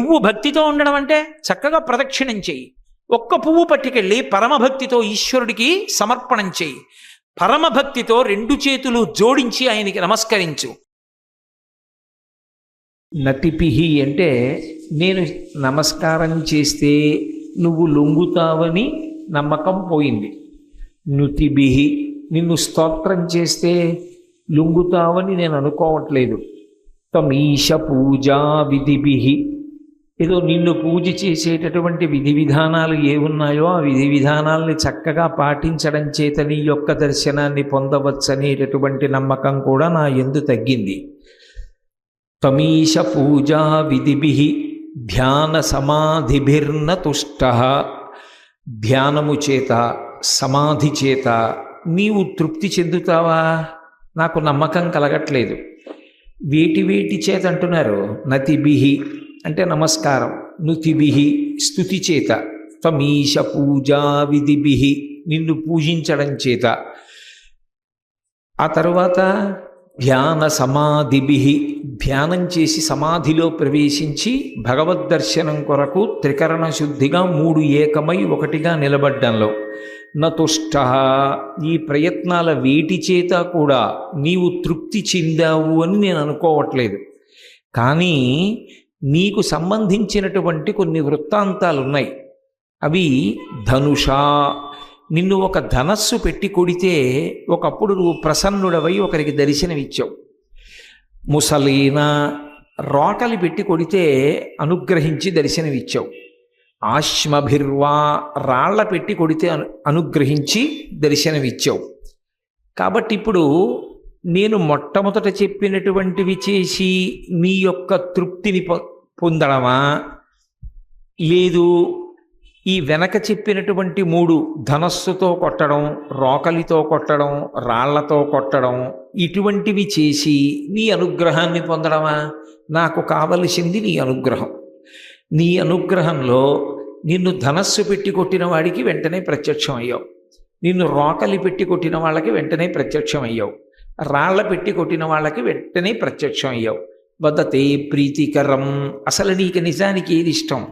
నువ్వు భక్తితో ఉండడం అంటే చక్కగా ప్రదక్షిణం చెయ్యి. ఒక్క పువ్వు పట్టుకెళ్ళి పరమభక్తితో ఈశ్వరుడికి సమర్పణం చెయ్యి. పరమభక్తితో 2 చేతులు జోడించి ఆయనకి నమస్కరించు. నతిపిహి అంటే నేను నమస్కారం చేస్తే నువ్వు లొంగుతావని నమ్మకం పోయింది. నుతిభిహి నిన్ను స్తోత్రం చేస్తే లొంగుతావని నేను అనుకోవట్లేదు. తమీశ పూజా విధిభిహి ఏదో నిన్ను పూజ చేసేటటువంటి విధి విధానాలు ఏమున్నాయో ఆ విధి విధానాల్ని చక్కగా పాటించడం చేత నీ యొక్క దర్శనాన్ని పొందవచ్చనేటటువంటి నమ్మకం కూడా నా యందు తగ్గింది. తమీశ పూజా విధిభిః ధ్యాన సమాధిభిర్న తుష్టః ధ్యానము చేత సమాధి చేత నీవు తృప్తి చెందుతావా? నాకు నమ్మకం కలగట్లేదు. వేటి చేత అంటున్నారు? నతిభిః అంటే నమస్కారం, నుతిభిః స్తుతి చేత, త్వమీశ పూజా విధిభిః నిన్ను పూజించడం చేత, ఆ తరువాత ధ్యాన సమాధిభిః ధ్యానం చేసి సమాధిలో ప్రవేశించి భగవద్దర్శనం కొరకు త్రికరణ శుద్ధిగా 3 ఏకమై ఒకటిగా నిలబడ్డంలో నతుష్టః ఈ ప్రయత్నాల వేటి చేత కూడా నీవు తృప్తి చెందావు అని నేను అనుకోవట్లేదు. కానీ నీకు సంబంధించినటువంటి కొన్ని వృత్తాంతాలు ఉన్నాయి. అవి ధనుషా నిన్ను ఒక ధనస్సు పెట్టి కొడితే ఒకప్పుడు నువ్వు ప్రసన్నుడవై ఒకరికి దర్శనమిచ్చావు. ముసలీన రోకలి పెట్టి కొడితే అనుగ్రహించి దర్శనమిచ్చావు. ఆశ్మభిర్వా రాళ్ల పెట్టి కొడితే అనుగ్రహించి దర్శనమిచ్చావు. కాబట్టి ఇప్పుడు నేను మొట్టమొదట చెప్పినటువంటివి చేసి నీ యొక్క తృప్తిని పొందడమా, లేదు ఈ వెనక చెప్పినటువంటి 3 ధనస్సుతో కొట్టడం, రోకలితో కొట్టడం, రాళ్లతో కొట్టడం ఇటువంటివి చేసి నీ అనుగ్రహాన్ని పొందడమా? నాకు కావలసింది నీ అనుగ్రహం. నీ అనుగ్రహంలో నిన్ను ధనస్సు పెట్టి కొట్టిన వాడికి వెంటనే ప్రత్యక్షం అయ్యావు, నిన్ను రోకలి పెట్టి కొట్టిన వాళ్ళకి వెంటనే ప్రత్యక్షం అయ్యావు, రాళ్ల పెట్టి కొట్టిన వాళ్ళకి వెంటనే ప్రత్యక్షం అయ్యావు. వదతే ప్రీతికరం. అసలు నీకు నిజానికి ఏది ఇష్టం?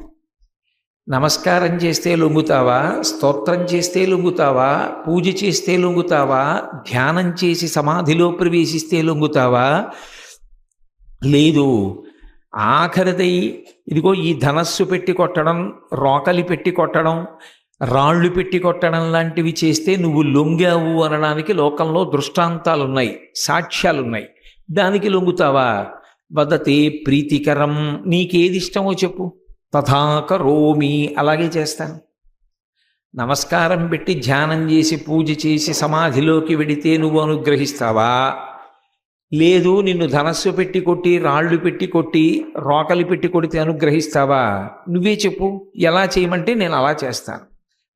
నమస్కారం చేస్తే లొంగుతావా? స్తోత్రం చేస్తే లొంగుతావా? పూజ చేస్తే లొంగుతావా? ధ్యానం చేసి సమాధిలో ప్రవేశిస్తే లొంగుతావా? లేదు, ఆఖరిదై ఇదిగో ఈ ధనస్సు పెట్టి కొట్టడం, రోకలి పెట్టి కొట్టడం, రాళ్ళు పెట్టి కొట్టడం లాంటివి చేస్తే నువ్వు లొంగావు అనడానికి లోకంలో దృష్టాంతాలున్నాయి, సాక్ష్యాలున్నాయి. దానికి లొంగుతావా? వదతే ప్రీతికరం. నీకేది ఇష్టమో చెప్పు. తథా కరోమి, అలాగే చేస్తాను. నమస్కారం పెట్టి ధ్యానం చేసి పూజ చేసి సమాధిలోకి వెడితే నువ్వు అనుగ్రహిస్తావా? లేదు, నిన్ను ధనస్సు పెట్టి కొట్టి, రాళ్ళు పెట్టి కొట్టి, రోకలి పెట్టి కొడితే అనుగ్రహిస్తావా? నువ్వే చెప్పు. ఎలా చేయమంటే నేను అలా చేస్తాను.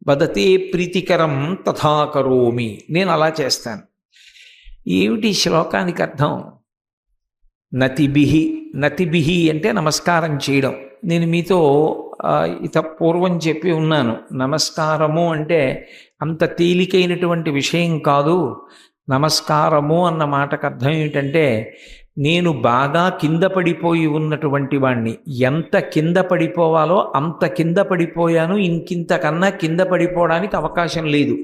వదతే ప్రీతికరం తథా కరోమి, నేను అలా చేస్తాను. ఏమిటి శ్లోకానికి అర్థం? నతిభిః. నతిభిః అంటే నమస్కారం చేయడం. నేను మీతో పూర్వం చెప్పి ఉన్నాను, నమస్కారము అంటే అంత తేలికైనటువంటి విషయం కాదు. నమస్కారము అన్న మాటకు అర్థం ఏమిటంటే, నేను బాగా కింద పడిపోయి ఉన్నటువంటి వాణ్ణి, ఎంత కింద పడిపోవాలో అంత కింద పడిపోయాను, ఇంకింతకన్నా కింద పడిపోవడానికి అవకాశం లేదు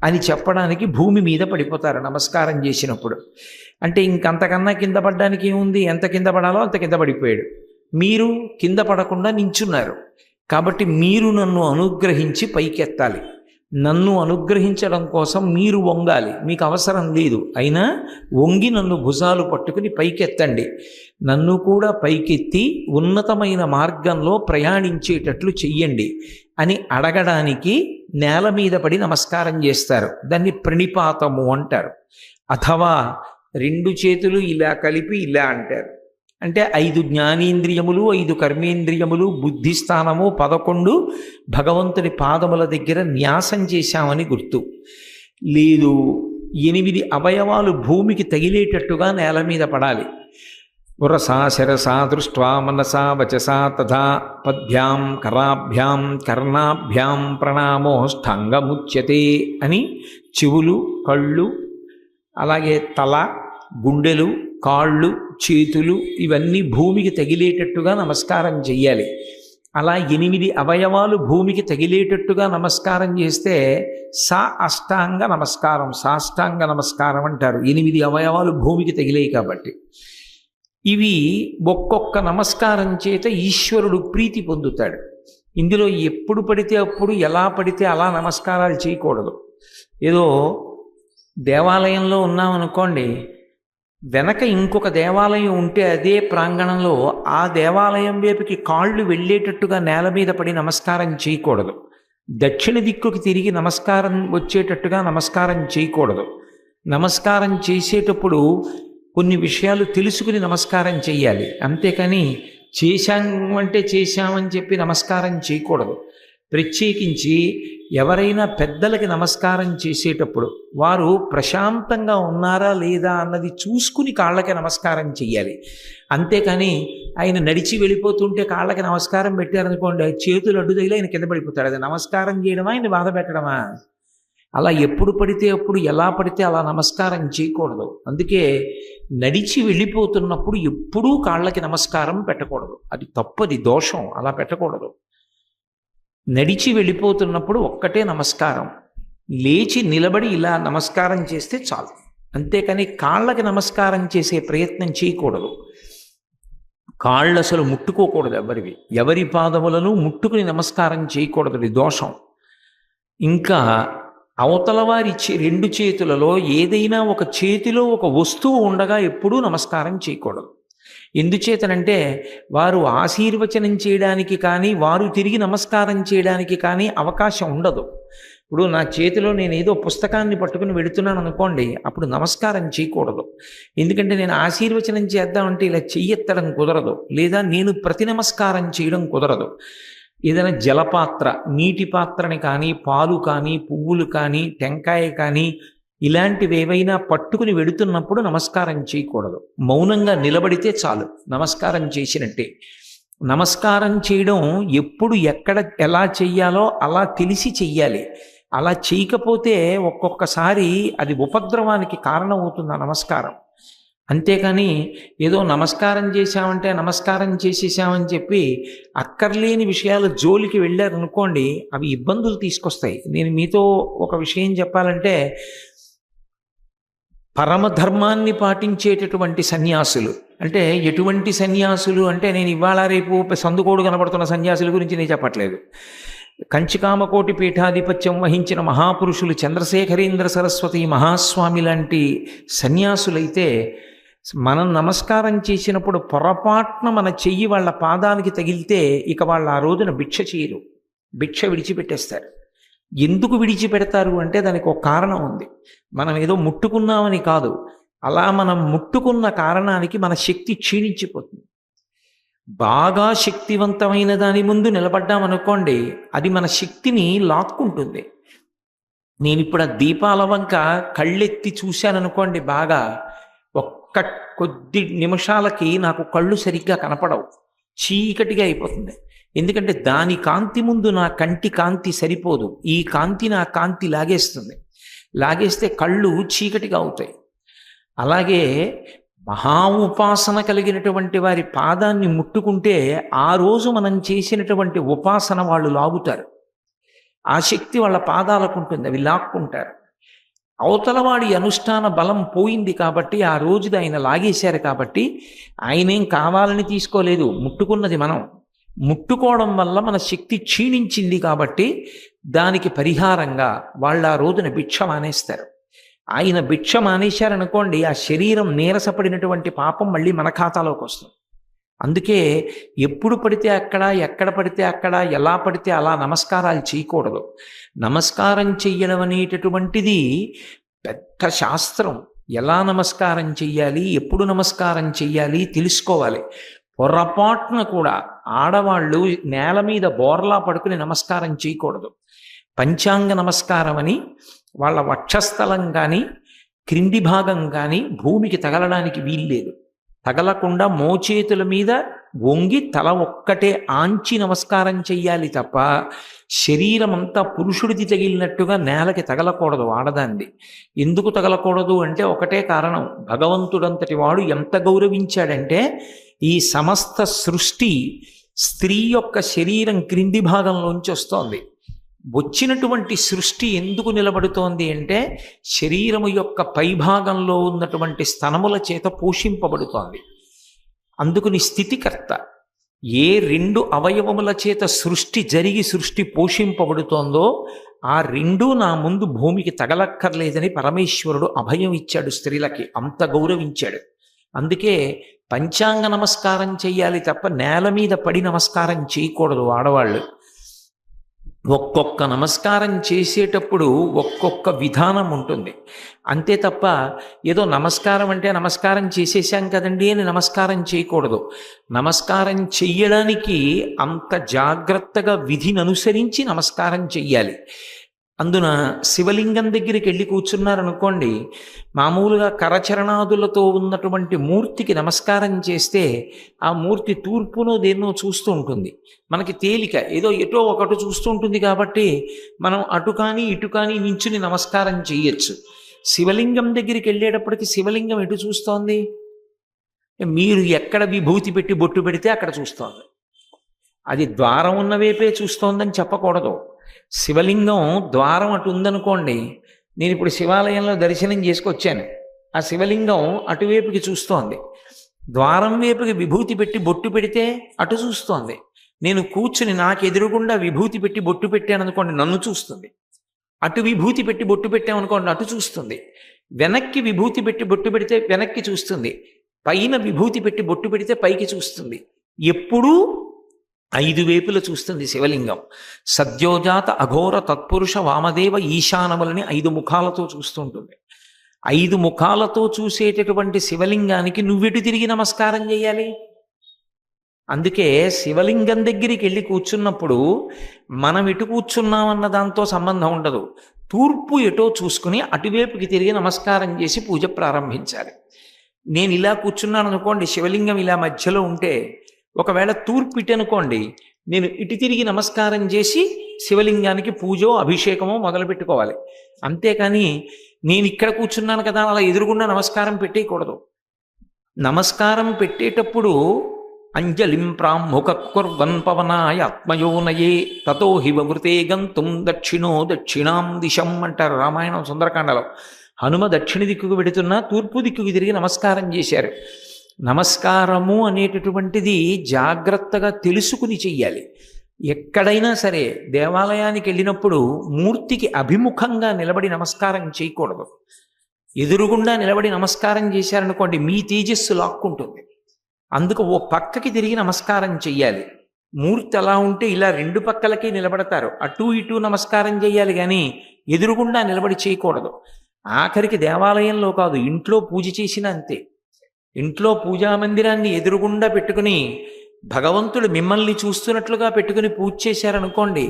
అని చెప్పడానికి భూమి మీద పడిపోతారు నమస్కారం చేసినప్పుడు. అంటే ఇంకంతకన్నా కింద పడడానికి ఏముంది? ఎంత కింద పడాలో అంత కింద పడిపోయాడు. మీరు కింద పడకుండా నించున్నారు. కాబట్టి మీరు నన్ను అనుగ్రహించి పైకెత్తాలి. నన్ను అనుగ్రహించడం కోసం మీరు వంగాలి. మీకు అవసరం లేదు, అయినా వంగి నన్ను భుజాలు పట్టుకుని పైకెత్తండి. నన్ను కూడా పైకెత్తి ఉన్నతమైన మార్గంలో ప్రయాణించేటట్లు చెయ్యండి అని అడగడానికి నేల మీద పడి నమస్కారం చేస్తారు. దాన్ని ప్రణిపాతము అంటారు. అథవా 2 చేతులు ఇలా కలిపి ఇలా అంటారు. అంటే 5 జ్ఞానేంద్రియములు, 5 కర్మేంద్రియములు, బుద్ధిస్థానము 11 భగవంతుడి పాదముల దగ్గర న్యాసం చేశామని గుర్తు. లేదు, 8 అవయవాలు భూమికి తగిలేటట్టుగా నేల మీద పడాలి. ఉరసా శిరసా దృష్ట్వా మనసా వచసా తథా పద్భ్యాం కరాభ్యాం కర్ణాభ్యాం ప్రణామోష్టాంగముచ్యతే అని చెవులు, కళ్ళు, అలాగే తల, గుండెలు, కాళ్ళు, చేతులు ఇవన్నీ భూమికి తగిలేటట్టుగా నమస్కారం చెయ్యాలి. అలా 8 అవయవాలు భూమికి తగిలేటట్టుగా నమస్కారం చేస్తే అష్టాంగ నమస్కారం, సాష్టాంగ నమస్కారం అంటారు. 8 అవయవాలు భూమికి తగిలేయి కాబట్టి. ఇవి ఒక్కొక్క నమస్కారం చేత ఈశ్వరుడు ప్రీతి పొందుతాడు. ఇందులో ఎప్పుడు పడితే అప్పుడు ఎలా పడితే అలా నమస్కారాలు చేయకూడదు. ఏదో దేవాలయంలో ఉన్నామనుకోండి, వెనక ఇంకొక దేవాలయం ఉంటే అదే ప్రాంగణంలో ఆ దేవాలయం వైపుకి కాళ్ళు వెళ్ళేటట్టుగా నేల మీద పడి నమస్కారం చేయకూడదు. దక్షిణ దిక్కుకి తిరిగి నమస్కారం వచ్చేటట్టుగా నమస్కారం చేయకూడదు. నమస్కారం చేసేటప్పుడు కొన్ని విషయాలు తెలుసుకుని నమస్కారం చెయ్యాలి. అంతేకాని చేశామంటే చేశామని చెప్పి నమస్కారం చేయకూడదు. ప్రత్యేకించి ఎవరైనా పెద్దలకి నమస్కారం చేసేటప్పుడు వారు ప్రశాంతంగా ఉన్నారా లేదా అన్నది చూసుకుని కాళ్ళకి నమస్కారం చెయ్యాలి. అంతేకాని ఆయన నడిచి వెళ్ళిపోతుంటే కాళ్ళకి నమస్కారం పెట్టారనుకోండి, చేతులు అడ్డు తగిలి ఆయన కింద పడిపోతాడు. అది నమస్కారం చేయడమా, ఆయన బాధ పెట్టడమా? అలా ఎప్పుడు పడితే అప్పుడు ఎలా పడితే అలా నమస్కారం చేయకూడదు. అందుకే నడిచి వెళ్ళిపోతున్నప్పుడు ఎప్పుడూ కాళ్ళకి నమస్కారం పెట్టకూడదు. అది తప్పది, దోషం. అలా పెట్టకూడదు. నడిచి వెళ్ళిపోతున్నప్పుడు ఒక్కటే నమస్కారం, లేచి నిలబడి ఇలా నమస్కారం చేస్తే చాలు. అంతేకాని కాళ్ళకి నమస్కారం చేసే ప్రయత్నం చేయకూడదు. కాళ్ళు అసలు ముట్టుకోకూడదు. ఎవరి పాదములను ముట్టుకుని నమస్కారం చేయకూడదు. ఇది దోషం. ఇంకా అవతల వారి 2 చేతులలో ఏదైనా ఒక చేతిలో ఒక వస్తువు ఉండగా ఎప్పుడూ నమస్కారం చేయకూడదు. ఎందుచేతనంటే వారు ఆశీర్వచనం చేయడానికి కానీ వారు తిరిగి నమస్కారం చేయడానికి కానీ అవకాశం ఉండదు. ఇప్పుడు నా చేతిలో నేను ఏదో పుస్తకాన్ని పట్టుకుని వెళుతున్నాను అనుకోండి, అప్పుడు నమస్కారం చేయకూడదు. ఎందుకంటే నేను ఆశీర్వచనం చేద్దామంటే ఇలా చెయ్యెత్తడం కుదరదు, లేదా నేను ప్రతి నమస్కారం చేయడం కుదరదు. ఏదైనా జలపాత్ర, నీటి పాత్రని కానీ, పాలు కానీ, పువ్వులు కానీ, టెంకాయ కానీ ఇలాంటివి ఏవైనా పట్టుకుని వెడుతున్నప్పుడు నమస్కారం చేయకూడదు. మౌనంగా నిలబడితే చాలు, నమస్కారం చేసినట్టే. నమస్కారం చేయడం ఎప్పుడు ఎక్కడ ఎలా చెయ్యాలో అలా తెలిసి చెయ్యాలి. అలా చేయకపోతే ఒక్కొక్కసారి అది ఉపద్రవానికి కారణమవుతుంది ఆ నమస్కారం. అంతేకాని ఏదో నమస్కారం చేశామంటే నమస్కారం చేసేసామని చెప్పి అక్కర్లేని విషయాలు జోలికి వెళ్ళారనుకోండి, అవి ఇబ్బందులు తీసుకొస్తాయి. నేను మీతో ఒక విషయం చెప్పాలంటే, పరమధర్మాన్ని పాటించేటటువంటి సన్యాసులు అంటే ఎటువంటి సన్యాసులు అంటే, నేను ఇవాళ రేపు సందుకోడు కనబడుతున్న సన్యాసుల గురించి నేను చెప్పట్లేదు. కంచికామకోటి పీఠాధిపత్యం వహించిన మహాపురుషులు చంద్రశేఖరేంద్ర సరస్వతి మహాస్వామి లాంటి సన్యాసులైతే మనం నమస్కారం చేసినప్పుడు పొరపాటున మన చెయ్యి వాళ్ళ పాదానికి తగిలితే ఇక వాళ్ళు ఆ రోజున భిక్ష చేయరు, భిక్ష విడిచిపెట్టేస్తారు. ఎందుకు విడిచిపెడతారు అంటే దానికి ఒక కారణం ఉంది. మనం ఏదో ముట్టుకున్నామని కాదు, అలా మనం ముట్టుకున్న కారణానికి మన శక్తి క్షీణించిపోతుంది. బాగా శక్తివంతమైన దాని ముందు నిలబడ్డామనుకోండి, అది మన శక్తిని లాక్కుంటుంది. నేను ఇప్పుడు ఆ దీపాల వంక కళ్ళెత్తి చూశాననుకోండి, బాగా ఒక్క కొద్ది నిమిషాలకి నాకు కళ్ళు సరిగ్గా కనపడవు, చీకటిగా అయిపోతుంది. ఎందుకంటే దాని కాంతి ముందు నా కంటి కాంతి సరిపోదు. ఈ కాంతి నా కాంతి లాగేస్తుంది. లాగేస్తే కళ్ళు చీకటిగా అవుతాయి. అలాగే మహా ఉపాసన కలిగినటువంటి వారి పాదాన్ని ముట్టుకుంటే ఆ రోజు మనం చేసినటువంటి ఉపాసన వాళ్ళు లాగుతారు. ఆ శక్తి వాళ్ళ పాదాలకు ఉంటుంది, అవి లాక్కుంటారు. అవతలవాడి అనుష్ఠాన బలం పోయింది కాబట్టి ఆ రోజుది ఆయన లాగేశారు కాబట్టి ఆయనేం కావాలని తీసుకోలేదు, ముట్టుకున్నది మనం. ముట్టుకోవడం వల్ల మన శక్తి క్షీణించింది కాబట్టి దానికి పరిహారంగా వాళ్ళు ఆ రోజున భిక్ష మానేస్తారు. ఆయన భిక్ష మానేశారనుకోండి, ఆ శరీరం నీరసపడినటువంటి పాపం మళ్ళీ మన ఖాతాలోకి వస్తుంది. అందుకే ఎప్పుడు పడితే అక్కడ, ఎక్కడ పడితే అక్కడ, ఎలా పడితే అలా నమస్కారాలు చేయకూడదు. నమస్కారం చెయ్యడం అనేటటువంటిది పెద్ద శాస్త్రం. ఎలా నమస్కారం చెయ్యాలి, ఎప్పుడు నమస్కారం చెయ్యాలి తెలుసుకోవాలి. పొరపాటున కూడా ఆడవాళ్ళు నేల మీద బోర్లా పడుకుని నమస్కారం చేయకూడదు. పంచాంగ నమస్కారం అని వాళ్ళ వక్షస్థలం కానీ క్రింది భాగం కానీ భూమికి తగలడానికి వీల్లేదు. తగలకుండా మోచేతుల మీద వంగి తల ఒక్కటే ఆంచి నమస్కారం చెయ్యాలి తప్ప శరీరం అంతా పురుషుడిది తగిలినట్టుగా నేలకి తగలకూడదు ఆడదాంది. ఎందుకు తగలకూడదు అంటే ఒకటే కారణం, భగవంతుడంతటి వాడు ఎంత గౌరవించాడంటే ఈ సమస్త సృష్టి స్త్రీ యొక్క శరీరం క్రింది భాగంలోంచి వస్తోంది. వచ్చినటువంటి సృష్టి ఎందుకు నిలబడుతోంది అంటే శరీరము యొక్క పైభాగంలో ఉన్నటువంటి స్తనముల చేత పోషింపబడుతోంది. అందుకుని స్థితికర్త. ఏ రెండు అవయవముల చేత సృష్టి జరిగి సృష్టి పోషింపబడుతోందో ఆ రెండూ నా ముందు భూమికి తగలక్కర్లేదని పరమేశ్వరుడు అభయం ఇచ్చాడు స్త్రీలకి, అంత గౌరవించాడు. అందుకే పంచాంగ నమస్కారం చెయ్యాలి తప్ప నేల మీద పడి నమస్కారం చేయకూడదు ఆడవాళ్ళు. ఒక్కొక్క నమస్కారం చేసేటప్పుడు ఒక్కొక్క విధానం ఉంటుంది. అంతే తప్ప ఏదో నమస్కారం అంటే నమస్కారం చేసేసాం కదండి అని నమస్కారం చేయకూడదు. నమస్కారం చెయ్యడానికి అంత జాగ్రత్తగా విధిని అనుసరించి నమస్కారం చెయ్యాలి. అందున శివలింగం దగ్గరికి వెళ్ళి కూర్చున్నారనుకోండి, మామూలుగా కరచరణాదులతో ఉన్నటువంటి మూర్తికి నమస్కారం చేస్తే ఆ మూర్తి తూర్పునో దేన్నో చూస్తూ ఉంటుంది. మనకి తేలిక, ఏదో ఎటో ఒకటి చూస్తూ ఉంటుంది కాబట్టి మనం అటు కానీ ఇటు కానీ నించుని నమస్కారం చెయ్యొచ్చు. శివలింగం దగ్గరికి వెళ్ళేటప్పటికి శివలింగం ఎటు చూస్తోంది? మీరు ఎక్కడ విభూతి పెట్టి బొట్టు పెడితే అక్కడ చూస్తోంది. అది ద్వారం ఉన్న వైపే చూస్తోందని చెప్పకూడదు. శివలింగం ద్వారం అటు ఉందనుకోండి, నేను ఇప్పుడు శివాలయంలో దర్శనం చేసుకొచ్చాను, ఆ శివలింగం అటువైపుకి చూస్తోంది. ద్వారం వైపుకి విభూతి పెట్టి బొట్టు పెడితే అటు చూస్తోంది. నేను కూర్చుని నాకు ఎదురుగుండా విభూతి పెట్టి బొట్టు పెట్టాను అనుకోండి, నన్ను చూస్తుంది. అటు విభూతి పెట్టి బొట్టు పెట్టామనుకోండి, అటు చూస్తుంది. వెనక్కి విభూతి పెట్టి బొట్టు పెడితే వెనక్కి చూస్తుంది. పైన విభూతి పెట్టి బొట్టు పెడితే పైకి చూస్తుంది. ఎప్పుడూ 5 వైపులు చూస్తుంది శివలింగం. సద్యోజాత అఘోర తత్పురుష వామదేవ ఈశానములని 5 ముఖాలతో చూస్తుంటుంది. 5 ముఖాలతో చూసేటటువంటి శివలింగానికి నువ్వెటు తిరిగి నమస్కారం చేయాలి? అందుకే శివలింగం దగ్గరికి వెళ్ళి కూర్చున్నప్పుడు మనం ఎటు కూర్చున్నామన్న దాంతో సంబంధం ఉండదు. తూర్పు ఎటో చూసుకుని అటువైపుకి తిరిగి నమస్కారం చేసి పూజ ప్రారంభించాలి. నేను ఇలా కూర్చున్నాను అనుకోండి, శివలింగం ఇలా మధ్యలో ఉంటే, ఒకవేళ తూర్పు ఇటు అనుకోండి, నేను ఇటు తిరిగి నమస్కారం చేసి శివలింగానికి పూజో అభిషేకమో మొదలు పెట్టుకోవాలి. అంతేకాని నేను ఇక్కడ కూర్చున్నాను కదా అలా ఎదురుగుండా నమస్కారం పెట్టేయకూడదు. నమస్కారం పెట్టేటప్పుడు అంజలిం ప్రాముఖకుర్వన్ పవనాయ ఆత్మయోనయే తతో హివృతే గంతుం దక్షిణో దక్షిణాం దిశం అంటారు రామాయణం సుందరకాండలో. హనుమ దక్షిణ దిక్కుకు వెడుతున్నా తూర్పు దిక్కుకు తిరిగి నమస్కారం చేశారు. నమస్కారము అనేటటువంటిది జాగ్రత్తగా తెలుసుకుని చెయ్యాలి. ఎక్కడైనా సరే దేవాలయానికి వెళ్ళినప్పుడు మూర్తికి అభిముఖంగా నిలబడి నమస్కారం చేయకూడదు. ఎదురుగుండా నిలబడి నమస్కారం చేశారనుకోండి, మీ తేజస్సు లాక్కుంటుంది. అందుకు ఓ పక్కకి తిరిగి నమస్కారం చెయ్యాలి. మూర్తి అలా ఉంటే ఇలా 2 పక్కలకి నిలబడతారు, అటు ఇటు నమస్కారం చేయాలి కానీ ఎదురుగుండా నిలబడి చేయకూడదు. ఆఖరికి దేవాలయంలో కాదు, ఇంట్లో పూజ చేసినా అంతే. ఇంట్లో పూజా మందిరాన్ని ఎదురుగుండా పెట్టుకుని భగవంతుడు మిమ్మల్ని చూస్తున్నట్లుగా పెట్టుకుని పూజ చేశారనుకోండి,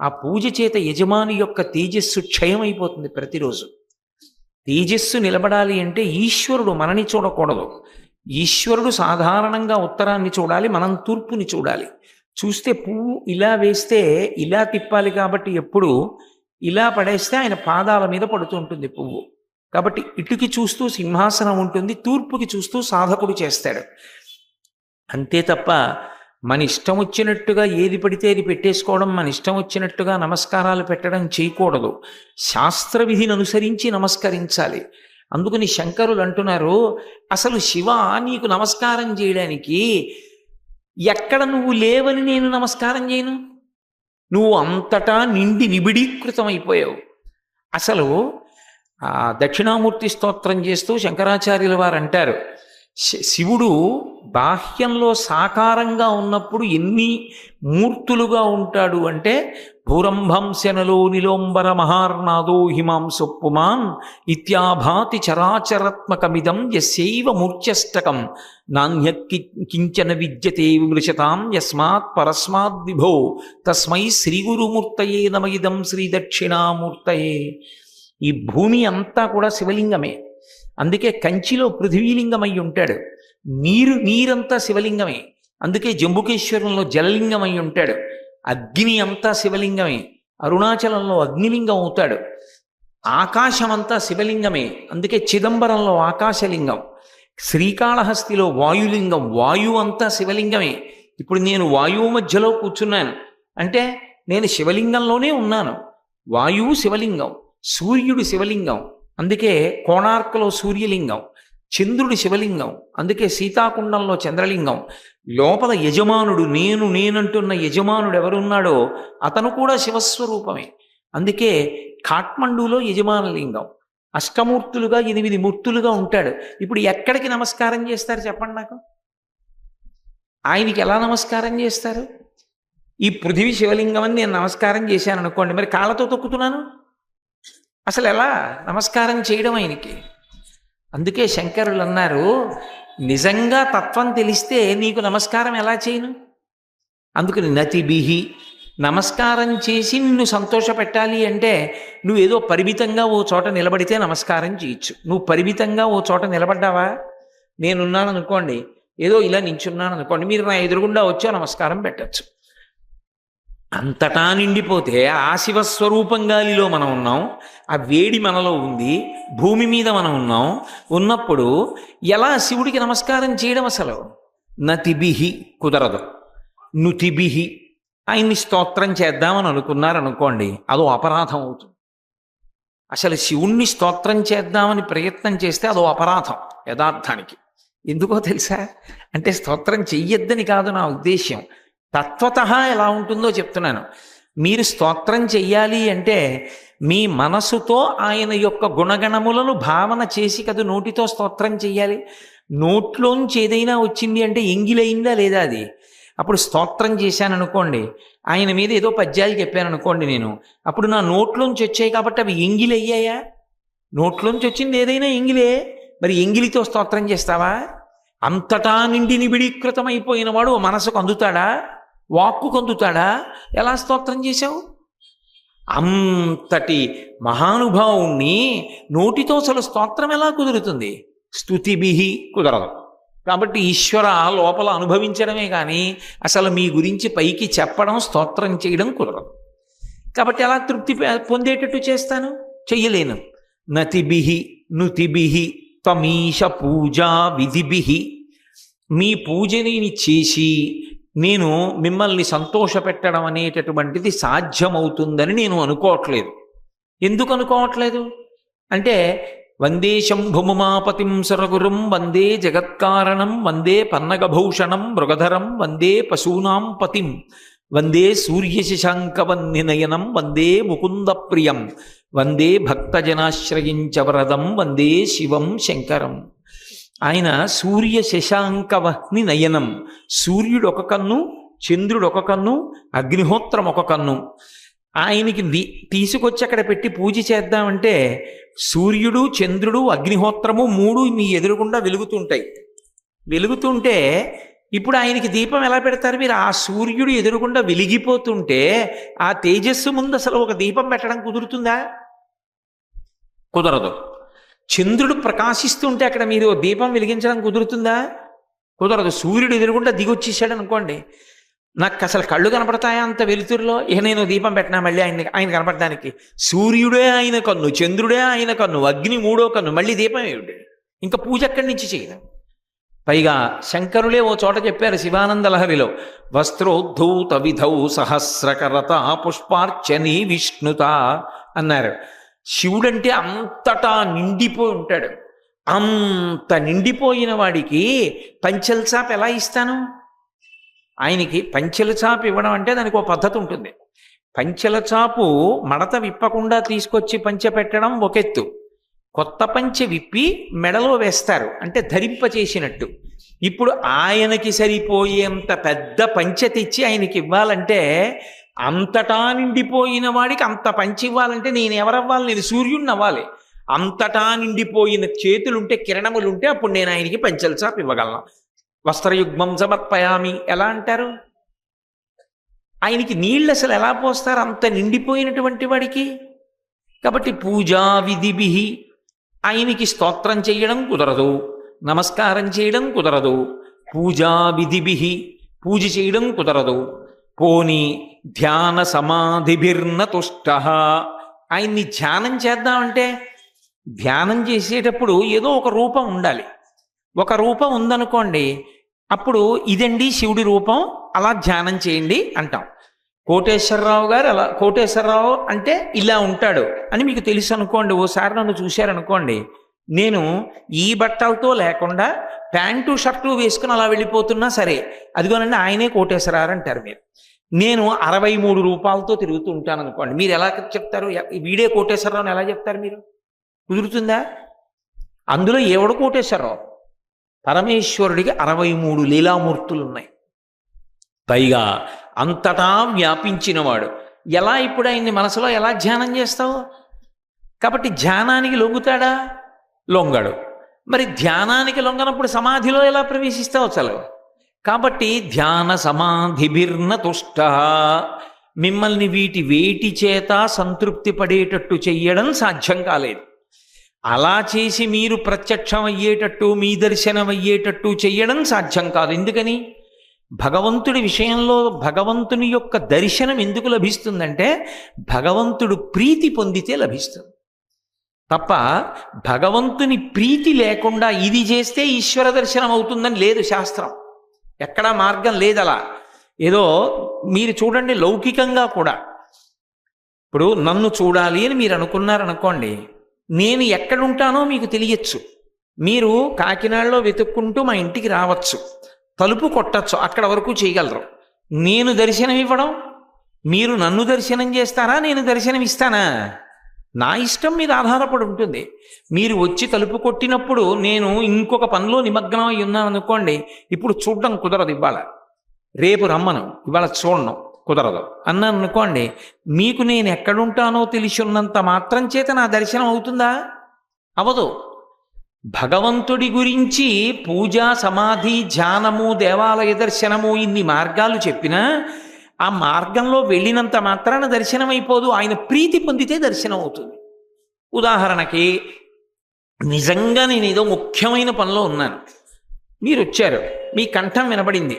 ఆ పూజ చేత యజమాని యొక్క తేజస్సు క్షయమైపోతుంది. ప్రతిరోజు తేజస్సు నిలబడాలి అంటే ఈశ్వరుడు మనని చూడకూడదు. ఈశ్వరుడు సాధారణంగా ఉత్తరాన్ని చూడాలి, మనం తూర్పుని చూడాలి. చూస్తే పువ్వు ఇలా వేస్తే ఇలా తిప్పాలి కాబట్టి ఎప్పుడు ఇలా పడేస్తే ఆయన పాదాల మీద పడుతుంటుంది పువ్వు. కాబట్టి ఇటుకి చూస్తూ సింహాసనం ఉంటుంది, తూర్పుకి చూస్తూ సాధకుడు చేస్తాడు. అంతే తప్ప మన ఇష్టం వచ్చినట్టుగా ఏది పడితే అది పెట్టేసుకోవడం, మన ఇష్టం వచ్చినట్టుగా నమస్కారాలు పెట్టడం చేయకూడదు. శాస్త్రవిధిని అనుసరించి నమస్కరించాలి. అందుకని శంకరులు అంటున్నారు, అసలు శివ నీకు నమస్కారం చేయడానికి ఎక్కడ నువ్వు లేవని నేను నమస్కారం చేయను? నువ్వు అంతటా నిండి నిబిడీకృతం అయిపోయావు. అసలు దక్షిణామూర్తి స్తోత్రం చేస్తూ శంకరాచార్యుల వారు అంటారు, శివుడు బాహ్యంలో సాకారంగా ఉన్నప్పుడు ఎన్ని మూర్తులుగా ఉంటాడు అంటే, భూరంభంశనలో నిలోంబర మహార్నాదో హిమాంసు పుమాన్ ఇత్యాభాతి చరాచరాత్మకమిదం యస్యైవ మూర్ఛష్టకం నాణ్య కించన విద్యతే విమృశతాం యస్మాత్ పరస్మాద్ విభో తస్మై శ్రీగురుమూర్తయే నమయిదం శ్రీ దక్షిణామూర్తయే. ఈ భూమి అంతా కూడా శివలింగమే. అందుకే కంచిలో పృథ్వీలింగమై ఉంటాడు. నీరంతా శివలింగమే. అందుకే జంబుకేశ్వరంలో జలలింగం అయి ఉంటాడు. అగ్ని అంతా శివలింగమే. అరుణాచలంలో అగ్నిలింగం అవుతాడు. ఆకాశమంతా శివలింగమే. అందుకే చిదంబరంలో ఆకాశలింగం. శ్రీకాళహస్తిలో వాయులింగం, వాయువు అంతా శివలింగమే. ఇప్పుడు నేను వాయువు మధ్యలో కూర్చున్నాను అంటే నేను శివలింగంలోనే ఉన్నాను. వాయువు శివలింగం, సూర్యుడు శివలింగం, అందుకే కోణార్కలో సూర్యలింగం. చంద్రుడి శివలింగం, అందుకే సీతాకుండంలో చంద్రలింగం. లోపల యజమానుడు, నేనంటున్న యజమానుడు ఎవరున్నాడో అతను కూడా శివస్వరూపమే. అందుకే కాఠ్మండూలో యజమానలింగం. అష్టమూర్తులుగా 8 మూర్తులుగా ఉంటాడు. ఇప్పుడు ఎక్కడికి నమస్కారం చేస్తారు చెప్పండి నాకు? ఆయనకి ఎలా నమస్కారం చేస్తారు? ఈ పృథివీ శివలింగం అని నేను నమస్కారం చేశాను అనుకోండి, మరి కాళ్ళతో తొక్కుతున్నాను, అసలు ఎలా నమస్కారం చేయడం ఆయనకి? అందుకే శంకరులు అన్నారు, నిజంగా తత్వం తెలిస్తే నీకు నమస్కారం ఎలా చేయను? అందుకని నతిభిహి, నమస్కారం చేసి నిన్ను సంతోషపెట్టాలి అంటే నువ్వేదో పరిమితంగా ఓ చోట నిలబడితే నమస్కారం చేయొచ్చు. నువ్వు పరిమితంగా ఓ చోట నిలబడ్డావా? నేనున్నాను అనుకోండి, ఏదో ఇలా నించున్నాను అనుకోండి, మీరు నా ఎదురుగుండా వచ్చో నమస్కారం పెట్టచ్చు. అంతటా నిండిపోతే ఆ శివస్వరూపం గాలిలో మనం ఉన్నాం, ఆ వేడి మనలో ఉంది, భూమి మీద మనం ఉన్నాం. ఉన్నప్పుడు ఎలా శివుడికి నమస్కారం చేయడం? అసలు నతిభిహి కుదరదు. నుతిభిహి, ఆయన్ని స్తోత్రం చేద్దామని అనుకున్నారనుకోండి, అదో అపరాధం అవుతుంది. అసలు శివుణ్ణి స్తోత్రం చేద్దామని ప్రయత్నం చేస్తే అదో అపరాధం యథార్థానికి. ఎందుకో తెలుసా? అంటే స్తోత్రం చెయ్యొద్దని కాదు నా ఉద్దేశ్యం, తత్వతః ఎలా ఉంటుందో చెప్తున్నాను. మీరు స్తోత్రం చెయ్యాలి అంటే మీ మనసుతో ఆయన యొక్క గుణగణములను భావన చేసి కదా నోటితో స్తోత్రం చెయ్యాలి. నోట్లోంచి ఏదైనా వచ్చింది అంటే ఎంగిలైందా లేదా అది? అప్పుడు స్తోత్రం చేశాను అనుకోండి, ఆయన మీద ఏదో పద్యాలు చెప్పాను అనుకోండి నేను, అప్పుడు నా నోట్లోంచి వచ్చాయి కాబట్టి అవి ఎంగిలయ్యాయా? నోట్లోంచి వచ్చింది ఏదైనా ఎంగిలే. మరి ఎంగిలితో స్తోత్రం చేస్తావా? అంతటా నిండి నిబిడీకృతమైపోయిన వాడు మనసుకు అందుతాడా? వాక్కుకు అందుతాడా? ఎలా స్తోత్రం చేశావు? అంతటి మహానుభావుణ్ణి నోటితో అసలు స్తోత్రం ఎలా కుదురుతుంది? స్తుతిభిహి కుదరదు. కాబట్టి ఈశ్వర లోపల అనుభవించడమే కానీ అసలు మీ గురించి పైకి చెప్పడం, స్తోత్రం చేయడం కుదరదు. కాబట్టి ఎలా తృప్తి పొందేటట్టు చేస్తాను? చెయ్యలేను. నతిభిహి నుతిభిహి త్వమీశ పూజా విధిభిహి, మీ పూజని చేసి నేను మిమ్మల్ని సంతోషపెట్టడం అనేటటువంటిది సాధ్యమవుతుందని నేను అనుకోవట్లేదు. ఎందుకు అనుకోవట్లేదు అంటే, వందే శంభుముమాపతిం సురగురుం వందే జగత్కారణం వందే పన్నగభూషణం మృగధరం వందే పశూనాం పతిం వందే సూర్యశశాంకవన్నినయనం వందే ముకుంద ప్రియం వందే భక్తజనాశ్రయించ వరదం వందే శివం శంకరం. ఆయన సూర్య శశాంకవహ్ని నయనం, సూర్యుడు ఒక కన్ను, చంద్రుడు ఒక కన్ను, అగ్నిహోత్రం ఒక కన్ను. ఆయనకి తీసుకొచ్చి అక్కడ పెట్టి పూజ చేద్దామంటే సూర్యుడు, చంద్రుడు, అగ్నిహోత్రము 3 మీ ఎదురుగుండా వెలుగుతుంటాయి. వెలుగుతుంటే ఇప్పుడు ఆయనకి దీపం ఎలా పెడతారు మీరు? ఆ సూర్యుడు ఎదురుగుండా వెలిగిపోతుంటే ఆ తేజస్సు ముందు అసలు ఒక దీపం పెట్టడం కుదురుతుందా? కుదరదు. చంద్రుడు ప్రకాశిస్తుంటే అక్కడ మీరు దీపం వెలిగించడం కుదురుతుందా? కుదరదు. సూర్యుడు ఎదురుగుండా దిగొచ్చేసాడు అనుకోండి, నాకు అసలు కళ్ళు కనపడతాయా అంత వెలుతురులో? ఇక నేను దీపం పెట్టినా మళ్ళీ ఆయన కనపడడానికి? సూర్యుడే ఆయన కన్ను, చంద్రుడే ఆయన కన్ను, అగ్ని 3వ కన్ను, మళ్ళీ దీపం ఏమిటి? ఇంకా పూజ ఎక్కడి నుంచి చేయడం? పైగా శంకరులే ఓ చోట చెప్పారు శివానంద లహరిలో, వస్త్రోద్ధూత విధౌ సహస్రకరత పుష్పార్చని విష్ణుత అన్నారు. శివుడంటే అంతటా నిండిపోయి ఉంటాడు. అంత నిండిపోయిన వాడికి పంచెల చాప ఎలా ఇస్తాను? ఆయనకి పంచెల చాపు ఇవ్వడం అంటే దానికి ఒక పద్ధతి ఉంటుంది. పంచెల చాపు మడత విప్పకుండా తీసుకొచ్చి పంచె పెట్టడం ఒక ఎత్తు, కొత్త పంచె విప్పి మెడలో వేస్తారు అంటే ధరింపచేసినట్టు. ఇప్పుడు ఆయనకి సరిపోయేంత పెద్ద పంచె తెచ్చి ఆయనకి ఇవ్వాలంటే, అంతటా నిండిపోయిన వాడికి అంత పంచి ఇవ్వాలంటే నేను ఎవరవ్వాలి? నేను సూర్యుడిని అవ్వాలి. అంతటా నిండిపోయిన చేతులుంటే, కిరణములుంటే అప్పుడు నేను ఆయనకి పంచెల చాపు ఇవ్వగలను. వస్త్రయుగ్మం సమర్పయామి ఎలా అంటారు? ఆయనకి నీళ్ళు అసలు ఎలా పోస్తారు అంత నిండిపోయినటువంటి వాడికి? కాబట్టి పూజా విధిభిహి ఆయనకి స్తోత్రం చేయడం కుదరదు. నమస్కారం చేయడం కుదరదు, పూజా విధిభి పూజ చేయడం కుదరదు, పోని ధ్యాన సమాధిభిర్న తుష్ట. ఆయన్ని ధ్యానం చేద్దామంటే ధ్యానం చేసేటప్పుడు ఏదో ఒక రూపం ఉండాలి. ఒక రూపం ఉందనుకోండి, అప్పుడు ఇదండి శివుడి రూపం, అలా ధ్యానం చేయండి అంటాం. కోటేశ్వరరావు గారు అలా, కోటేశ్వరరావు అంటే ఇలా ఉంటాడు అని మీకు తెలుసు అనుకోండి. ఓసారి నన్ను చూశారనుకోండి, నేను ఈ బట్టలతో లేకుండా ప్యాంటు షర్టు వేసుకుని అలా వెళ్ళిపోతున్నా సరే, అదిగోనండి ఆయనే కోటేశ్వరరావు అంటారు మీరు. నేను 63 రూపాయలతో తిరుగుతూ ఉంటాను అనుకోండి, మీరు ఎలా చెప్తారు? వీడే కోటేశ్వరరావుని ఎలా చెప్తారు మీరు? కుదురుతుందా? అందులో ఎవడు కోటేశ్వరరావు? పరమేశ్వరుడికి 63 లీలామూర్తులు ఉన్నాయి. పైగా అంతటా వ్యాపించినవాడు. ఎలా ఇప్పుడు ఆయన్ని మనసులో ఎలా ధ్యానం చేస్తావు? కాబట్టి ధ్యానానికి లొంగుతాడా? లొంగడు. మరి ధ్యానానికి లొంగనప్పుడు సమాధిలో ఎలా ప్రవేశిస్తావు అసలు? కాబట్టి ధ్యాన సమాధిభిర్న తుష్ట. మిమ్మల్ని వేటి చేత సంతృప్తి పడేటట్టు చెయ్యడం సాధ్యం కాలేదు. అలా చేసి మీరు ప్రత్యక్షం అయ్యేటట్టు, మీ దర్శనం అయ్యేటట్టు చెయ్యడం సాధ్యం కాదు. ఎందుకని? భగవంతుడి విషయంలో భగవంతుని యొక్క దర్శనం ఎందుకు లభిస్తుందంటే భగవంతుడు ప్రీతి పొందితే లభిస్తుంది తప్ప భగవంతుని ప్రీతి లేకుండా ఇది చేస్తే ఈశ్వర దర్శనం అవుతుందని లేదు శాస్త్రం. ఎక్కడా మార్గం లేదలా. ఏదో మీరు చూడండి, లౌకికంగా కూడా ఇప్పుడు నన్ను చూడాలి అని మీరు అనుకున్నారనుకోండి, నేను ఎక్కడుంటానో మీకు తెలియచ్చు. మీరు కాకినాడలో వెతుక్కుంటూ మా ఇంటికి రావచ్చు, తలుపు కొట్టచ్చు, అక్కడ వరకు చేయగలరు. నేను దర్శనం ఇవ్వడం, మీరు నన్ను దర్శనం చేస్తారా, నేను దర్శనం ఇస్తానా? నా ఇష్టం మీద ఆధారపడి ఉంటుంది. మీరు వచ్చి తలుపు కొట్టినప్పుడు నేను ఇంకొక పనిలో నిమగ్నం అయి ఉన్నాను అనుకోండి, ఇప్పుడు చూడడం కుదరదు, ఇవాళ రేపు రమ్మను, ఇవాళ చూడడం కుదరదు అన్నాను అనుకోండి, మీకు నేను ఎక్కడుంటానో తెలిసి ఉన్నంత మాత్రం చేత నా దర్శనం అవుతుందా? అవదు. భగవంతుడి గురించి పూజ, సమాధి, ధ్యానము, దేవాలయ దర్శనము ఇన్ని మార్గాలు చెప్పినా ఆ మార్గంలో వెళ్ళినంత మాత్రాన దర్శనం అయిపోదు. ఆయన ప్రీతి పొందితే దర్శనం అవుతుంది. ఉదాహరణకి, నిజంగా నేను ఏదో ముఖ్యమైన పనిలో ఉన్నాను, మీరు వచ్చారు, మీ కంఠం వినబడింది,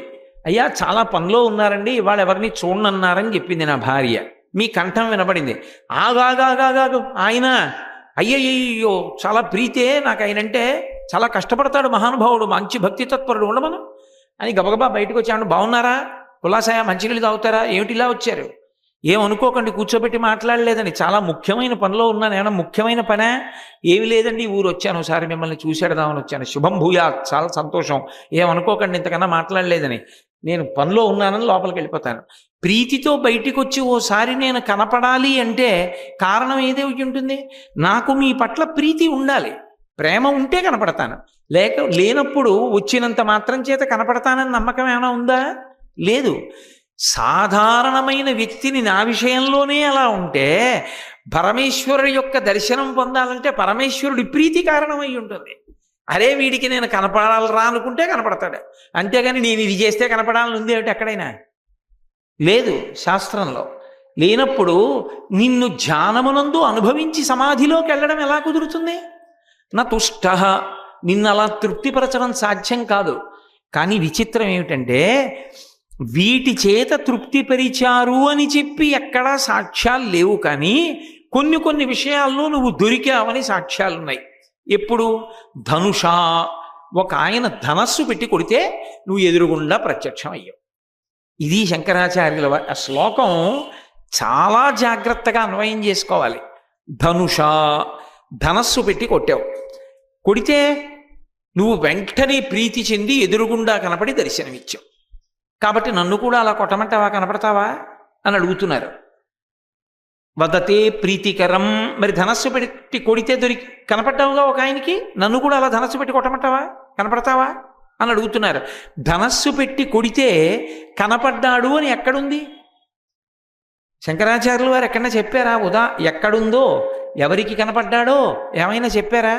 అయ్యా చాలా పనిలో ఉన్నారండి, ఇవాళ ఎవరిని చూడనన్నారని చెప్పింది నా భార్య. మీ కంఠం వినబడింది, ఆగాగాగాగాగు ఆయన, అయ్యయ్యో చాలా ప్రీతే నాకు, ఆయనంటే చాలా కష్టపడతాడు, మహానుభావుడు, మంచి భక్తి తత్పరుడు, ఉండమను అని గబగబా బయటకు వచ్చాను. బాగున్నారా, కులాసాయ, మంచినీళ్ళు తాగుతారా, ఏమిటి ఇలా వచ్చారు? ఏమనుకోకండి, కూర్చోబెట్టి మాట్లాడలేదని, చాలా ముఖ్యమైన పనిలో ఉన్నాను. ఏమన్నా ముఖ్యమైన పనే? ఏమి లేదండి, ఊరు వచ్చాను, ఒకసారి మిమ్మల్ని చూసేడదామని వచ్చాను, శుభం భూయా, చాలా సంతోషం, ఏమనుకోకండి, ఇంతకన్నా మాట్లాడలేదని. నేను పనిలో ఉన్నానని లోపలికి వెళ్ళిపోతాను. ప్రీతితో బయటికి వచ్చి ఓసారి నేను కనపడాలి అంటే కారణం ఏదే ఉంటుంది? నాకు మీ పట్ల ప్రీతి ఉండాలి, ప్రేమ ఉంటే కనపడతాను. లేనప్పుడు వచ్చినంత మాత్రం చేత కనపడతానని నమ్మకం ఏమైనా ఉందా? లేదు. సాధారణమైన వ్యక్తిని నా విషయంలోనే అలా ఉంటే పరమేశ్వరుడి యొక్క దర్శనం పొందాలంటే పరమేశ్వరుడి ప్రీతి కారణమై ఉంటుంది. అరే వీడికి నేను కనపడాలరా అనుకుంటే కనపడతాడు, అంతేగాని నేను ఇది చేస్తే కనపడాలని ఉంది ఏమిటి ఎక్కడైనా? లేదు శాస్త్రంలో. లేనప్పుడు నిన్ను ధ్యానమునందు అనుభవించి సమాధిలోకి వెళ్ళడం ఎలా కుదురుతుంది? నా తుష్ట, నిన్ను అలా తృప్తిపరచడం సాధ్యం కాదు. కానీ విచిత్రం ఏమిటంటే వీటి చేత తృప్తిపరిచారు అని చెప్పి ఎక్కడా సాక్ష్యాలు లేవు, కానీ కొన్ని విషయాల్లో నువ్వు దొరికావని సాక్ష్యాలున్నాయి. ఎప్పుడు? ధనుష, ఒక ఆయన ధనస్సు పెట్టి కొడితే నువ్వు ఎదురుగుండా ప్రత్యక్షం అయ్యావు. ఇది శంకరాచార్యుల ఆ శ్లోకం చాలా జాగ్రత్తగా అన్వయం చేసుకోవాలి. ధనుష, ధనస్సు పెట్టి కొట్టావు, కొడితే నువ్వు వెంటనే ప్రీతి చెంది ఎదురుగుండా కనపడి దర్శనమిచ్చావు. కాబట్టి నన్ను కూడా అలా కొట్టమంటావా, కనపడతావా అని అడుగుతున్నారు. వదతే ప్రీతికరం, మరి ధనస్సు పెట్టి కొడితే కనపడ్డావుగా ఒక ఆయనకి, నన్ను కూడా అలా ధనస్సు పెట్టి కొట్టమంటావా, కనపడతావా అని అడుగుతున్నారు. ధనస్సు పెట్టి కొడితే కనపడ్డాడు అని ఎక్కడుంది? శంకరాచార్యులు వారు ఎక్కడన్నా చెప్పారా? ఎక్కడుందో, ఎవరికి కనపడ్డాడో ఏమైనా చెప్పారా?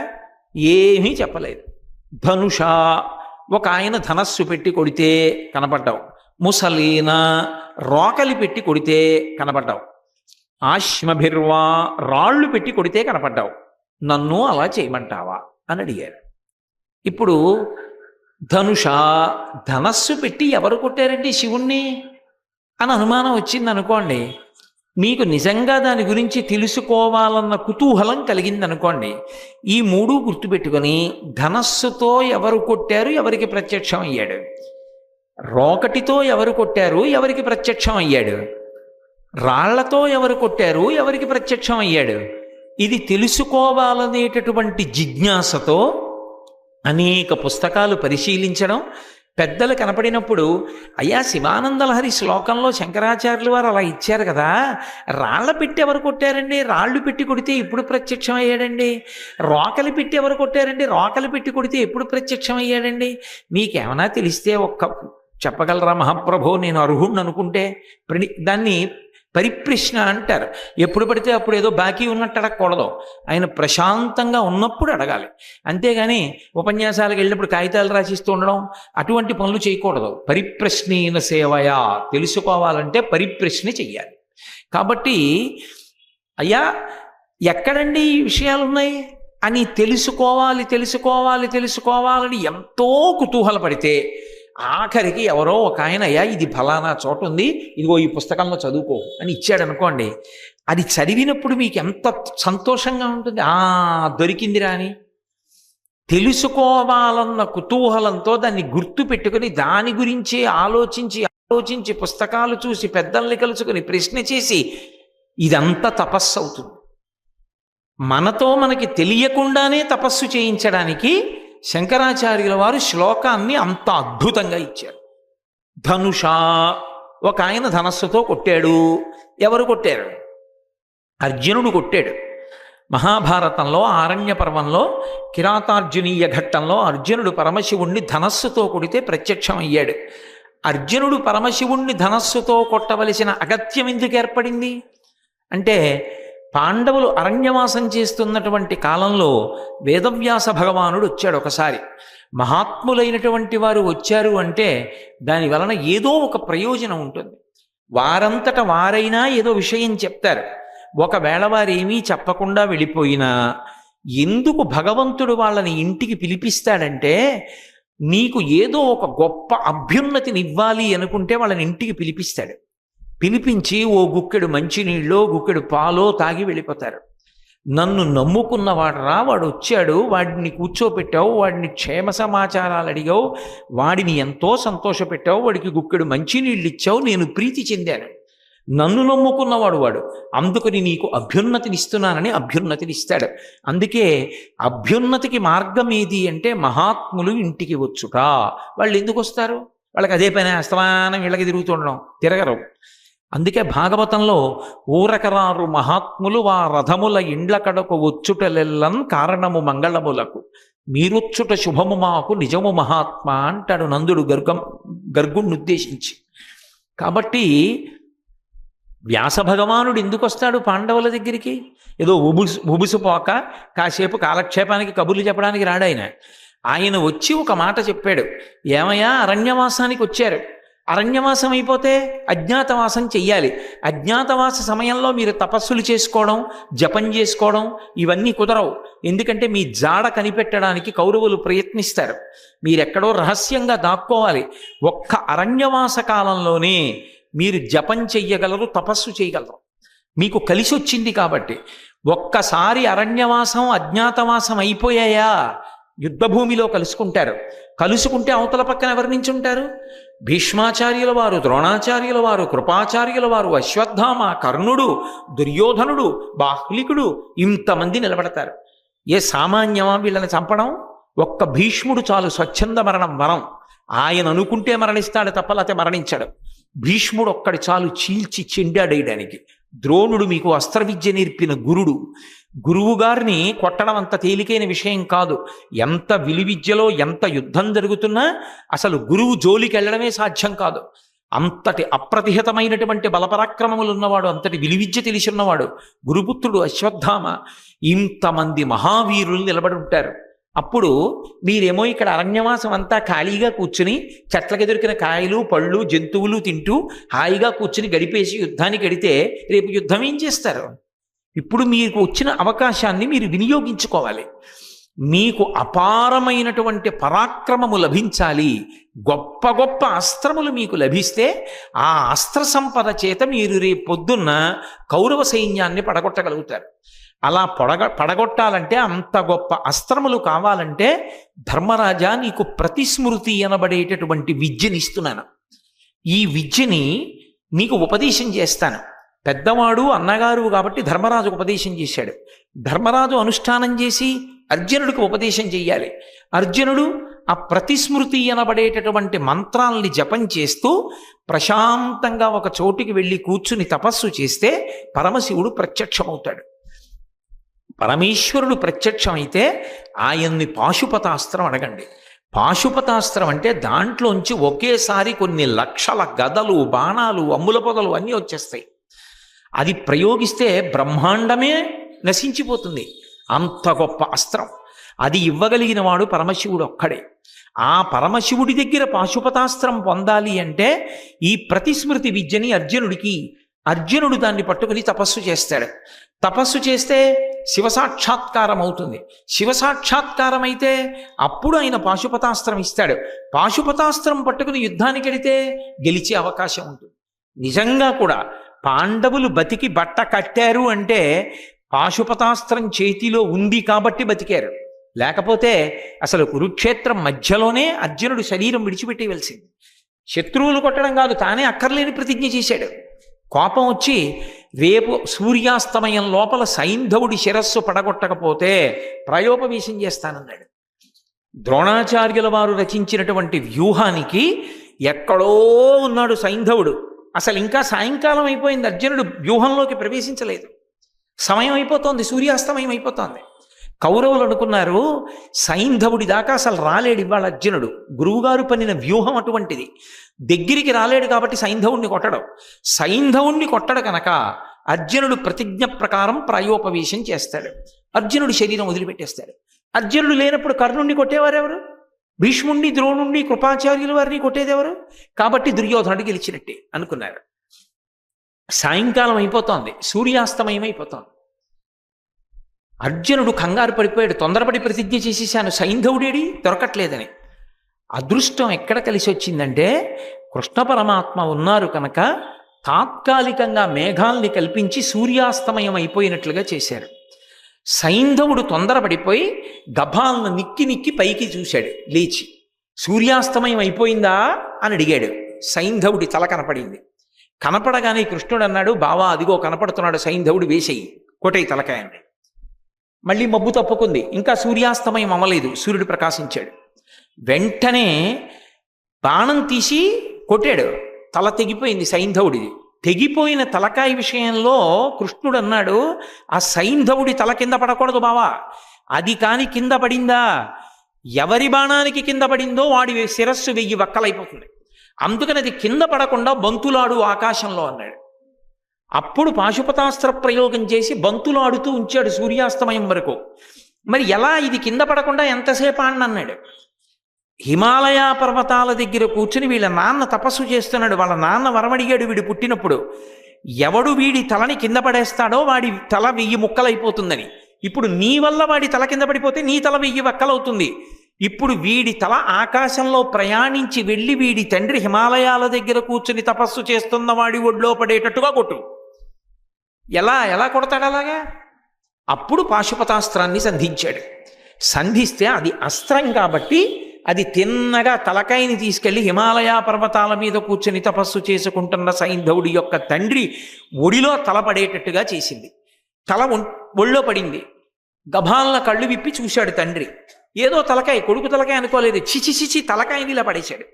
ఏమీ చెప్పలేదు. ధనుష, ఒక ఆయన ధనస్సు పెట్టి కొడితే కనపడ్డావు. ముసలీన, రోకలి పెట్టి కొడితే కనపడ్డావు. ఆశ్మభిర్వా, రాళ్ళు పెట్టి కొడితే కనపడ్డావు. నన్ను అలా చేయమంటావా అని అడిగారు. ఇప్పుడు ధనుష, ధనస్సు పెట్టి ఎవరు కొట్టారండి శివుణ్ణి అని అనుమానం వచ్చింది అనుకోండి, మీకు నిజంగా దాని గురించి తెలుసుకోవాలన్న కుతూహలం కలిగింది అనుకోండి, ఈ మూడు గుర్తుపెట్టుకొని ధనస్సుతో ఎవరు కొట్టారు, ఎవరికి ప్రత్యక్షం అయ్యాడు, రోకటితో ఎవరు కొట్టారు, ఎవరికి ప్రత్యక్షం అయ్యాడు, రాళ్లతో ఎవరు కొట్టారు, ఎవరికి ప్రత్యక్షం అయ్యాడు, ఇది తెలుసుకోవాలనేటటువంటి జిజ్ఞాసతో అనేక పుస్తకాలు పరిశీలించడం, పెద్దలు కనపడినప్పుడు అయ్యా శివానందలహరి శ్లోకంలో శంకరాచార్యులు వారు అలా ఇచ్చారు కదా, రాళ్ల పెట్టి ఎవరు కొట్టారండి, రాళ్ళు పెట్టి కొడితే ఎప్పుడు ప్రత్యక్షం అయ్యాడండి, రోకలి పెట్టి ఎవరు కొట్టారండి, రోకలి పెట్టి కొడితే ఎప్పుడు ప్రత్యక్షం అయ్యాడండి, మీకేమైనా తెలిస్తే ఒక్క చెప్పగలరా మహాప్రభో, నేను అర్హుణ్ణి అనుకుంటే. దాన్ని పరిప్రశ్న అంటారు. ఎప్పుడు పడితే అప్పుడు ఏదో బాకీ ఉన్నట్టు అడగకూడదు, ఆయన ప్రశాంతంగా ఉన్నప్పుడు అడగాలి. అంతేగాని ఉపన్యాసాలకు వెళ్ళినప్పుడు కాగితాలు రాసిస్తూ ఉండడం అటువంటి పనులు చేయకూడదు. పరిప్రశ్నేన సేవయా, తెలుసుకోవాలంటే పరిప్రశ్న చెయ్యాలి. కాబట్టి అయ్యా ఎక్కడండి ఈ విషయాలు ఉన్నాయి అని తెలుసుకోవాలని ఎంతో కుతూహలపడితే ఆఖరికి ఎవరో ఒక ఆయన అయ్యా ఇది ఫలానా చోట ఉంది, ఇదిగో ఈ పుస్తకంలో చదువుకో అని ఇచ్చాడు అనుకోండి, అది చదివినప్పుడు మీకు ఎంత సంతోషంగా ఉంటుంది. దొరికిందిరా అని తెలుసుకోవాలన్న కుతూహలంతో దాన్ని గుర్తు పెట్టుకుని దాని గురించి ఆలోచించి పుస్తకాలు చూసి పెద్దల్ని కలుసుకుని ప్రశ్న చేసి ఇదంతా తపస్సు అవుతుంది. మనతో మనకి తెలియకుండానే తపస్సు చేయించడానికి శంకరాచార్యుల వారు శ్లోకాన్ని అంత అద్భుతంగా ఇచ్చారు. ధనుష, ఒక ఆయన ధనస్సుతో కొట్టాడు. ఎవరు కొట్టారు? అర్జునుడు కొట్టాడు. మహాభారతంలో ఆరణ్య పర్వంలో కిరాతార్జునీయ ఘట్టంలో అర్జునుడు పరమశివుణ్ణి ధనస్సుతో కొడితే ప్రత్యక్షం అయ్యాడు. అర్జునుడు పరమశివుణ్ణి ధనస్సుతో కొట్టవలసిన అగత్యం ఎందుకు ఏర్పడింది అంటే, పాండవులు అరణ్యవాసం చేస్తున్నటువంటి కాలంలో వేదవ్యాస భగవానుడు వచ్చాడు ఒకసారి. మహాత్ములైనటువంటి వారు వచ్చారు అంటే దాని వలన ఏదో ఒక ప్రయోజనం ఉంటుంది. వారంతట వారైనా ఏదో విషయం చెప్తారు. ఒకవేళ వారేమీ చెప్పకుండా వెళ్ళిపోయినా ఎందుకు భగవంతుడు వాళ్ళని ఇంటికి పిలిపిస్తాడంటే, నీకు ఏదో ఒక గొప్ప అభ్యున్నతిని ఇవ్వాలి అనుకుంటే వాళ్ళని ఇంటికి పిలిపిస్తాడు. పిలిపించి ఓ గుక్కెడు మంచినీళ్ళో గుక్కెడు పాలో తాగి వెళ్ళిపోతారు. నన్ను నమ్ముకున్నవాడరా, వాడు వచ్చాడు, వాడిని కూర్చోపెట్టావు, వాడిని క్షేమ సమాచారాలు అడిగావు, వాడిని ఎంతో సంతోషపెట్టావు, వాడికి గుక్కెడు మంచినీళ్ళు ఇచ్చావు, నేను ప్రీతి చెందాను. నన్ను నమ్ముకున్నవాడు వాడు, అందుకని నీకు అభ్యున్నతినిస్తున్నానని అభ్యున్నతినిస్తాడు. అందుకే అభ్యున్నతికి మార్గం ఏది అంటే మహాత్ములు ఇంటికి వచ్చుట. వాళ్ళు ఎందుకు వస్తారు? వాళ్ళకి అదే పని, అస్తమానం వీళ్ళకి తిరుగుతుండడం, తిరగరు. అందుకే భాగవతంలో ఊరకరారు మహాత్ములు వా రథముల ఇండ్ల కడకు వచ్చుటలెల్లన్ కారణము మంగళములకు, మీరొచ్చుట శుభము మాకు నిజము మహాత్మా అంటాడు నందుడు గర్గుణ్ణి ఉద్దేశించి. కాబట్టి వ్యాస భగవానుడు ఎందుకు వస్తాడు పాండవుల దగ్గరికి? ఏదో ఉబుసుపోక కాసేపు కాలక్షేపానికి కబుర్లు చెప్పడానికి రాడాయన. ఆయన వచ్చి ఒక మాట చెప్పాడు. ఏమయ్యా, అరణ్యవాసానికి వచ్చారు, అరణ్యవాసం అయిపోతే అజ్ఞాతవాసం చెయ్యాలి. అజ్ఞాతవాస సమయంలో మీరు తపస్సులు చేసుకోవడం, జపం చేసుకోవడం ఇవన్నీ కుదరవు. ఎందుకంటే మీ జాడ కనిపెట్టడానికి కౌరవులు ప్రయత్నిస్తారు. మీరెక్కడో రహస్యంగా దాక్కోవాలి. ఒక్క అరణ్యవాస కాలంలోనే మీరు జపం చెయ్యగలరు, తపస్సు చేయగలరు. మీకు కలిసి వచ్చింది కాబట్టి. ఒక్కసారి అరణ్యవాసం అజ్ఞాతవాసం అయిపోయాయా, యుద్ధభూమిలో కలుసుకుంటే అవతల పక్కన ఎవరి నుంచి ఉంటారు? భీష్మాచార్యుల వారు, ద్రోణాచార్యుల వారు, కృపాచార్యుల వారు, అశ్వత్థామ, కర్ణుడు, దుర్యోధనుడు, బాహ్లికుడు, ఇంతమంది నిలబడతారు. ఏ సామాన్యమా వీళ్ళని చంపడం? ఒక్క భీష్ముడు చాలు, స్వచ్ఛంద మరణం వరం. ఆయన అనుకుంటే మరణిస్తాడు తప్ప లేకపోతే మరణించాడు. భీష్ముడు ఒక్కడి చాలు చీల్చి చెండాడేయడానికి. ద్రోణుడు మీకు అస్త్ర విద్య నేర్పిన గురువు గారిని కొట్టడం అంత తేలికైన విషయం కాదు. ఎంత విలువిద్యలో ఎంత యుద్ధం జరుగుతున్నా అసలు గురువు జోలికి వెళ్ళడమే సాధ్యం కాదు. అంతటి అప్రతిహతమైనటువంటి బలపరాక్రమములు ఉన్నవాడు, అంతటి విలువిద్య తెలిసి ఉన్నవాడు గురుపుత్రుడు అశ్వత్థామ. ఇంతమంది మహావీరులు నిలబడి ఉంటారు. అప్పుడు మీరేమో ఇక్కడ అరణ్యవాసం అంతా ఖాళీగా కూర్చుని చెట్లకి దొరికిన కాయలు పళ్ళు జంతువులు తింటూ హాయిగా కూర్చుని గడిపేసి యుద్ధానికి గడితే రేపు యుద్ధం ఏం చేస్తారు? ఇప్పుడు మీకు వచ్చిన అవకాశాన్ని మీరు వినియోగించుకోవాలి. మీకు అపారమైనటువంటి పరాక్రమము లభించాలి, గొప్ప గొప్ప అస్త్రములు మీకు లభిస్తే ఆ అస్త్ర సంపద చేత మీరు రేపు పొద్దున్న కౌరవ సైన్యాన్ని పడగొట్టగలుగుతారు. అలా పడగొట్టాలంటే, అంత గొప్ప అస్త్రములు కావాలంటే ధర్మరాజా నీకు ప్రతిస్మృతి అనబడేటటువంటి విద్యనిస్తున్నాను. ఈ విద్యని నీకు ఉపదేశం చేస్తాను. పెద్దవాడు అన్నగారు కాబట్టి ధర్మరాజుకు ఉపదేశం చేశాడు. ధర్మరాజు అనుష్ఠానం చేసి అర్జునుడికి ఉపదేశం చెయ్యాలి. అర్జునుడు ఆ ప్రతిస్మృతి అనబడేటటువంటి మంత్రాల్ని జపం చేస్తూ ప్రశాంతంగా ఒక చోటికి వెళ్ళి కూర్చుని తపస్సు చేస్తే పరమశివుడు ప్రత్యక్షమవుతాడు. పరమేశ్వరుడు ప్రత్యక్షమైతే ఆయన్ని పాశుపతాస్త్రం అడగండి. పాశుపతాస్త్రం అంటే దాంట్లోంచి ఒకేసారి కొన్ని లక్షల గదలు, బాణాలు, అమ్ముల పొదలు అన్నీ వచ్చేస్తాయి. అది ప్రయోగిస్తే బ్రహ్మాండమే నశించిపోతుంది. అంత గొప్ప అస్త్రం. అది ఇవ్వగలిగిన వాడు పరమశివుడు ఒక్కడే. ఆ పరమశివుడి దగ్గర పాశుపతాస్త్రం పొందాలి అంటే ఈ ప్రతిస్మృతి విద్యని అర్జునుడు దాన్ని పట్టుకుని తపస్సు చేస్తాడు. తపస్సు చేస్తే శివసాక్షాత్కారం అవుతుంది. శివసాక్షాత్కారం అయితే అప్పుడు ఆయన పాశుపతాస్త్రం ఇస్తాడు. పాశుపతాస్త్రం పట్టుకుని యుద్ధానికి వెళితే గెలిచే అవకాశం ఉంటుంది. నిజంగా కూడా పాండవులు బతికి బట్ట కట్టారు అంటే పాశుపతాస్త్రం చేతిలో ఉంది కాబట్టి బతికారు. లేకపోతే అసలు కురుక్షేత్రం మధ్యలోనే అర్జునుడు శరీరం విడిచిపెట్టేవలసింది. శత్రువులు కొట్టడం కాదు, తానే అక్కర్లేని ప్రతిజ్ఞ చేశాడు. కోపం వచ్చి రేపు సూర్యాస్తమయం లోపల సైంధవుడి శిరస్సు పడగొట్టకపోతే ప్రాయోపవేశం చేస్తానన్నాడు. ద్రోణాచార్యుల వారు రచించినటువంటి వ్యూహానికి ఎక్కడో ఉన్నాడు సైంధవుడు. అసలు ఇంకా సాయంకాలం అయిపోయింది, అర్జునుడు వ్యూహంలోకి ప్రవేశించలేదు. సమయం అయిపోతోంది, సూర్యాస్తమయం అయిపోతోంది. కౌరవులు అనుకున్నారు సైంధవుడి దాకా అసలు రాలేడు ఇవాళ అర్జునుడు. గురువుగారు పన్నిన వ్యూహం అటువంటిది. దగ్గరికి రాలేడు కాబట్టి సైంధవుణ్ణి కొట్టడు కనుక అర్జునుడు ప్రతిజ్ఞ ప్రకారం ప్రాయోపవేశం చేస్తాడు. అర్జునుడు శరీరం వదిలిపెట్టేస్తాడు. అర్జునుడు లేనప్పుడు కర్ణుణ్ణి కొట్టేవారెవరు? భీష్ముణ్ణి, ద్రోణుణ్ణి, కృపాచార్యుల వారిని కొట్టేదెవరు? కాబట్టి దుర్యోధనుడు గెలిచినట్టే అనుకున్నారు. సాయంకాలం అయిపోతోంది, సూర్యాస్తమయం అయిపోతోంది. అర్జునుడు కంగారు పడిపోయాడు. తొందరపడి ప్రతిజ్ఞ చేసేసాను, సైంధవుడేడి దొరకట్లేదని. అదృష్టం ఎక్కడ కలిసి వచ్చిందంటే కృష్ణ పరమాత్మ ఉన్నారు కనుక తాత్కాలికంగా మేఘాల్ని కల్పించి సూర్యాస్తమయం అయిపోయినట్లుగా చేశారు. సైంధవుడు తొందరపడిపోయి గభాలను నిక్కి పైకి చూశాడు. లేచి సూర్యాస్తమయం అయిపోయిందా అని అడిగాడు. సైంధవుడి తల కనపడింది. కనపడగానే కృష్ణుడు అన్నాడు, బావా అదిగో కనపడుతున్నాడు సైంధవుడు, వేసేయి, కొట్టయి తలకాయండి. మళ్ళీ మబ్బు తప్పుకుంది, ఇంకా సూర్యాస్తమయం అవ్వలేదు. సూర్యుడు ప్రకాశించాడు. వెంటనే బాణం తీసి కొట్టాడు. తల తెగిపోయింది సైంధవుడిది. తెగిపోయిన తలకాయ విషయంలో కృష్ణుడు అన్నాడు, ఆ సైంధవుడి తల కింద పడకూడదు బావా. అది కాని కింద పడిందా, ఎవరి బాణానికి కింద పడిందో వాడి శిరస్సు 1000 వక్కలైపోతుంది. అందుకని అది కింద పడకుండా బంతులాడు ఆకాశంలో అన్నాడు. అప్పుడు పాశుపతాస్త్ర ప్రయోగం చేసి బంతులాడుతూ ఉంచాడు సూర్యాస్తమయం వరకు. మరి ఎలా ఇది కింద పడకుండా ఎంతసేపు అన్నాడు. హిమాలయ పర్వతాల దగ్గర కూర్చుని వీళ్ళ నాన్న తపస్సు చేస్తున్నాడు. వాళ్ళ నాన్న వరమడిగాడు వీడు పుట్టినప్పుడు, ఎవడు వీడి తలని కింద పడేస్తాడో వాడి తల 1000 ముక్కలైపోతుందని. ఇప్పుడు నీ వల్ల వాడి తల కింద పడిపోతే నీ తల 1000 వక్కలవుతుంది. ఇప్పుడు వీడి తల ఆకాశంలో ప్రయాణించి వెళ్ళి వీడి తండ్రి హిమాలయాల దగ్గర కూర్చుని తపస్సు చేస్తున్న వాడి ఒడిలో పడేటట్టుగా కొట్టు. ఎలా కొడతాడు అలాగా? అప్పుడు పాశుపతాస్త్రాన్ని సంధించాడు. సంధిస్తే అది అస్త్రం కాబట్టి అది తిన్నగా తలకాయని తీసుకెళ్లి హిమాలయ పర్వతాల మీద కూర్చొని తపస్సు చేసుకుంటున్న సైంధవుడి యొక్క తండ్రి ఒడిలో తలపడేటట్టుగా చేసింది. తల ఒళ్ళో పడింది. గభాలన కళ్ళు విప్పి చూశాడు తండ్రి. ఏదో తలకాయ, కొడుకు తలకాయ అనుకోలేదు. చిచి తలకాయని ఇలా పడేశాడు.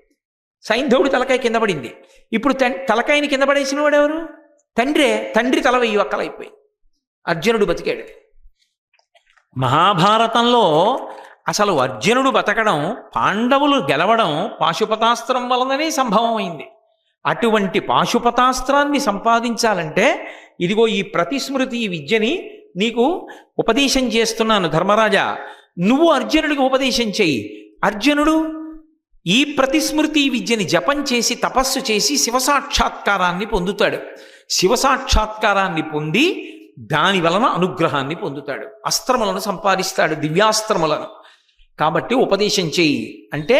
సైంధవుడి తలకాయ కింద పడింది. ఇప్పుడు తలకాయని కింద పడేసిన వాడు ఎవరు? తండ్రి తల 1000 వక్కలైపోయి అర్జునుడు బతికాడు. మహాభారతంలో అసలు అర్జునుడు బతకడం, పాండవులు గెలవడం పాశుపతాస్త్రం వలననే సంభవం అయింది. అటువంటి పాశుపతాస్త్రాన్ని సంపాదించాలంటే ఇదిగో ఈ ప్రతిస్మృతి విద్యని నీకు ఉపదేశం చేస్తున్నాను ధర్మరాజా, నువ్వు అర్జునుడికి ఉపదేశం చెయ్యి. అర్జునుడు ఈ ప్రతిస్మృతి విద్యని జపం చేసి తపస్సు చేసి శివసాక్షాత్కారాన్ని పొందుతాడు. శివసాక్షాత్కారాన్ని పొంది దాని వలన అనుగ్రహాన్ని పొందుతాడు, అస్త్రములను సంపాదిస్తాడు, దివ్యాస్త్రములను. కాబట్టి ఉపదేశం చెయ్యి అంటే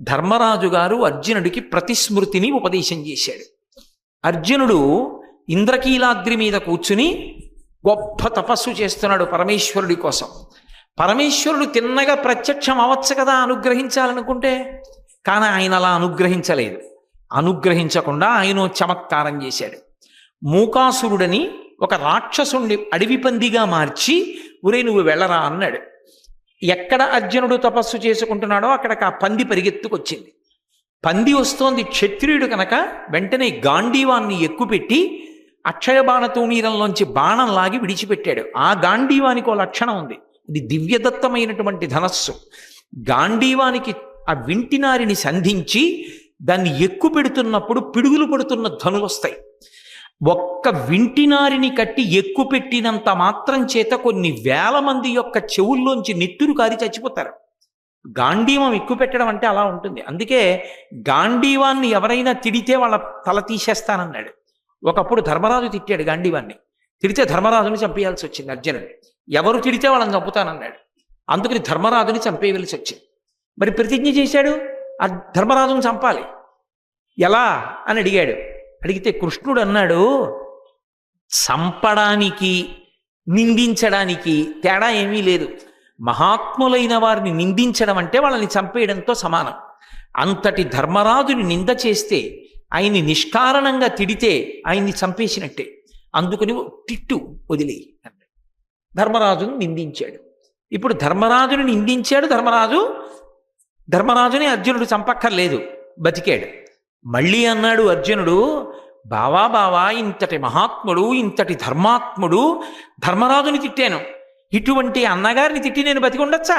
ధర్మరాజు గారు అర్జునుడికి ప్రతిస్మృతిని ఉపదేశం చేశాడు. అర్జునుడు ఇంద్రకీలాద్రి మీద కూర్చుని గొప్ప తపస్సు చేస్తున్నాడు పరమేశ్వరుడి కోసం. పరమేశ్వరుడు తిన్నగా ప్రత్యక్షం అవ్వచ్చు కదా అనుగ్రహించాలనుకుంటే, కానీ ఆయన అలా అనుగ్రహించలేదు. అనుగ్రహించకుండా ఆయన చమత్కారం చేశాడు. మూకాసురుడని ఒక రాక్షసుణ్ణి అడవి పందిగా మార్చి ఒరే నువ్వు వెళ్ళరా అన్నాడు. ఎక్కడ అర్జునుడు తపస్సు చేసుకుంటున్నాడో అక్కడికి ఆ పంది పరిగెత్తుకొచ్చింది. పంది వస్తోంది, క్షత్రియుడు కనుక వెంటనే గాంధీవాన్ని ఎక్కుపెట్టి అక్షయబాణ తూణీరంలోంచి బాణం లాగి విడిచిపెట్టాడు. ఆ గాంధీవానికి ఒక లక్షణం ఉంది, ఇది దివ్యదత్తమైనటువంటి ధనస్సు. గాంధీవానికి ఆ వింటినారిని సంధించి దాన్ని ఎక్కు పెడుతున్నప్పుడు పిడుగులు పడుతున్న ధనులు వస్తాయి. ఒక్క వింటినారిని కట్టి ఎక్కు పెట్టినంత మాత్రం చేత కొన్ని వేల మంది యొక్క చెవుల్లోంచి నెత్తురు కారి చచ్చిపోతారు. గాంధీవం ఎక్కువ పెట్టడం అంటే అలా ఉంటుంది. అందుకే గాంధీవాన్ని ఎవరైనా తిడితే వాళ్ళ తల తీసేస్తానన్నాడు. ఒకప్పుడు ధర్మరాజు తిట్టాడు గాంధీవాన్ని, తిడితే ధర్మరాజుని చంపేయాల్సి వచ్చింది అర్జునుడు. ఎవరు తిడితే వాళ్ళని చంపుతానన్నాడు, అందుకని ధర్మరాజుని చంపేయవలసి వచ్చింది. మరి ప్రతిజ్ఞ చేశాడు ధర్మరాజుని చంపాలి, ఎలా అని అడిగాడు. అడిగితే కృష్ణుడు అన్నాడు, చంపడానికి నిందించడానికి తేడా ఏమీ లేదు. మహాత్ములైన వారిని నిందించడం అంటే వాళ్ళని చంపేయడంతో సమానం. అంతటి ధర్మరాజుని నింద చేస్తే, ఆయన్ని నిష్కారణంగా తిడితే ఆయన్ని చంపేసినట్టే. అందుకని తిట్టు వదిలే అన్నాడు. ధర్మరాజుని నిందించాడు. ఇప్పుడు ధర్మరాజుని నిందించాడు. ధర్మరాజుని అర్జునుడు చంపక్కర్లేదు, బతికాడు. మళ్ళీ అన్నాడు అర్జునుడు, బావా ఇంతటి మహాత్ముడు, ఇంతటి ధర్మాత్ముడు ధర్మరాజుని తిట్టాను, ఇటువంటి అన్నగారిని తిట్టి నేను బతికి ఉండొచ్చా?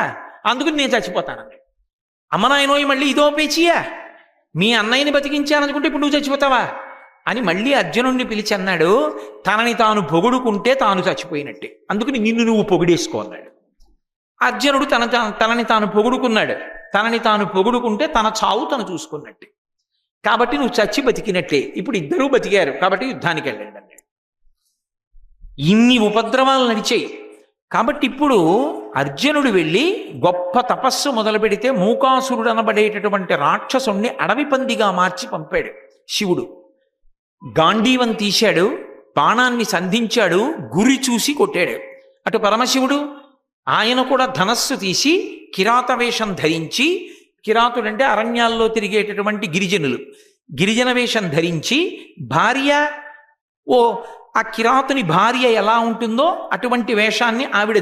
అందుకని నేను చచ్చిపోతానన్నాడు. అమ్మ నాయనోయి మళ్ళీ ఇదో పేచియా, మీ అన్నయ్యని బతికించాననుకుంటే ఇప్పుడు నువ్వు చచ్చిపోతావా అని మళ్ళీ అర్జునుడిని పిలిచి అన్నాడు, తనని తాను పొగుడుకుంటే తాను చచ్చిపోయినట్టే, అందుకని నిన్ను నువ్వు పొగిడేసుకో అన్నాడు. అర్జునుడు తనని తాను పొగుడుకున్నాడు. తనని తాను పొగుడుకుంటే తన చావు తను చూసుకున్నట్టే, కాబట్టి నువ్వు చచ్చి బతికినట్లే. ఇప్పుడు ఇద్దరూ బతికారు కాబట్టి యుద్ధానికి వెళ్ళండి అన్నాడు. ఇన్ని ఉపద్రవాలు నడిచాయి. కాబట్టి ఇప్పుడు అర్జునుడు వెళ్ళి గొప్ప తపస్సు మొదలు పెడితే మూకాసురుడు అనబడేటటువంటి రాక్షసుణ్ణి అడవి పందిగా మార్చి పంపాడు శివుడు. గాంధీవం తీశాడు, బాణాన్ని సంధించాడు, గురి చూసి కొట్టాడు. అటు పరమశివుడు ఆయన కూడా ధనస్సు తీసి కిరాత వేషం ధరించి, కిరాతుడంటే అరణ్యాల్లో తిరిగేటటువంటి గిరిజన వేషం ధరించి భార్య, ఆ కిరాతుని భార్య ఎలా ఉంటుందో అటువంటి వేషాన్ని ఆవిడ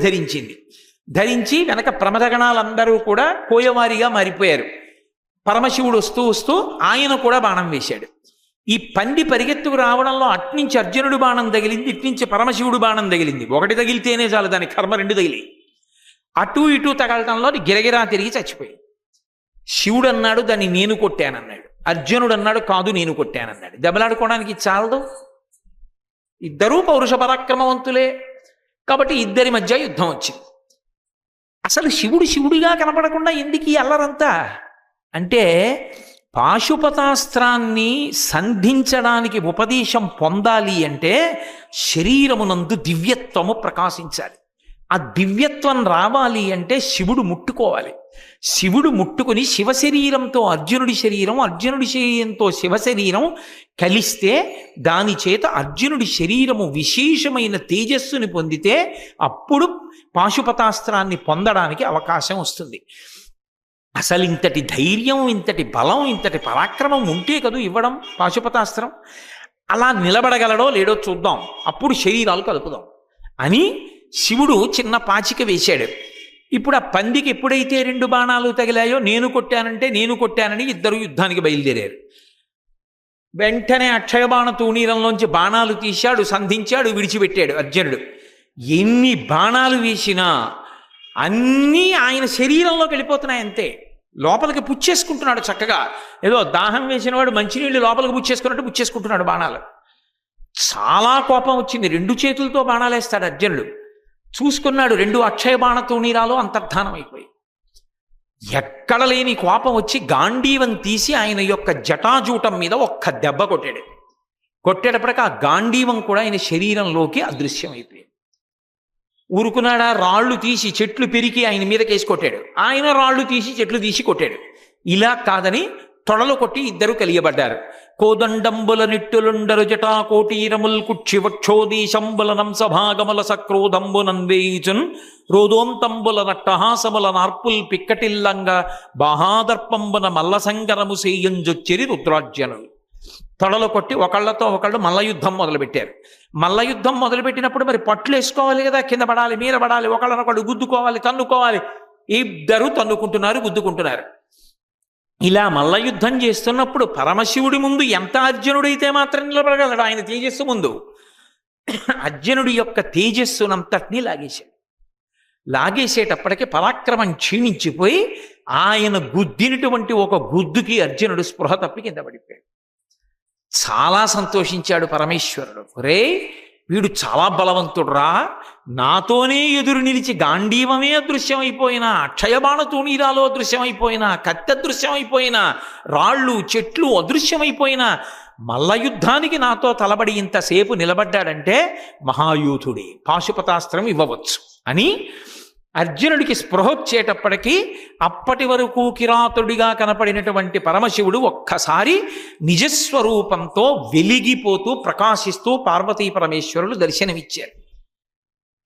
ధరించి వెనక ప్రమదగణాలందరూ కూడా కోయవారిగా మారిపోయారు. పరమశివుడు వస్తూ వస్తూ ఆయన కూడా బాణం వేశాడు. ఈ పంది పరిగెత్తుకు రావడంలో అట్నుంచి అర్జునుడు బాణం తగిలింది, ఇట్నుంచి పరమశివుడు బాణం తగిలింది. ఒకటి తగిలితేనే చాలు, దాని కర్మ రెండు తగిలి అటు ఇటు తగలటంలో గిరగిరా తిరిగి చచ్చిపోయి. శివుడు అన్నాడు దాన్ని నేను కొట్టానన్నాడు, అర్జునుడు అన్నాడు కాదు నేను కొట్టానన్నాడు. దెబ్బలాడుకోవడానికి చాలదు, ఇద్దరూ పౌరుష పరాక్రమవంతులే. కాబట్టి ఇద్దరి మధ్య యుద్ధం వచ్చింది. అసలు శివుడిగా కనపడకుండా ఎందుకు ఈ అల్లరంతా అంటే, పాశుపతాస్త్రాన్ని సంధించడానికి ఉపదేశం పొందాలి అంటే శరీరమునందు దివ్యత్వము ప్రకాశించాలి. ఆ దివ్యత్వం రావాలి అంటే శివుడు ముట్టుకోవాలి. శివుడు ముట్టుకుని శివశరీరంతో అర్జునుడి శరీరం, అర్జునుడి శరీరంతో శివశరీరం కలిస్తే దాని చేత అర్జునుడి శరీరము విశేషమైన తేజస్సుని పొందితే అప్పుడు పాశుపతాస్త్రాన్ని పొందడానికి అవకాశం వస్తుంది. అసలు ఇంతటి ధైర్యం, ఇంతటి బలం, ఇంతటి పరాక్రమం ఉంటే కదూ ఇవ్వడం పాశుపతాస్త్రం. అలా నిలబడగలడో లేడో చూద్దాం, అప్పుడు శరీరాలు కలుపుదాం అని శివుడు చిన్న పాచిక వేశాడు. ఇప్పుడు ఆ పందికి ఎప్పుడైతే 2 బాణాలు తగిలాయో నేను కొట్టానని ఇద్దరు యుద్ధానికి బయలుదేరారు. వెంటనే అక్షయబాణ తూణీరంలోంచి బాణాలు తీశాడు, సంధించాడు, విడిచిపెట్టాడు అర్జునుడు. ఎన్ని బాణాలు వేసినా అన్నీ ఆయన శరీరంలోకి వెళ్ళిపోతున్నాయి అంతే. లోపలికి పుచ్చేసుకుంటున్నాడు చక్కగా. ఏదో దాహం వేసిన వాడు మంచినీళ్ళు లోపలికి పుచ్చేసుకుంటున్నాడు బాణాలు. చాలా కోపం వచ్చింది, 2 చేతులతో బాణాలు వేస్తాడు అర్జునుడు. చూసుకున్నాడు 2 అక్షయ బాణ తూణీరాలు అంతర్ధానం అయిపోయి. ఎక్కడ లేని కోపం వచ్చి గాంధీవం తీసి ఆయన యొక్క జటాజూటం మీద ఒక్క దెబ్బ కొట్టాడు. కొట్టేటప్పటికి ఆ గాంధీవం కూడా ఆయన శరీరంలోకి అదృశ్యం అయిపోయింది. ఊరుకున్నాడా? రాళ్ళు తీసి చెట్లు పెరిగి ఆయన మీదకేసి కొట్టాడు. ఆయన రాళ్ళు తీసి చెట్లు తీసి కొట్టాడు. ఇలా కాదని తొడలు కొట్టి ఇద్దరు కలియబడ్డారు. కోదండంబుల నిట్టులుండరు జటా కోటీరముల్ కుక్షివక్షోదీశంబుల నంసభాగముల సక్రోదంబునన్వేయుచున్ రోదోంతంబుల నట్టహాసముల నార్పుల్ పిక్కటిల్లంగా బాహాదర్పంబున మల్లసంగరము సేయంజొచ్చిరి రుద్రాజ్యనులు. తొడలు కొట్టి ఒకళ్ళతో ఒకళ్ళు మల్లయుద్ధం మొదలుపెట్టారు. మల్లయుద్ధం మొదలుపెట్టినప్పుడు మరి పట్లు వేసుకోవాలి కదా, కింద పడాలి, మీద పడాలి, ఒకళ్ళనొకళ్ళు గుద్దుకోవాలి, తన్నుకోవాలి. ఇద్దరు తన్నుకుంటున్నారు, గుద్దుకుంటున్నారు. ఇలా మల్లయుద్ధం చేస్తున్నప్పుడు పరమశివుడి ముందు ఎంత అర్జునుడైతే మాత్రం నిలబడగలడు ఆయన తేజస్సు ముందు. అర్జునుడి యొక్క తేజస్సునంతటినీ లాగేశాడు. లాగేసేటప్పటికి పరాక్రమం క్షీణించిపోయి ఆయన గుద్దినటువంటి ఒక గుద్దుకి అర్జునుడు స్పృహ తప్పి కింద పడిపోయాడు. చాలా సంతోషించాడు పరమేశ్వరుడు. ఒరే, వీడు చాలా బలవంతుడురా, నాతోనే ఎదురు నిలిచి గాంధీవమే అదృశ్యమైపోయినా, అక్షయబాణ తూణీరాలు అదృశ్యమైపోయినా, కత్తి అదృశ్యమైపోయినా, రాళ్ళు చెట్లు అదృశ్యమైపోయినా, మల్లయుద్ధానికి నాతో తలబడి ఇంతసేపు నిలబడ్డాడంటే మహాయూథుడే, పాశుపతాస్త్రం ఇవ్వవచ్చు అని అర్జునుడికి స్పృహ వచ్చేటప్పటికీ అప్పటి వరకు కిరాతుడిగా కనపడినటువంటి పరమశివుడు ఒక్కసారి నిజస్వరూపంతో వెలిగిపోతూ ప్రకాశిస్తూ పార్వతీ పరమేశ్వరులు దర్శనమిచ్చారు.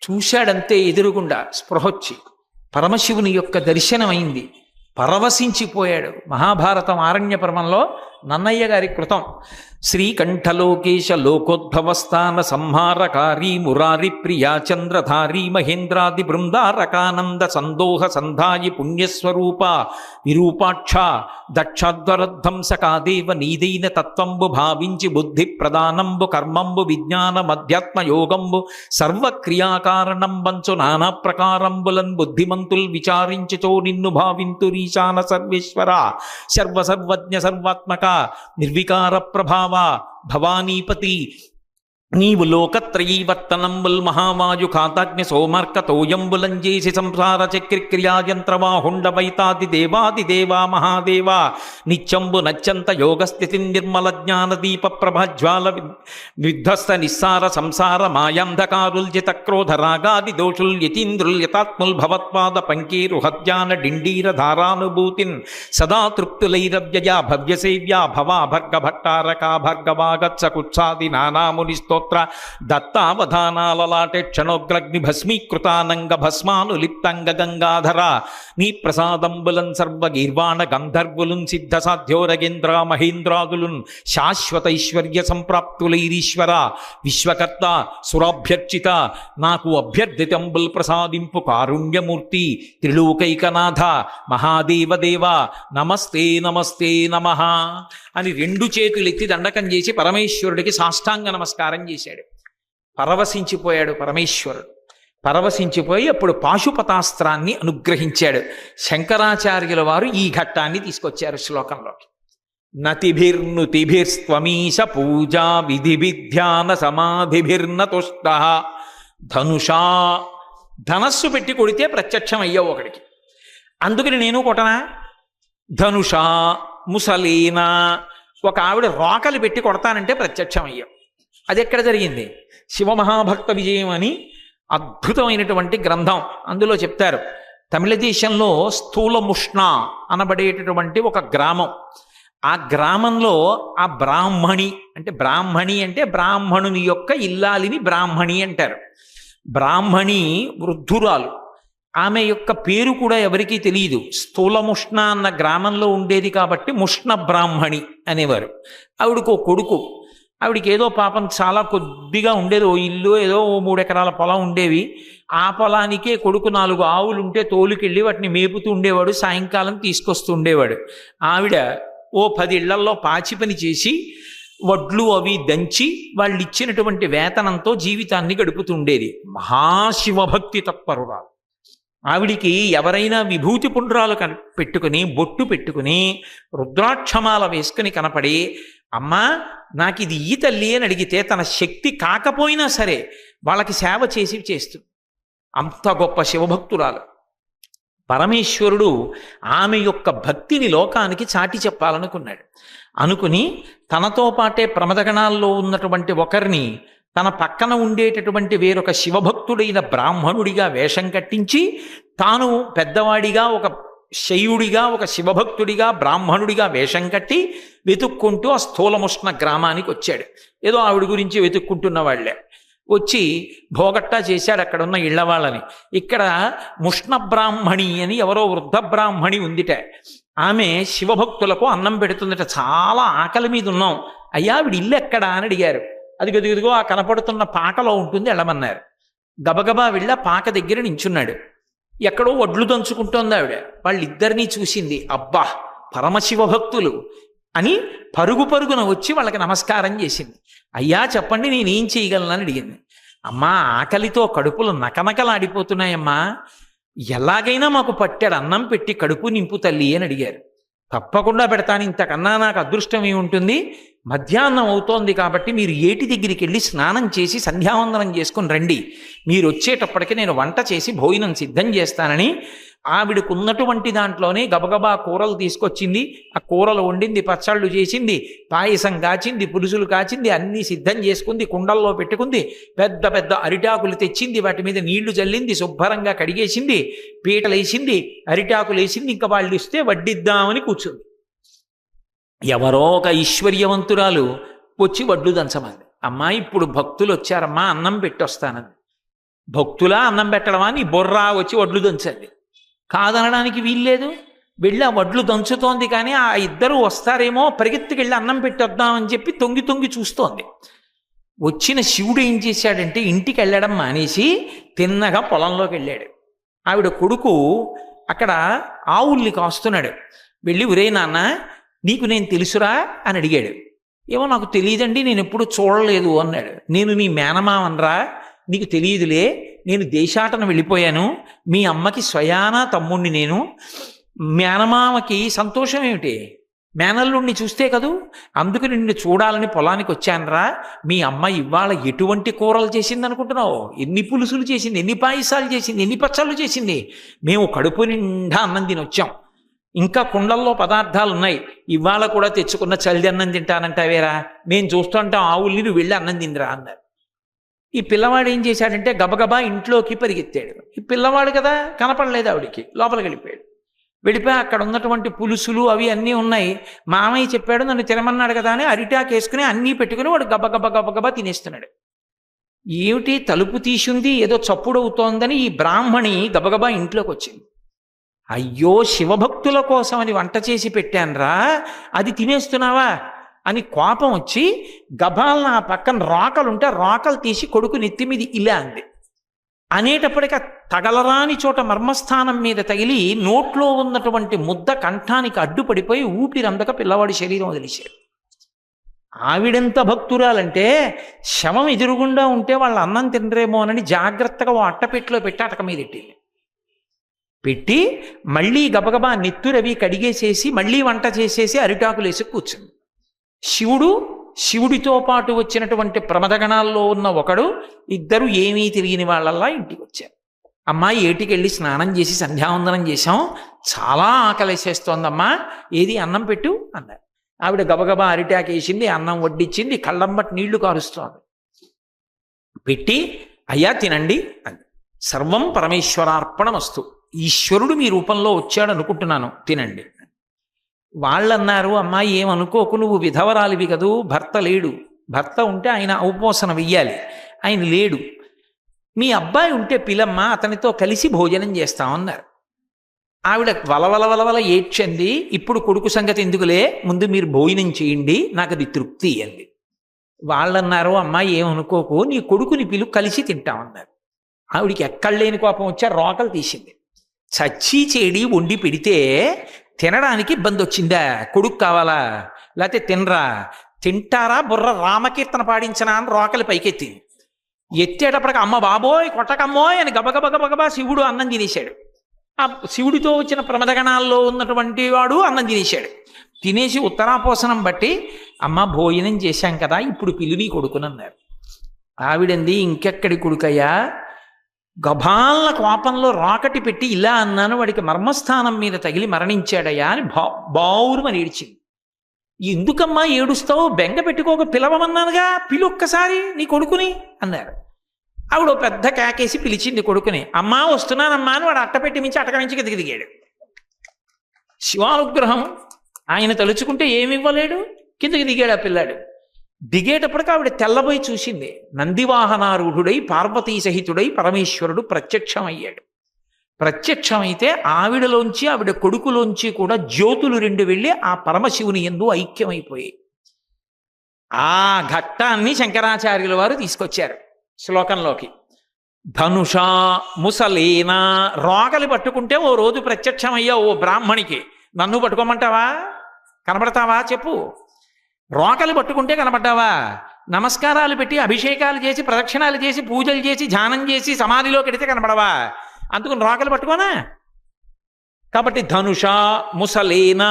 చూశాడంతే ఎదురుగుండా స్పృహొచ్చి పరమశివుని యొక్క దర్శనమైంది. పరవశించిపోయాడు. మహాభారతం ఆరణ్య పర్వంలో నన్నయ్య గారి కృతం. శ్రీకంఠలోకేశ లోకోద్భవస్థాన సంహారకారీ మురారి ప్రియా చంద్రధారీ మహేంద్రాది బృందారకానంద సందోహ సంధాయి పుణ్యస్వరూప విరూపాక్ష దక్షాధ్వరధ్వంసకాదేవ నీదైన తత్వంబు భావించి బుద్ధి ప్రదానంబు కర్మంబు విజ్ఞానమధ్యాత్మ యోగంబు సర్వక్రియాకారణం వంచు నానా ప్రకారంబులన్ బుద్ధిమంతుల్ విచారించుచో నిన్ను భావింతురీశాన సర్వేశ్వర సర్వసర్వజ్ఞ సర్వాత్మక నిర్వికార ప్రభావ భవానీపతి నీవు లోకత్రయీవర్తనంబుల్ మహావాయు ఖాతాజ్ఞ సోమర్కతోయంబులంజేసి సంసార చక్రిక్రియాయంత్రవాహుండ వైతాది దేవాదిదేవా మహాదేవా నిత్యంబు నచ్చంత యోగస్థితి నిర్మల జ్ఞాన దీప ప్రభజ్వాల విధ్వస్త నిస్సార సంసార మాయాంధకారుల్జిత క్రోధ రాగాది దోషుల్ యతీంద్రుల్ యతాత్ముల్ భవత్పాద పంకీరు హద్యాన డిండీర ధారానుభూతిన్ సదా తృప్తులైరవ్యయా భవ్యసేవ్యా భవా భర్గ భట్టారకా భర్గవాగత్స కుత్సాది నానాముని స్తోత్ర దత్తావధానాలలాటే క్షణోగ్రగ్ని భస్మీకృతానంగ భస్మానులిప్తంగ గంగాధర నీ ప్రసాదంబులన్ సర్వగీర్వాణ గంధర్వులున్ సిద్ధ సాధ్యోరగేంద్ర మహేంద్రాదులున్ శాశ్వతైశ్వర్య సంప్రాప్తులైరీశ్వర విశ్వకర్త సురాభ్యర్చిత నాకు అభ్యర్థితంబుల్ ప్రసాదింపు కారుణ్యమూర్తి త్రిలోకైకనాథ మహాదేవదేవ నమస్తే నమస్తే నమః అని రెండు చేతులెత్తి దండకం చేసి పరమేశ్వరుడికి సాష్టాంగ నమస్కారం చేశాడు. పరవశించిపోయాడు పరమేశ్వరుడు. పరవశించిపోయి అప్పుడు పాశుపతాస్త్రాన్ని అనుగ్రహించాడు. శంకరాచార్యుల వారు ఈ ఘట్టాన్ని తీసుకొచ్చారు శ్లోకంలోకి. నతిభిర్నుతిభిర్స్త్వమీశ పూజా విధి విధ్యాన సమాధిభిర్నతుష్ట ధనుషా. ధనస్సు పెట్టి కొడితే ప్రత్యక్షం అయ్యావు ఒకడికి, అందుకని నేను కొట్టనా? ధనుషా ముసలీనా, ఒక ఆవిడ రోకలు పెట్టి కొడతానంటే ప్రత్యక్షం అయ్యాం. అది ఎక్కడ జరిగింది? శివమహాభక్త విజయం అని అద్భుతమైనటువంటి గ్రంథం, అందులో చెప్తారు. తమిళ దేశంలో స్థూలముష్ణ అనబడేటటువంటి ఒక గ్రామం. ఆ గ్రామంలో ఆ బ్రాహ్మణి అంటే బ్రాహ్మణుని యొక్క ఇల్లాలిని బ్రాహ్మణి అంటారు. బ్రాహ్మణి వృద్ధురాలు. ఆమె యొక్క పేరు కూడా ఎవరికీ తెలియదు. స్థూలముష్ణ అన్న గ్రామంలో ఉండేది కాబట్టి ముష్ణ బ్రాహ్మణి అనేవారు. ఆవిడకు కొడుకు. ఆవిడికి ఏదో పాపం చాలా కొద్దిగా ఉండేది, ఓ ఇల్లు ఏదో 3 ఎకరాల పొలం ఉండేవి. ఆ పొలానికే కొడుకు 4 ఆవులుంటే తోలుకెళ్ళి వాటిని మేపుతూ ఉండేవాడు, సాయంకాలం తీసుకొస్తూ ఉండేవాడు. ఆవిడ ఓ 10 ఇళ్లల్లో పాచి పని చేసి వడ్లు అవి దంచి వాళ్ళు ఇచ్చినటువంటి వేతనంతో జీవితాన్ని గడుపుతుండేది. మహాశివభక్తి తత్పరురాలు. ఆవిడికి ఎవరైనా విభూతి పుండ్రాలు పెట్టుకుని బొట్టు పెట్టుకుని రుద్రాక్షమాల వేసుకుని కనపడి, అమ్మా నాకు ఇది ఈ తల్లి అని అడిగితే తన శక్తి కాకపోయినా సరే వాళ్ళకి సేవ చేస్తుంది. అంత గొప్ప శివభక్తురాలు. పరమేశ్వరుడు ఆమె యొక్క భక్తిని లోకానికి చాటి చెప్పాలనుకున్నాడు. అనుకుని తనతో పాటే ప్రమదగణాల్లో ఉన్నటువంటి ఒకరిని తన పక్కన ఉండేటటువంటి వేరొక శివభక్తుడైన బ్రాహ్మణుడిగా వేషం కట్టించి తాను పెద్దవాడిగా ఒక శైవుడిగా ఒక శివభక్తుడిగా బ్రాహ్మణుడిగా వేషం కట్టి వెతుక్కుంటూ ఆ స్థూలముష్ణ గ్రామానికి వచ్చాడు. ఏదో ఆవిడ గురించి వెతుక్కుంటున్న వాళ్ళే వచ్చి భోగట్టా చేశాడు అక్కడ ఉన్న ఇళ్ల వాళ్ళని. ఇక్కడ ముష్ణ బ్రాహ్మణి అని ఎవరో వృద్ధ బ్రాహ్మణి ఉందిట. ఆమె శివభక్తులకు అన్నం పెడుతుందట. చాలా ఆకలి మీద ఉన్నాం, అయ్యా ఆవిడ ఇల్లు ఎక్కడా అని అడిగారు. అది గదిగదిగో ఆ కనపడుతున్న పాకలో ఉంటుంది, వెళ్ళమన్నారు. గబగబా వెళ్ళి ఆ పాక దగ్గర నించున్నాడు. ఎక్కడో వడ్లు దంచుకుంటోంది ఆవిడ. వాళ్ళిద్దరినీ చూసింది. అబ్బా పరమశివభక్తులు అని పరుగు పరుగున వచ్చి వాళ్ళకి నమస్కారం చేసింది. అయ్యా చెప్పండి నేనేం చేయగలనని అడిగింది. అమ్మా ఆకలితో కడుపులు నకనకలాడిపోతున్నాయమ్మా, ఎలాగైనా మాకు పట్టాడు అన్నం పెట్టి కడుపు నింపు తల్లి అని అడిగారు. తప్పకుండా పెడతాను, ఇంతకన్నా నాకు అదృష్టం ఏముంటుంది. మధ్యాహ్నం అవుతోంది కాబట్టి మీరు ఏటి దగ్గరికి వెళ్ళి స్నానం చేసి సంధ్యావందనం చేసుకుని రండి. మీరు వచ్చేటప్పటికి నేను వంట చేసి భోజనం సిద్ధం చేస్తానని ఆవిడకున్నటువంటి దాంట్లోనే గబగబా కూరలు తీసుకొచ్చింది. ఆ కూరలు వండింది, పచ్చళ్ళు చేసింది, పాయసం కాచింది, పులుసులు కాచింది, అన్నీ సిద్ధం చేసుకుంది. కుండల్లో పెట్టుకుంది. పెద్ద పెద్ద అరిటాకులు తెచ్చింది, వాటి మీద నీళ్లు జల్లింది, శుభ్రంగా కడిగేసింది, పీటలు వేసింది, అరిటాకులు వేసింది. ఇంకా వాళ్ళు ఇస్తే వడ్డిద్దామని కూర్చుంది. ఎవరో ఒక ఐశ్వర్యవంతురాలు వచ్చి వడ్లు దంచమంది. అమ్మా ఇప్పుడు భక్తులు వచ్చారమ్మా, అన్నం పెట్టొస్తానంది. భక్తులా అన్నం పెట్టడమా, నీ బొర్రా వచ్చి వడ్లు దంచండి కాదనడానికి వీల్లేదు. వెళ్ళి ఆ వడ్లు దంచుతోంది. కానీ ఆ ఇద్దరు వస్తారేమో పరిగెత్తుకెళ్ళి అన్నం పెట్టొద్దామని చెప్పి తొంగి తొంగి చూస్తోంది. వచ్చిన శివుడు ఏం చేశాడంటే ఇంటికి వెళ్ళడం మానేసి తిన్నగా పొలంలోకి వెళ్ళాడు. ఆవిడ కొడుకు అక్కడ ఆవుల్ని కాస్తున్నాడు. వెళ్ళి ఒరే నాన్న నీకు నేను తెలుసురా అని అడిగాడు. ఏమో నాకు తెలియదండి, నేను ఎప్పుడు చూడలేదు అన్నాడు. నేను నీ మేనమావనరా, నీకు తెలియదులే, నేను దేశాటన వెళ్ళిపోయాను, మీ అమ్మకి స్వయానా తమ్ముణ్ణి నేను. మేనమామకి సంతోషం ఏమిటి, మేనల్లుణ్ణి చూస్తే కదూ, అందుకు నిన్ను చూడాలని పొలానికి వచ్చానరా. మీ అమ్మ ఇవాళ ఎటువంటి కూరలు చేసింది అనుకుంటున్నావు, ఎన్ని పులుసులు చేసింది, ఎన్ని పాయసాలు చేసింది, ఎన్ని పచ్చళ్ళు చేసింది. మేము కడుపు నిండా అన్నం తిని వచ్చాం, ఇంకా కుండల్లో పదార్థాలు ఉన్నాయి, ఇవాళ కూడా తెచ్చుకున్న చల్లి అన్నం తింటానంటావేరా, మేము చూస్తుంటాం ఆవుల్ని, నువ్వు వెళ్ళి అన్నం తిందిరా అన్నారు. ఈ పిల్లవాడు ఏం చేశాడంటే గబగబా ఇంట్లోకి పరిగెత్తాడు. ఈ పిల్లవాడు కదా కనపడలేదు ఆవిడికి, లోపలికి వెళ్ళిపోయాడు. వెళ్ళిపోయి అక్కడ ఉన్నటువంటి పులుసులు అవి అన్నీ ఉన్నాయి. మామయ్య చెప్పాడు నన్ను తినమన్నాడు కదా అని అరిటాకు వేసుకుని అన్నీ పెట్టుకుని వాడు గబగబా గబగబా తినేస్తున్నాడు. ఏమిటి తలుపు తీసుంది, ఏదో చప్పుడు అవుతోందని ఈ బ్రాహ్మణి గబగబా ఇంట్లోకి వచ్చింది. అయ్యో శివభక్తుల కోసం అని వంట చేసి పెట్టానురా, అది తినేస్తున్నావా అని కోపం వచ్చి గబాలను ఆ పక్కన రాకలుంటే రాకలు తీసి కొడుకు నెత్తి మీద ఇలా అంది. అనేటప్పటికీ తగలరాని చోట మర్మస్థానం మీద తగిలి నోట్లో ఉన్నటువంటి ముద్ద కంఠానికి అడ్డుపడిపోయి ఊపిరందక పిల్లవాడి శరీరం వదిలేశాడు. ఆవిడెంత భక్తురాలంటే శవం ఎదురుగుండా ఉంటే వాళ్ళ అన్నం తినరేమోనని జాగ్రత్తగా ఓ అట్టపెట్టిలో పెట్టి అటక మీద పెట్టి మళ్ళీ గబగబా నెత్తురవి కడిగేసేసి మళ్ళీ వంట చేసేసి అరిటాకులు వేసి కూర్చుంది. శివుడితో పాటు వచ్చినటువంటి ప్రమదగణాల్లో ఉన్న ఒకడు, ఇద్దరు ఏమీ తెలియని వాళ్ళల్లా ఇంటికి వచ్చారు. అమ్మాయి ఏటికి వెళ్ళి స్నానం చేసి సంధ్యావందనం చేశాం, చాలా ఆకలేసేస్తోందమ్మా, ఏది అన్నం పెట్టు అన్నారు. ఆవిడ గబగబా అరిటాకేసింది, అన్నం వడ్డించింది, కళ్ళంబట్టి నీళ్లు కారుస్తోంది. పెట్టి అయ్యా తినండి అంది. సర్వం పరమేశ్వరార్పణమస్తు, ఈశ్వరుడు మీ రూపంలో వచ్చాడు అనుకుంటున్నాను, తినండి. వాళ్ళన్నారు అమ్మాయి ఏమనుకోకు, నువ్వు విధవరాలివి కదూ, భర్త లేడు, భర్త ఉంటే ఆయన ఔపోసన వెయ్యాలి, ఆయన లేడు, మీ అబ్బాయి ఉంటే పిలమ్మ, అతనితో కలిసి భోజనం చేస్తామన్నారు. ఆవిడ వలవల ఏడ్చంది. ఇప్పుడు కొడుకు సంగతి ఎందుకులే, ముందు మీరు భోజనం చేయండి, నాకు అది తృప్తి అంది. వాళ్ళన్నారు అమ్మాయి ఏమనుకోకు, నీ కొడుకుని పిలు, కలిసి తింటామన్నారు. ఆవిడికి ఎక్కడలేని కోపం వచ్చా రోకలు తీసింది. చచ్చి చెడి వండి పెడితే తినడానికి ఇబ్బంది వచ్చిందా, కొడుకు కావాలా, లేకపోతే తినరా, తింటారా బుర్ర రామకీర్తన పాడించనా అని రోకలి పైకెత్తి ఎత్తేటప్పటికి అమ్మ బాబోయ్ కొట్టకమ్మోయ్ అని గబగబగబగబా శివుడు అన్నం తినేశాడు. ఆ శివుడితో వచ్చిన ప్రమదగణాల్లో ఉన్నటువంటి వాడు అన్నం తినేశాడు. తినేసి ఉత్తరాపోసనం బట్టి అమ్మ భోజనం చేశాం కదా, ఇప్పుడు పిల్లిని కొడుకునన్నారు. ఆవిడంది ఇంకెక్కడి కొడుకయ్యా, గభాల కోపంలో రాకటి పెట్టి ఇలా అన్నాను, వాడికి మర్మస్థానం మీద తగిలి మరణించాడయ్యా అని బావురుమని ఏడ్చింది. ఎందుకమ్మా ఏడుస్తావు, బెంగ పెట్టుకోక పిలవమన్నానుగా, పిలొక్కసారి నీ కొడుకుని అన్నారు. ఆవిడ పెద్ద కేకేసి పిలిచింది కొడుకుని. అమ్మా వస్తున్నానమ్మా అని వాడు అట్టపెట్టి మించి అటక మించి కిందకి దిగాడు. శివానుగ్రహం, ఆయన తలుచుకుంటే ఏమి ఇవ్వలేడు. కిందకి దిగాడు ఆ పిల్లాడు. దిగేటప్పటికి ఆవిడ తెల్లబోయి చూసింది. నందివాహనారూఢుడై పార్వతీ సహితుడై పరమేశ్వరుడు ప్రత్యక్షమయ్యాడు. ప్రత్యక్షమైతే ఆవిడలోంచి ఆవిడ కొడుకులోంచి కూడా జ్యోతులు రెండు వెళ్ళి ఆ పరమశివుని యందు ఐక్యమైపోయాయి. ఆ ఘట్టాన్ని శంకరాచార్యుల వారు తీసుకొచ్చారు శ్లోకంలోకి. ధనుష ముసలేన, రోగలి పట్టుకుంటే ఓ రోజు ప్రత్యక్షమయ్యా ఓ బ్రాహ్మణికి. నన్ను పట్టుకోమంటావా, కనబడతావా చెప్పు? రోకలు పట్టుకుంటే కనబడ్డావా? నమస్కారాలు పెట్టి అభిషేకాలు చేసి ప్రదక్షిణాలు చేసి పూజలు చేసి ధ్యానం చేసి సమాధిలో కెడితే కనబడవా? అందుకని రోకలు పట్టుకోనా? కాబట్టి ధనుష ముసలేన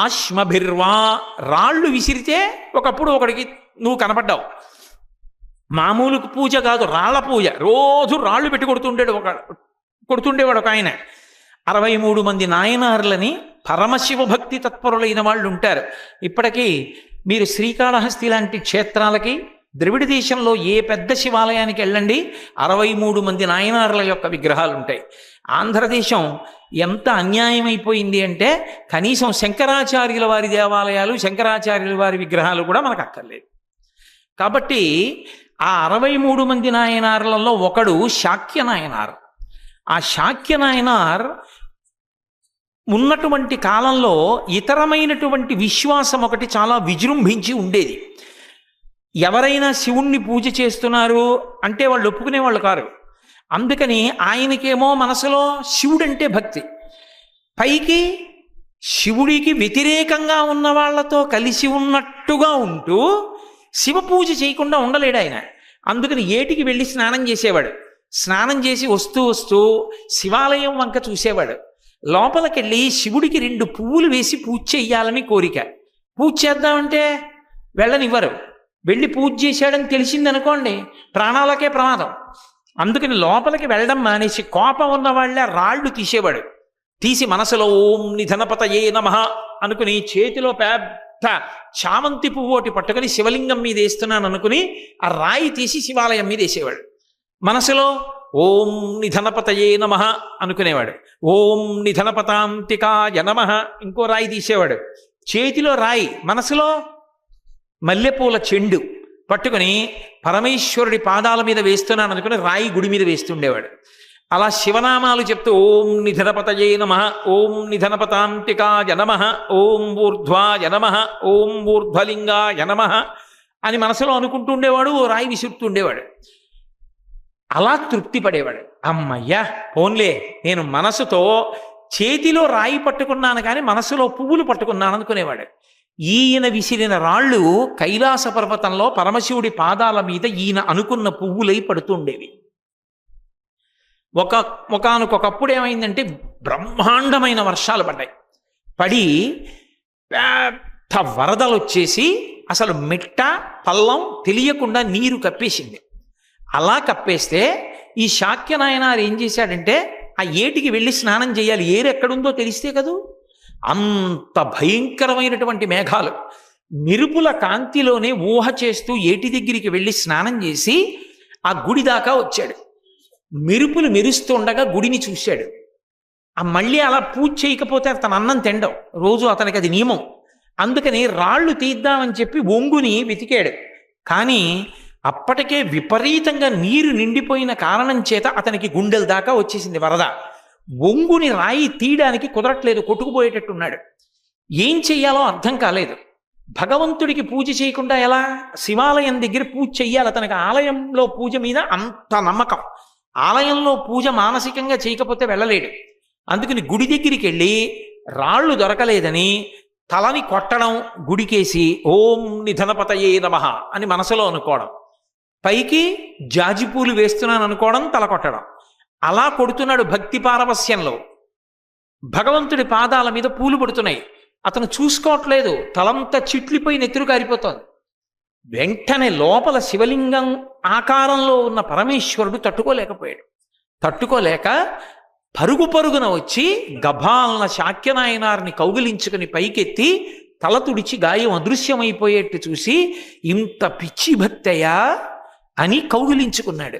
ఆశ్మభిర్వా, రాళ్ళు విసిరితే ఒకప్పుడు ఒకడికి నువ్వు కనపడ్డావు. మామూలు పూజ కాదు, రాళ్ల పూజ. రోజు రాళ్ళు పెట్టి కొడుతుండేవాడు ఒక ఆయన. 63 మంది నాయనార్లని పరమశివ భక్తి తత్పరులైన వాళ్ళు ఉంటారు. ఇప్పటికీ మీరు శ్రీకాళహస్తి లాంటి క్షేత్రాలకి, ద్రవిడ దేశంలో ఏ పెద్ద శివాలయానికి వెళ్ళండి, 63 మంది నాయనార్ల యొక్క విగ్రహాలు ఉంటాయి. ఆంధ్రదేశం ఎంత అన్యాయమైపోయింది అంటే కనీసం శంకరాచార్యుల వారి దేవాలయాలు, శంకరాచార్యుల వారి విగ్రహాలు కూడా మనకు అక్కర్లేదు. కాబట్టి ఆ 63 మంది నాయనార్లలో ఒకడు శాక్య నాయనార్. ఆ శాక్య నాయనార్ ఉన్నటువంటి కాలంలో ఇతరమైనటువంటి విశ్వాసం ఒకటి చాలా విజృంభించి ఉండేది. ఎవరైనా శివుణ్ణి పూజ చేస్తున్నారు అంటే వాళ్ళు ఒప్పుకునేవాళ్ళు కారు. అందుకని ఆయనకేమో మనసులో శివుడంటే భక్తి, పైకి శివుడికి వ్యతిరేకంగా ఉన్న వాళ్లతో కలిసి ఉన్నట్టుగా ఉంటూ శివ పూజ చేయకుండా ఉండలేడు ఆయన. అందుకని ఏటికి వెళ్ళి స్నానం చేసేవాడు. స్నానం చేసి వస్తూ వస్తూ శివాలయం వంక చూసేవాడు. లోపలికెళ్ళి శివుడికి 2 పువ్వులు వేసి పూజ చెయ్యాలని కోరిక. పూజ చేద్దామంటే వెళ్ళనివ్వరు. వెళ్ళి పూజ చేశాడని తెలిసిందనుకోండి ప్రాణాలకే ప్రమాదం. అందుకని లోపలికి వెళ్ళడం మానేసి కోపం ఉన్న వాళ్ళే రాళ్ళు తీసేవాడు. తీసి మనసులో ఓం నిధనపతయే నమః అనుకుని చేతిలో పెద్ద చామంతి పువ్వు ఒకటి పట్టుకుని శివలింగం మీద వేస్తున్నాను అనుకుని ఆ రాయి తీసి శివాలయం మీద వేసేవాడు. మనసులో ఓం నిధనపతయే నమః అనుకునేవాడు. ఓం నిధనపతాంతికాయ నమః ఇంకో రాయి తీసేవాడు. చేతిలో రాయి, మనసులో మల్లెపూల చెండు పట్టుకుని పరమేశ్వరుడి పాదాల మీద వేస్తున్నాను అనుకుని రాయి గుడి మీద వేస్తుండేవాడు. అలా శివనామాలు చెప్తూ ఓం నిధనపతయే నమః, ఓం నిధనపతాంతికాయ నమః, ఓం ఊర్ధ్వాయ నమః, ఓం ఊర్ధ్వలింగాయ నమః అని మనసులో అనుకుంటూ ఉండేవాడు. ఓ రాయి విసురుతుండేవాడు. అలా తృప్తి పడేవాడు. అమ్మయ్యా పోన్లే, నేను మనసుతో చేతిలో రాయి పట్టుకున్నాను కానీ మనసులో పువ్వులు పట్టుకున్నాను అనుకునేవాడు. ఈయన విసిరిన రాళ్ళు కైలాస పర్వతంలో పరమశివుడి పాదాల మీద ఈయన అనుకున్న పువ్వులై పడుతుండేవి. ఒకానొకప్పుడు ఏమైందంటే బ్రహ్మాండమైన వర్షాలు పడ్డాయి. పడి పెద్ద వరదలు వచ్చేసి అసలు మిట్ట పల్లం తెలియకుండా నీరు కప్పేసింది. అలా కప్పేస్తే ఈ శాక్య నాయనారు ఏం చేశాడంటే ఆ ఏటికి వెళ్ళి స్నానం చేయాలి. ఏరు ఎక్కడుందో తెలిస్తే కదూ. అంత భయంకరమైనటువంటి మేఘాలు, మెరుపుల కాంతిలోనే ఊహ చేస్తూ ఏటి దగ్గరికి వెళ్ళి స్నానం చేసి ఆ గుడి దాకా వచ్చాడు. మెరుపులు మెరుస్తుండగా గుడిని చూశాడు. ఆ మళ్ళీ అలా పూజ చేయకపోతే అతను అన్నం తినడం రోజు అతనికి అది నియమం. అందుకని రాళ్ళు తీద్దామని చెప్పి ఒంగుని వెతికాడు. కానీ అప్పటికే విపరీతంగా నీరు నిండిపోయిన కారణం చేత అతనికి గుండెల దాకా వచ్చేసింది వరద. ఒంగుని రాయి తీయడానికి కుదరట్లేదు, కొట్టుకుపోయేటట్టున్నాడు. ఏం చెయ్యాలో అర్థం కాలేదు. భగవంతుడికి పూజ చేయకుండా ఎలా? శివాలయం దగ్గర పూజ చెయ్యాలి. అతనికి ఆలయంలో పూజ మీద అంత నమ్మకం. ఆలయంలో పూజ మానసికంగా చేయకపోతే వెళ్ళలేడు. అందుకని గుడి దగ్గరికి వెళ్ళి రాళ్ళు దొరకలేదని తలని కొట్టడం, గుడికేసి ఓం నిధనపతయే నమః అని మనసులో అనుకోవడం, పైకి జాజిపూలు వేస్తున్నాను అనుకోవడం, తల కొట్టడం. అలా కొడుతున్నాడు భక్తి పారవస్యంలో. భగవంతుడి పాదాల మీద పూలు పడుతున్నాయి. అతను చూసుకోవట్లేదు, తలంతా చిట్లిపోయి నెత్తురు కారిపోతోంది. వెంటనే లోపల శివలింగం ఆకారంలో ఉన్న పరమేశ్వరుడు తట్టుకోలేకపోయాడు. తట్టుకోలేక పరుగున వచ్చి గభాలన శాక్యనాయనార్ని కౌగిలించుకుని పైకెత్తి తల తుడిచి గాయం అదృశ్యమైపోయేట్టు చూసి ఇంత పిచ్చి భక్తయా అని కౌగిలించుకున్నాడు.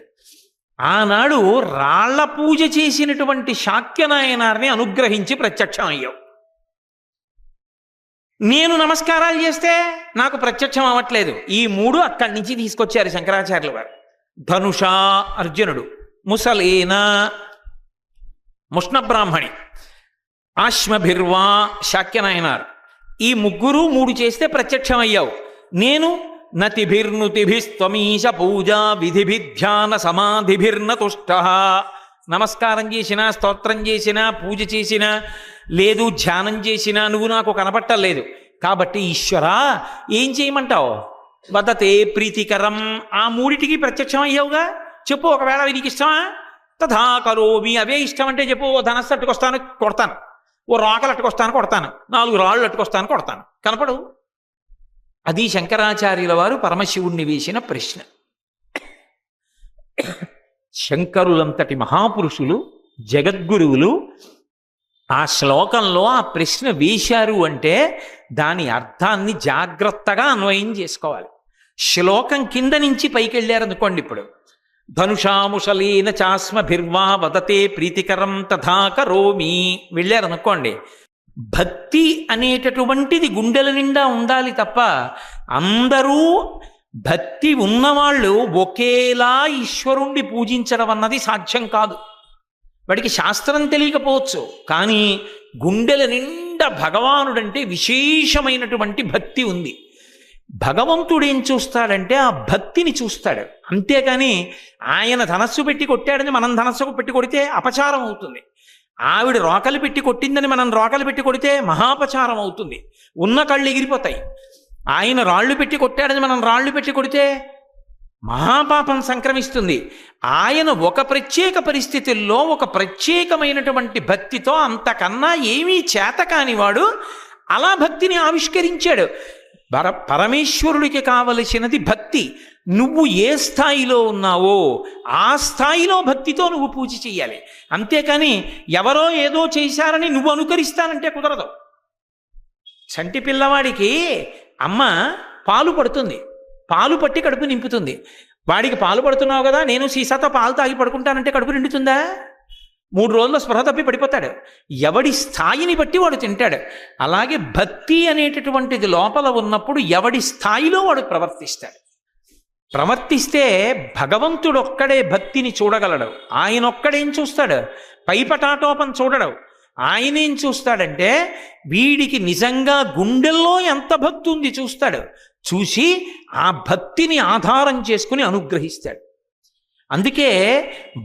ఆనాడు రాళ్ల పూజ చేసినటువంటి శాక్యనాయనార్ని అనుగ్రహించి ప్రత్యక్షం అయ్యావు. నేను నమస్కారాలు చేస్తే నాకు ప్రత్యక్షం అవ్వట్లేదు. ఈ మూడు అక్కడి నుంచి తీసుకొచ్చారు శంకరాచార్యుల వారు. ధనుష అర్జునుడు, ముసలేన ముష్ణబ్రాహ్మణి, ఆశ్మభిర్వా శాక్యనాయనార్, ఈ ముగ్గురు మూడు చేస్తే ప్రత్యక్షం అయ్యావు. నేను నతిభిర్నుతిభిస్త్వమీశ పూజా విధిభిధ్యాన సమాధిభిర్న తుష్ట. నమస్కారం చేసినా, స్తోత్రం చేసినా, పూజ చేసినా, లేదు ధ్యానం చేసినా నువ్వు నాకు కనపట్టలేదు. కాబట్టి ఈశ్వరా ఏం చేయమంటావు? వదతే ప్రీతికరం, ఆ మూడిటికి ప్రత్యక్షం అయ్యావుగా, చెప్పు. ఒకవేళ నీకు ఇష్టమా? తథా కరోమి, అవే ఇష్టం అంటే చెప్పు. ఓ ధనస్సు అట్టుకొస్తాను కొడతాను, ఓ రాకలు అట్టుకొస్తాను కొడతాను, 4 రాళ్ళు అట్టుకొస్తాను కొడతాను, కనపడు. అది శంకరాచార్యుల వారు పరమశివుణ్ణి వేసిన ప్రశ్న. శంకరులంతటి మహాపురుషులు, జగద్గురువులు ఆ శ్లోకంలో ఆ ప్రశ్న వేశారు అంటే దాని అర్థాన్ని జాగ్రత్తగా అన్వయం చేసుకోవాలి. శ్లోకం కింద నుంచి పైకి వెళ్ళారనుకోండి, ఇప్పుడు ధనుషాముషలేన చాస్మభిర్వా వదతే ప్రీతికరం తథా కరోమి వెళ్ళారనుకోండి, భక్తి అనేటటువంటిది గుండెల నిండా ఉండాలి తప్ప అందరూ భక్తి ఉన్నవాళ్ళు ఒకేలా ఈశ్వరుణ్ణి పూజించడం అన్నది సాధ్యం కాదు. వాడికి శాస్త్రం తెలియకపోవచ్చు, కానీ గుండెల నిండా భగవానుడంటే విశేషమైనటువంటి భక్తి ఉంది. భగవంతుడు ఏం చూస్తాడంటే ఆ భక్తిని చూస్తాడు. అంతేకాని ఆయన ధనస్సు పెట్టి కొట్టాడని మనం ధనస్సుకు పెట్టి కొడితే అపచారం అవుతుంది. ఆవిడ రోకలు పెట్టి కొట్టిందని మనం రోకలు పెట్టి కొడితే మహాపచారం అవుతుంది, ఉన్న కళ్ళు ఎగిరిపోతాయి. ఆయన రాళ్ళు పెట్టి కొట్టాడని మనం రాళ్ళు పెట్టి కొడితే మహాపాపం సంక్రమిస్తుంది. ఆయన ఒక ప్రత్యేక పరిస్థితుల్లో ఒక ప్రత్యేకమైనటువంటి భక్తితో అంతకన్నా ఏమీ చేత కానివాడు అలా భక్తిని ఆవిష్కరించాడు. పరమేశ్వరుడికి కావలసినది భక్తి. నువ్వు ఏ స్థాయిలో ఉన్నావో ఆ స్థాయిలో భక్తితో నువ్వు పూజ చెయ్యాలి. అంతేకాని ఎవరో ఏదో చేశారని నువ్వు అనుకరిస్తానంటే కుదరదు. చంటి పిల్లవాడికి అమ్మ పాలు పడుతుంది, పాలు పట్టి కడుపు నింపుతుంది. వాడికి పాలు పడుతున్నావు కదా, నేను సీసాతో పాలు తాగి పడుకుంటానంటే కడుపు నిండుతుందా? 3 రోజుల్లో స్పృహ తప్పి పడిపోతాడు. ఎవడి స్థాయిని బట్టి వాడు తింటాడు. అలాగే భక్తి అనేటటువంటిది లోపల ఉన్నప్పుడు ఎవడి స్థాయిలో వాడు ప్రవర్తిస్తే భగవంతుడొక్కడే భక్తిని చూడగలడు. ఆయనొక్కడేం చూస్తాడు? పైపటాటోపం చూడడు. ఆయనేం చూస్తాడంటే వీడికి నిజంగా గుండెల్లో ఎంత భక్తి ఉంది చూస్తాడు. చూసి ఆ భక్తిని ఆధారం చేసుకుని అనుగ్రహిస్తాడు. అందుకే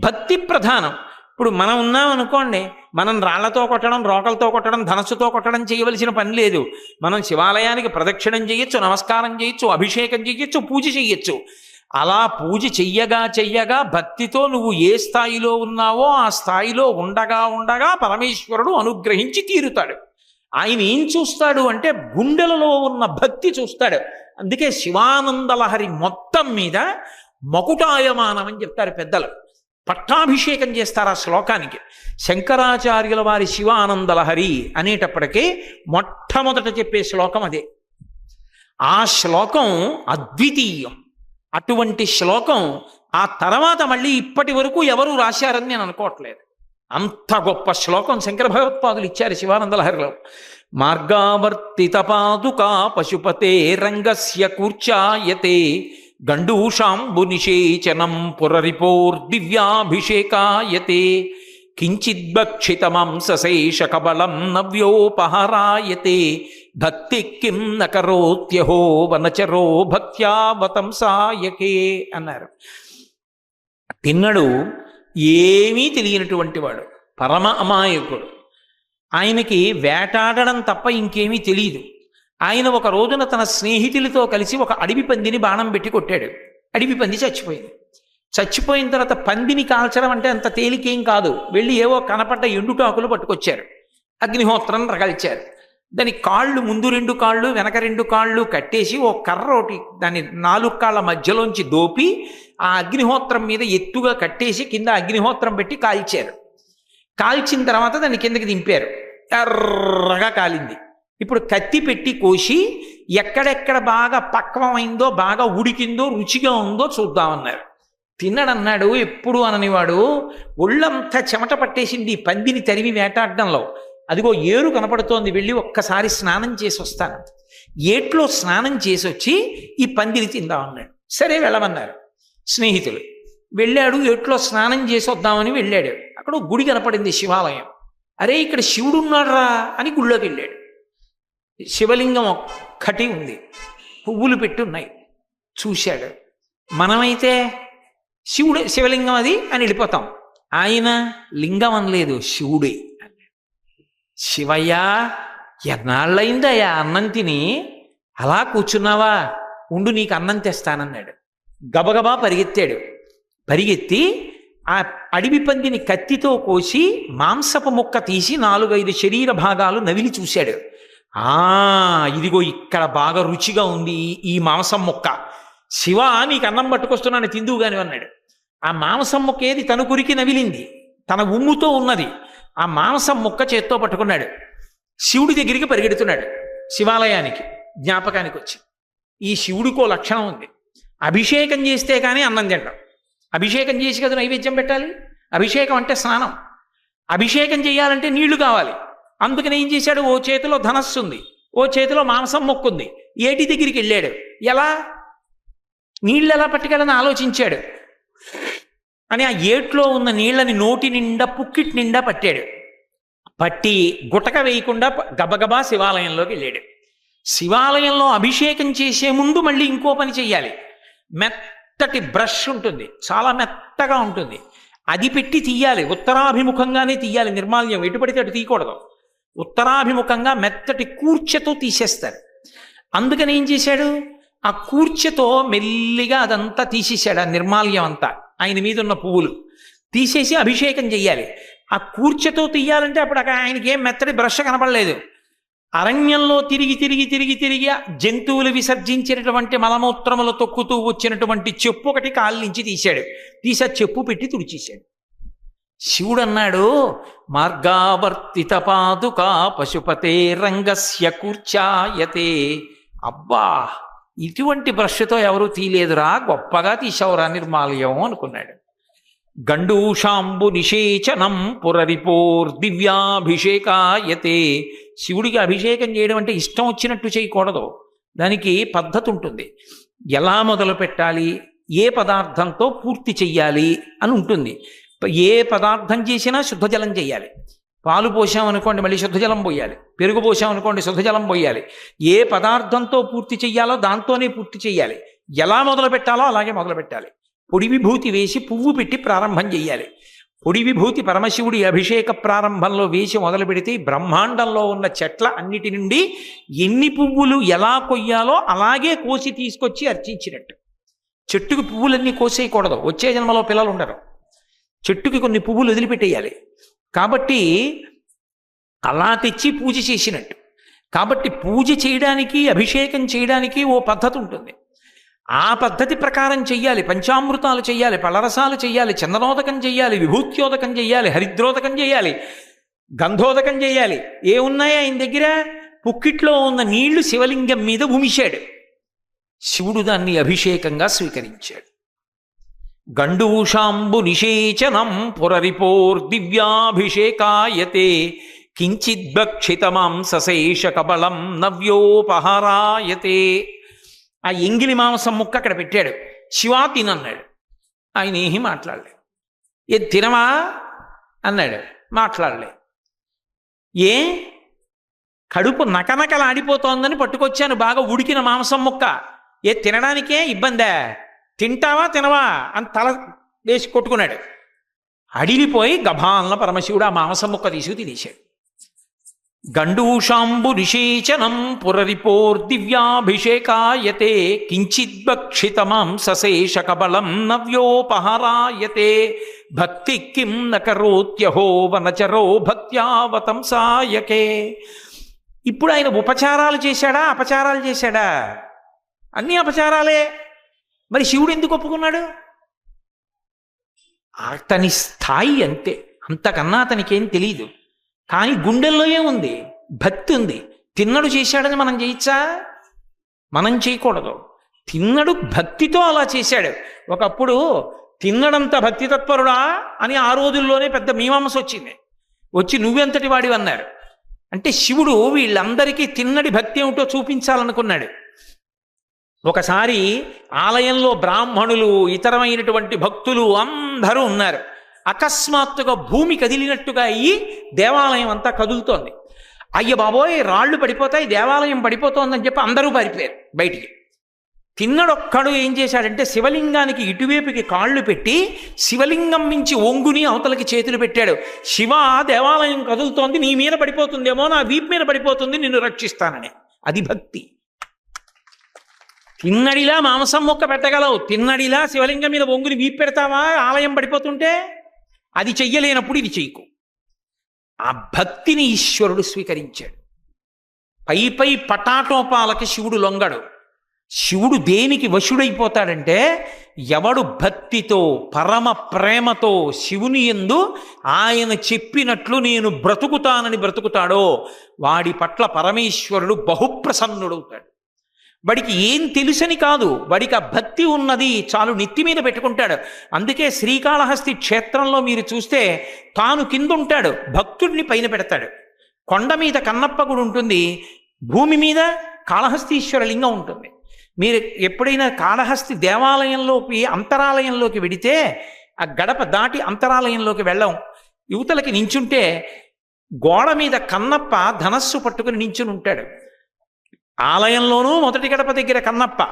భక్తి ప్రధానం. ఇప్పుడు మనం ఉన్నాం అనుకోండి, మనం రాళ్లతో కొట్టడం, రోకలతో కొట్టడం, ధనస్సుతో కొట్టడం చేయవలసిన పని లేదు. మనం శివాలయానికి ప్రదక్షిణం చేయొచ్చు, నమస్కారం చేయొచ్చు, అభిషేకం చేయొచ్చు, పూజ చేయొచ్చు. అలా పూజ చెయ్యగా భక్తితో నువ్వు ఏ స్థాయిలో ఉన్నావో ఆ స్థాయిలో ఉండగా పరమేశ్వరుడు అనుగ్రహించి తీరుతాడు. ఆయన ఏం చూస్తాడు అంటే గుండెలలో ఉన్న భక్తి చూస్తాడు. అందుకే శివానందలహరి మొత్తం మీద మకుటాయమానం అని చెప్తారు పెద్దలు. పట్టాభిషేకం చేస్తారు ఆ శ్లోకానికి. శంకరాచార్యుల వారి శివానందలహరి అనేటప్పటికీ మొట్టమొదట చెప్పే శ్లోకం అదే. ఆ శ్లోకం అద్వితీయం. అటువంటి శ్లోకం ఆ తర్వాత మళ్ళీ ఇప్పటి వరకు ఎవరు రాశారని నేను అనుకోవట్లేదు. అంత గొప్ప శ్లోకం శంకర భగవత్పాదులు ఇచ్చారు శివానందలహరిలో. మార్గావర్తిత పాదుకా పశుపతే రంగస్య కూర్చాయతే గండూషాంబు నిషేచనం పురరిపోర్దివ్యాభిషేకాయతే కించిద్భక్షితమంశేష కబలం నవ్యోపహరాయతే భక్తి కిం నకరోత్యహో వనచరో భక్త్యావతంసాయకే అన్నారు. తిన్నడు ఏమీ తెలియనటువంటి వాడు, పరమ అమాయకుడు. ఆయనకి వేటాడడం తప్ప ఇంకేమీ తెలియదు. ఆయన ఒక రోజున తన స్నేహితులతో కలిసి ఒక అడవి పందిని బాణం పెట్టి కొట్టాడు. అడవి పంది చచ్చిపోయింది. చచ్చిపోయిన తర్వాత పందిని కాల్చడం అంటే అంత తేలికేం కాదు. వెళ్ళి ఏవో కనపడ్డ ఎండుటాకులు పట్టుకొచ్చారు, అగ్నిహోత్రం రగల్చారు. దాని కాళ్ళు, ముందు 2 కాళ్ళు వెనక 2 కాళ్ళు కట్టేసి ఓ కర్ర ఒకటి దాని 4 కాళ్ళ మధ్యలోంచి దోపి ఆ అగ్నిహోత్రం మీద ఎత్తుగా కట్టేసి కింద అగ్నిహోత్రం పెట్టి కాల్చారు. కాల్చిన తర్వాత దాన్ని కిందకి దింపారు. ఎర్రగా కాలింది. ఇప్పుడు కత్తి పెట్టి కోసి ఎక్కడెక్కడ బాగా పక్వమైందో, బాగా ఉడికిందో, రుచిగా ఉందో చూద్దామన్నారు. తిన్నడన్నాడు. ఎప్పుడు అననివాడు, ఒళ్ళంతా చెమట పట్టేసింది ఈ పందిని తరిమి వేటాడడంలో. అదిగో ఏరు కనపడుతోంది, వెళ్ళి ఒక్కసారి స్నానం చేసి వస్తాను. ఏట్లో స్నానం చేసి వచ్చి ఈ పందిని తిందామన్నాడు. సరే వెళ్ళమన్నారు స్నేహితులు. వెళ్ళాడు, ఏట్లో స్నానం చేసి వద్దామని వెళ్ళాడు. అక్కడ గుడి కనపడింది, శివాలయం. అరే ఇక్కడ శివుడు ఉన్నాడురా అని గుళ్ళోకి వెళ్ళాడు. శివలింగం ఒక్కటి ఉంది, పువ్వులు పెట్టున్నాయి. చూశాడు. మనమైతే శివుడు శివలింగం అది అని వెళ్ళిపోతాం. ఆయన లింగం అనలేదు, శివుడే. శివయ్య ఎన్నాళ్ళయిందయ్యా అన్నం తిని, అలా కూర్చున్నావా, ఉండు నీకు అన్నం తెస్తానన్నాడు. గబగబా పరిగెత్తాడు. పరిగెత్తి ఆ అడవి పందిని కత్తితో కోసి మాంసపు ముక్క తీసి 4-5 శరీర భాగాలు నవిలి చూశాడు. ఇదిగో ఇక్కడ బాగా రుచిగా ఉంది ఈ మాంసం ముక్క. శివ నీకు అన్నం పట్టుకొస్తున్నాను, తిందువు గాని అన్నాడు. ఆ మాంసం ముక్క ఏది, తన కురికి నవిలింది, తన ఉమ్ముతో ఉన్నది. ఆ మాంసం ముక్క చేత్తో పట్టుకున్నాడు. శివుడి దగ్గరికి పరిగెడుతున్నాడు, శివాలయానికి జ్ఞాపకానికి వచ్చి. ఈ శివుడికో లక్షణం ఉంది, అభిషేకం చేస్తే కానీ అన్నం తింటాం. అభిషేకం చేసి కదా నైవేద్యం పెట్టాలి. అభిషేకం అంటే స్నానం. అభిషేకం చేయాలంటే నీళ్లు కావాలి. అందుకని ఏం చేశాడు, ఓ చేతిలో ధనస్సు ఉంది, ఓ చేతిలో మాంసం మొక్కుంది. ఏటి దగ్గరికి వెళ్ళాడు. ఎలా నీళ్ళు ఎలా పట్టుకెళ్ళని ఆలోచించాడు. అని ఆ ఏట్లో ఉన్న నీళ్ళని నోటి నిండా, పుక్కిటి నిండా పట్టాడు. పట్టి గుటక వేయకుండా గబగబా శివాలయంలోకి వెళ్ళాడు. శివాలయంలో అభిషేకం చేసే ముందు మళ్ళీ ఇంకో పని చెయ్యాలి. మెత్తటి బ్రష్ ఉంటుంది, చాలా మెత్తగా ఉంటుంది, అది పెట్టి తీయాలి. ఉత్తరాభిముఖంగానే తీయాలి నిర్మాల్యం, ఎటు పడితే అటు తీయకూడదు. ఉత్తరాభిముఖంగా మెత్తటి కూర్చెతో తీసేస్తారు. అందుకని ఏం చేశాడు, ఆ కూర్చెతో మెల్లిగా అదంతా తీసేశాడు. ఆ నిర్మాల్యం అంతా, ఆయన మీద ఉన్న పువ్వులు తీసేసి అభిషేకం చెయ్యాలి. ఆ కూర్చెతో తీయాలంటే అప్పుడు ఆయనకి ఏం మెత్తటి బ్రష్ కనపడలేదు. అరణ్యంలో తిరిగి తిరిగి తిరిగి తిరిగి జంతువులు విసర్జించినటువంటి మలమూత్రములు తొక్కుతూ వచ్చినటువంటి చెప్పు ఒకటి కాళ్ళ నుంచి తీశాడు. తీసి చెప్పు పెట్టి తుడిచేశాడు. శివుడు అన్నాడు, మార్గావర్తిత పాదుకా పశుపతే రంగస్య కూర్చాయతే. అబ్బా, ఇటువంటి బ్రష్తో ఎవరూ తీలేదురా, గొప్పగా తీసావురా నిర్మాల్యం అనుకున్నాడు. గండూషాంబు నిషేచనం పురరిపోర్ దివ్యాభిషేకాయతే. శివుడికి అభిషేకం చేయడం అంటే ఇష్టం వచ్చినట్టు చేయకూడదు, దానికి పద్ధతి ఉంటుంది. ఎలా మొదలు పెట్టాలి, ఏ పదార్థంతో పూర్తి చెయ్యాలి అని ఉంటుంది. ఏ పదార్థం చేసినా శుద్ధజలం చేయాలి. పాలు పోసామనుకోండి మళ్ళీ శుద్ధజలం పోయాలి, పెరుగు పోసామనుకోండి శుద్ధజలం పోయాలి. ఏ పదార్థంతో పూర్తి చెయ్యాలో దాంతోనే పూర్తి చెయ్యాలి. ఎలా మొదలు పెట్టాలో అలాగే మొదలు పెట్టాలి. పొడి విభూతి వేసి పువ్వు పెట్టి ప్రారంభం చెయ్యాలి. పొడి విభూతి పరమశివుడి అభిషేక ప్రారంభంలో వేసి మొదలు పెడితే బ్రహ్మాండంలో ఉన్న చెట్ల అన్నిటి నుండి ఎన్ని పువ్వులు ఎలా కొయ్యాలో అలాగే కోసి తీసుకొచ్చి అర్చించినట్టు. చెట్టుకు పువ్వులన్నీ కోసేయకూడదు, వచ్చే జన్మలో పిల్లలు ఉండరు. చెట్టుకి కొన్ని పువ్వులు వదిలిపెట్టేయాలి. కాబట్టి అలా తెచ్చి పూజ చేసినట్టు. కాబట్టి పూజ చేయడానికి, అభిషేకం చేయడానికి ఓ పద్ధతి ఉంటుంది. ఆ పద్ధతి ప్రకారం చెయ్యాలి. పంచామృతాలు చెయ్యాలి, పళ్ళరసాలు చెయ్యాలి, చందనోదకం చెయ్యాలి, విభూత్యోదకం చెయ్యాలి, హరిద్రోదకం చెయ్యాలి, గంధోదకం చెయ్యాలి. ఏమున్నాయి ఆయన దగ్గర? పుక్కిట్లో ఉన్న నీళ్లు శివలింగం మీద ఉమిశాడు. శివుడు దాన్ని అభిషేకంగా స్వీకరించాడు. గండూషాంబు నిషేచనం పురరిపోర్ దివ్యాభిషేకాయతే. కించిద్భక్షితమాంసశేష కబళం నవ్యోపహారాయతే. ఆ ఎంగిలి మాంసం ముక్క అక్కడ పెట్టాడు. శివా తినన్నాడు. ఆయన ఏమీ మాట్లాడలేదు. ఏ తినవా అన్నాడు, మాట్లాడలేదు. ఏ కడుపు నకనకలాడిపోతోందని పట్టుకొచ్చాను బాగా ఉడికిన మాంసం ముక్క, ఏ తినడానికే ఇబ్బందా, తింటావా తినవా అని తల వేసి కొట్టుకున్నాడు. అడిగిపోయి గభాలన పరమశివుడు ఆ మాంసం ముక్క తీసుకు తినేశాడు. గండూషాంబు నిషేచనం పురరిపోర్ దివ్యాభిషేకాయతే. కించిద్భక్షితమాంసశేష కబళం నవ్యోపహారాయతే. భక్తి కిం నకరోత్యహో వనచరో భక్త్యావతంసాయకే. ఇప్పుడు ఆయన ఉపచారాలు చేశాడా, అపచారాలు చేశాడా? అన్నీ అపచారాలే. మరి శివుడు ఎందుకు ఒప్పుకున్నాడు? అతని స్థాయి అంతే, అంతకన్నా అతనికేం తెలియదు. కానీ గుండెల్లో ఏముంది? భక్తి ఉంది. తిన్నడు చేశాడని మనం చేయొచ్చా? మనం చేయకూడదు. తిన్నడు భక్తితో అలా చేశాడు. ఒకప్పుడు తిన్నడంత భక్తి తత్పరుడా అని ఆ రోజుల్లోనే పెద్ద మీమాంస వచ్చింది. వచ్చి నువ్వెంతటి వాడివి అన్నారు. అంటే శివుడు వీళ్ళందరికీ తిన్నడి భక్తి ఏమిటో చూపించాలనుకున్నాడు. ఒకసారి ఆలయంలో బ్రాహ్మణులు, ఇతరమైనటువంటి భక్తులు అందరూ ఉన్నారు. అకస్మాత్తుగా భూమి కదిలినట్టుగా అయ్యి దేవాలయం అంతా కదులుతోంది. అయ్య బాబోయ్, రాళ్ళు పడిపోతాయి, దేవాలయం పడిపోతోందని చెప్పి అందరూ పారిపోయారు బయటికి. తిన్నడొక్కడు ఏం చేశాడంటే శివలింగానికి ఇటువైపుకి కాళ్ళు పెట్టి శివలింగం మించి ఒంగుని అవతలకి చేతులు పెట్టాడు. శివ, దేవాలయం కదులుతోంది, నీ మీద పడిపోతుందేమో, నా వీపు మీద పడిపోతుంది, నిన్ను రక్షిస్తానని. అది భక్తి. తిన్నడిలా మాంసం మొక్క పెట్టగలవు, తిన్నడిలా శివలింగం మీద ఒంగుని వీపు పెడతావా ఆలయం పడిపోతుంటే? అది చెయ్యలేనప్పుడు ఇది చెయ్యకు. ఆ భక్తిని ఈశ్వరుడు స్వీకరించాడు. పై పటాటోపాలకి శివుడు లొంగడు. శివుడు దేనికి వశుడైపోతాడంటే, ఎవడు భక్తితో పరమ ప్రేమతో శివుని యందు ఆయన చెప్పినట్లు నేను బ్రతుకుతానని బ్రతుకుతాడో వాడి పట్ల పరమేశ్వరుడు బహుప్రసన్నుడవుతాడు. వాడికి ఏం తెలుసని కాదు, వాడికి ఆ భక్తి ఉన్నది చాలు, నెత్తి మీద పెట్టుకుంటాడు. అందుకే శ్రీకాళహస్తి క్షేత్రంలో మీరు చూస్తే తాను కింద ఉంటాడు, భక్తుడిని పైన పెడతాడు. కొండ మీద కన్నప్ప గుడి ఉంటుంది, భూమి మీద కాళహస్తీశ్వర లింగం ఉంటుంది. మీరు ఎప్పుడైనా కాళహస్తి దేవాలయంలోకి అంతరాలయంలోకి వెడితే ఆ గడప దాటి అంతరాలయంలోకి వెళ్ళం. యువతలకి నించుంటే గోడ మీద కన్నప్ప ధనస్సు పట్టుకుని నించుని ఉంటాడు. ఆలయంలోనూ మొదటి గడప దగ్గర కన్నప్ప,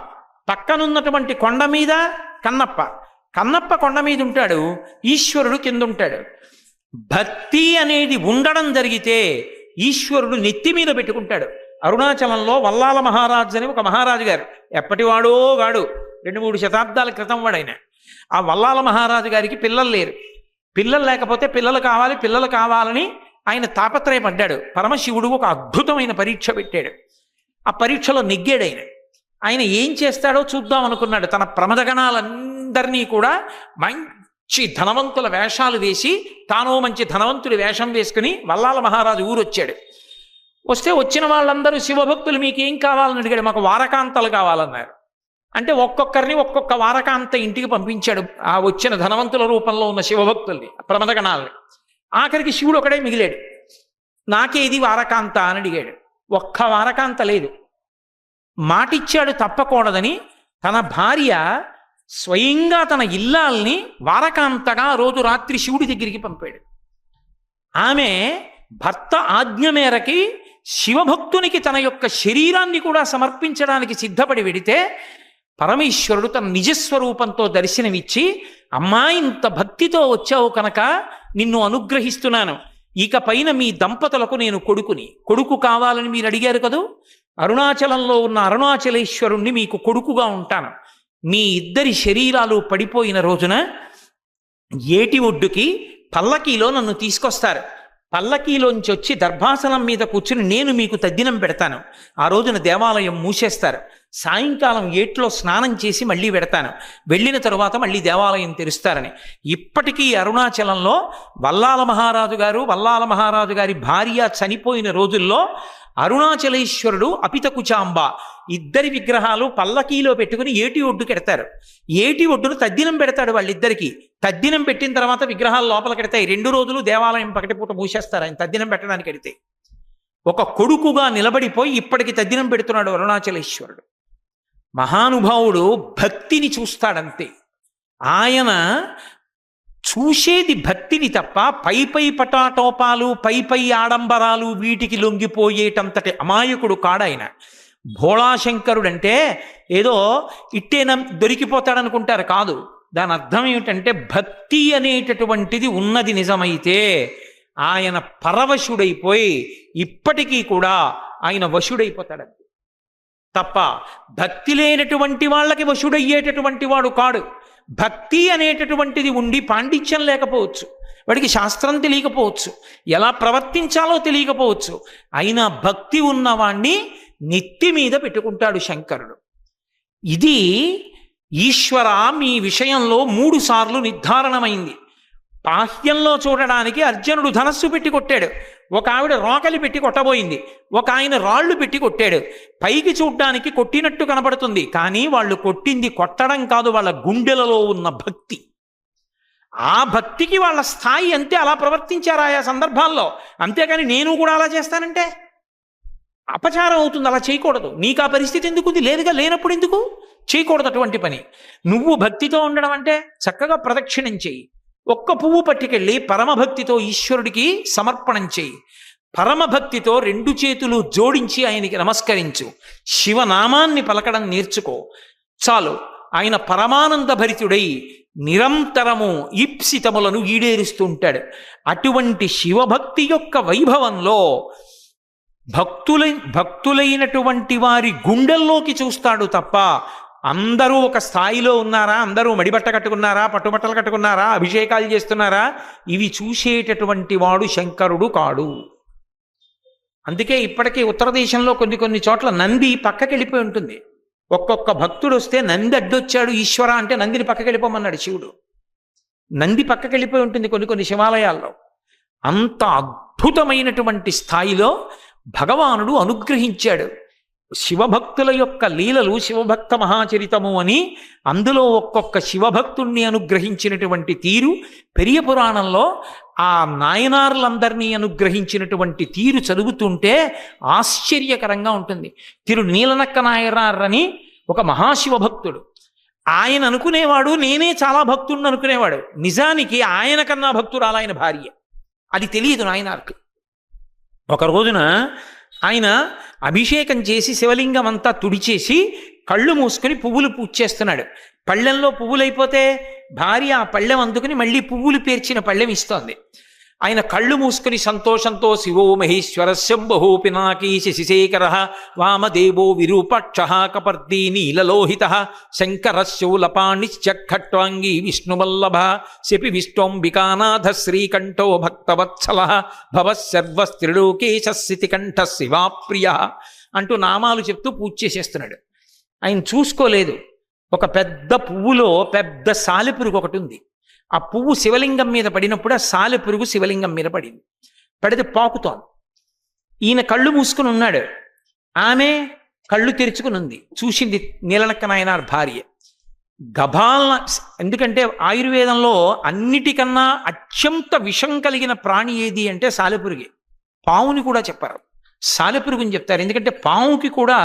పక్కనున్నటువంటి కొండ మీద కన్నప్ప. కన్నప్ప కొండ మీద ఉంటాడు, ఈశ్వరుడు కింద ఉంటాడు. భక్తి అనేది ఉండడం జరిగితే ఈశ్వరుడు నెత్తి మీద పెట్టుకుంటాడు. అరుణాచలంలో వల్లాల మహారాజు అని ఒక మహారాజు గారు, ఎప్పటివాడో గాడు, 2-3 శతాబ్దాల క్రితం వాడైన. ఆ వల్లాల మహారాజు గారికి పిల్లలు లేరు. పిల్లలు లేకపోతే పిల్లలు కావాలని ఆయన తాపత్రయపడ్డాడు. పరమశివుడు ఒక అద్భుతమైన పరీక్ష పెట్టాడు. ఆ పరీక్షలో నెగ్గాడు. ఆయన ఏం చేస్తాడో చూద్దాం అనుకున్నాడు. తన ప్రమదగణాలందరినీ కూడా మంచి ధనవంతుల వేషాలు వేసి, తాను మంచి ధనవంతుడి వేషం వేసుకుని వల్లాల మహారాజు ఊరొచ్చాడు. వస్తే వచ్చిన వాళ్ళందరూ శివభక్తులు, మీకేం కావాలని అడిగాడు. మాకు వారకాంతలు కావాలన్నారు. అంటే ఒక్కొక్కరిని ఒక్కొక్క వారకాంత ఇంటికి పంపించాడు, ఆ వచ్చిన ధనవంతుల రూపంలో ఉన్న శివభక్తుల్ని, ప్రమదగణాలని. ఆఖరికి శివుడు ఒకడే మిగిలాడు. నాకేది వారకాంత అని అడిగాడు. ఒక్క వారకాంత లేదు. మాటిచ్చాడు తప్పకూడదని తన భార్య స్వయంగా తన ఇల్లాల్ని వారకాంతగా రోజు రాత్రి శివుడి దగ్గరికి పంపాడు. ఆమె భర్త ఆజ్ఞ మేరకి శివభక్తునికి తన యొక్క శరీరాన్ని కూడా సమర్పించడానికి సిద్ధపడి వెడితే పరమేశ్వరుడు తన నిజస్వరూపంతో దర్శనమిచ్చి, అమ్మా, ఇంత భక్తితో వచ్చావు కనుక నిన్ను అనుగ్రహిస్తున్నాను. ఇక పైన మీ దంపతులకు నేను కొడుకు కావాలని మీరు అడిగారు కదూ, అరుణాచలంలో ఉన్న అరుణాచలేశ్వరుణ్ణి మీకు కొడుకుగా ఉంటాను. మీ ఇద్దరి శరీరాలు పడిపోయిన రోజున ఏటి ఒడ్డుకి పల్లకీలో నన్ను తీసుకొస్తారు. పల్లకీలోంచి వచ్చి దర్భాసనం మీద కూర్చుని నేను మీకు తద్దినం పెడతాను. ఆ రోజున దేవాలయం మూసేస్తారు. సాయంకాలం ఏట్లో స్నానం చేసి మళ్ళీ పెడతాను. వెళ్ళిన తరువాత మళ్ళీ దేవాలయం తెరుస్తారని. ఇప్పటికీ అరుణాచలంలో వల్లాల మహారాజు గారి భార్య చనిపోయిన రోజుల్లో అరుణాచలేశ్వరుడు, అపితకుచాంబ ఇద్దరి విగ్రహాలు పల్లకీలో పెట్టుకుని ఏటి ఒడ్డు కెడతారు. ఏటి ఒడ్డును తద్దినం పెడతాడు వాళ్ళిద్దరికి. తద్దినం పెట్టిన తర్వాత విగ్రహాలు లోపల కెడతాయి. 2 రోజులు దేవాలయం పకటిపూట మూసేస్తారు ఆయన తద్దినం పెట్టడానికి ఎడితే. ఒక కొడుకుగా నిలబడిపోయి ఇప్పటికి తద్దినం పెడుతున్నాడు అరుణాచలేశ్వరుడు. మహానుభావుడు భక్తిని చూస్తాడంతే. ఆయన చూసేది భక్తిని తప్ప పై పటాటోపాలు, పై ఆడంబరాలు వీటికి లొంగిపోయేటంతటి అమాయకుడు కాడాయన. భోళాశంకరుడంటే ఏదో ఇట్టేన దొరికిపోతాడనుకుంటారు, కాదు. దాని అర్థం ఏమిటంటే భక్తి అనేటటువంటిది ఉన్నది నిజమైతే ఆయన పరవశుడైపోయి ఇప్పటికీ కూడా ఆయన వశుడైపోతాడు తప్ప భక్తి లేనటువంటి వాళ్ళకి వశుడయ్యేటటువంటి వాడు కాడు. భక్తి అనేటటువంటిది ఉండి పాండిత్యం లేకపోవచ్చు, వాడికి శాస్త్రం తెలియకపోవచ్చు, ఎలా ప్రవర్తించాలో తెలియకపోవచ్చు, అయినా భక్తి ఉన్నవాణ్ణి నెత్తి మీద పెట్టుకుంటాడు శంకరుడు. ఇది ఈశ్వర మీ విషయంలో 3 సార్లు నిర్ధారణమైంది. బాహ్యంలో చూడడానికి అర్జునుడు ధనస్సు పెట్టి కొట్టాడు. ఒక ఆవిడ రోకలి పెట్టి కొట్టబోయింది, ఒక ఆయన రాళ్ళు పెట్టి కొట్టాడు. పైకి చూడ్డానికి కొట్టినట్టు కనబడుతుంది, కానీ వాళ్ళు కొట్టింది కొట్టడం కాదు, వాళ్ళ గుండెలలో ఉన్న భక్తి. ఆ భక్తికి వాళ్ళ స్థాయి అంతే, అలా ప్రవర్తించారు ఆయా సందర్భాల్లో. అంతేకాని నేను కూడా అలా చేస్తానంటే అపచారం అవుతుంది, అలా చేయకూడదు. నీకు ఆ పరిస్థితి ఎందుకు లేదుగా, లేనప్పుడు ఎందుకు చేయకూడదు అటువంటి పని. నువ్వు భక్తితో ఉండడం అంటే చక్కగా ప్రదక్షిణం చెయ్యి, ఒక్క పువ్వు పట్టుకెళ్ళి పరమభక్తితో ఈశ్వరుడికి సమర్పణం చెయ్యి, పరమభక్తితో 2 చేతులు జోడించి ఆయనకి నమస్కరించు, శివనామాన్ని పలకడం నేర్చుకో, చాలు. ఆయన పరమానంద భరితుడై నిరంతరము ఈప్సితములను ఈడేరుస్తూ ఉంటాడు. అటువంటి శివభక్తి యొక్క వైభవంలో భక్తులైనటువంటి వారి గుండెల్లోకి చూస్తాడు తప్ప, అందరూ ఒక స్థాయిలో ఉన్నారా, అందరూ మడిబట్ట కట్టుకున్నారా, పట్టుబట్టలు కట్టుకున్నారా, అభిషేకాలు చేస్తున్నారా, ఇవి చూసేటటువంటి వాడు శంకరుడు కాడు. అందుకే ఇప్పటికీ ఉత్తర దేశంలో కొన్ని చోట్ల నంది పక్కకి వెళ్ళిపోయి ఉంటుంది. ఒక్కొక్క భక్తుడు వస్తే నంది అడ్డొచ్చాడు ఈశ్వర అంటే నందిని పక్కకి వెళ్ళిపోమన్నాడు శివుడు. నంది పక్కకి వెళ్ళిపోయి ఉంటుంది కొన్ని శివాలయాల్లో. అంత అద్భుతమైనటువంటి స్థాయిలో భగవానుడు అనుగ్రహించాడు. శివభక్తుల యొక్క లీలలు శివభక్త మహాచరితము అని అందులో ఒక్కొక్క శివభక్తుణ్ణి అనుగ్రహించినటువంటి తీరు పెరియ పురాణంలో ఆ నాయనార్లందరినీ అనుగ్రహించినటువంటి తీరు చదువుతుంటే ఆశ్చర్యకరంగా ఉంటుంది. తిరునీలనక్క నాయనార్ అని ఒక మహాశివభక్తుడు. ఆయన అనుకునేవాడు నేనే చాలా భక్తుడిని అనుకునేవాడు. నిజానికి ఆయన కన్నా భక్తురాలు ఆయన భార్య. అది తెలియదు నాయనార్కు. ఒక రోజున ఆయన అభిషేకం చేసి శివలింగం అంతా తుడిచేసి కళ్ళు మూసుకుని పువ్వులు పూజ చేస్తున్నాడు. పళ్ళెంలో పువ్వులు అయిపోతే భార్య ఆ పళ్ళెం అందుకుని మళ్ళీ పువ్వులు పేర్చిన పళ్ళెం ఇస్తోంది. ఆయన కళ్ళు మూసుకుని సంతోషంతో శివో మహేశ్వర శంభో పినాకీ శశిశేఖర వామదేవో విరూపాక్ష కపర్దీ నీలలోహిత శంకర శూలపాణిశ్చ ఖట్వాంగీ విష్ణువల్లభ శపి విష్ణోంబికానాథ శ్రీకంఠో భక్తవత్సల భవశర్వస్త్రిలోకేశ స్థితికంఠ శివాప్రియ అంటూ నామాలు చెప్తూ పూజ చేసేస్తున్నాడు. ఆయన చూసుకోలేదు, ఒక పెద్ద పువ్వులో పెద్ద సాలెపురుగు ఒకటి ఉంది. ఆ పువ్వు శివలింగం మీద పడినప్పుడు ఆ సాలెపురుగు శివలింగం మీద పడింది. పడితే పాకుతోంది. ఈయన కళ్ళు మూసుకుని ఉన్నాడు, ఆమె కళ్ళు తెరుచుకుని ఉంది. చూసింది నీలనక్క నాయనార్ భార్య. గభాలన, ఎందుకంటే ఆయుర్వేదంలో అన్నిటికన్నా అత్యంత విషం కలిగిన ప్రాణి ఏది అంటే సాలెపురుగే. పావుని కూడా చెప్పారు, సాలెపురుగుని చెప్తారు. ఎందుకంటే పావుకి కూడా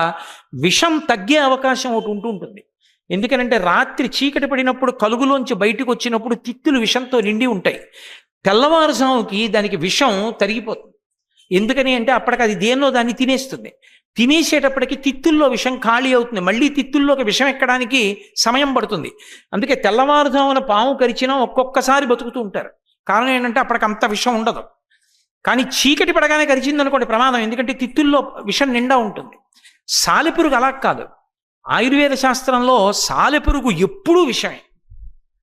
విషం తగ్గే అవకాశం ఒకటి ఉంటుంది. ఎందుకనంటే రాత్రి చీకటి పడినప్పుడు కలుగులోంచి బయటకు వచ్చినప్పుడు తిత్తులు విషంతో నిండి ఉంటాయి. తెల్లవారుజాముకి దానికి విషం తరిగిపోతుంది. ఎందుకని అంటే అప్పటికి అది దేన్నో దాన్ని తినేస్తుంది. తినేసేటప్పటికి తిత్తుల్లో విషం ఖాళీ అవుతుంది. మళ్ళీ తిత్తుల్లోకి విషం ఎక్కడానికి సమయం పడుతుంది. అందుకే తెల్లవారుజామున పాము కరిచినా ఒక్కొక్కసారి బతుకుతూ ఉంటారు. కారణం ఏంటంటే అప్పటికి అంత విషం ఉండదు. కానీ చీకటి పడగానే కరిచింది అనుకోండి ప్రమాదం, ఎందుకంటే తిత్తుల్లో విషం నిండా ఉంటుంది. సాలెపురుగు అలా కాదు. ఆయుర్వేద శాస్త్రంలో సాలెపురుగు ఎప్పుడూ విషమే.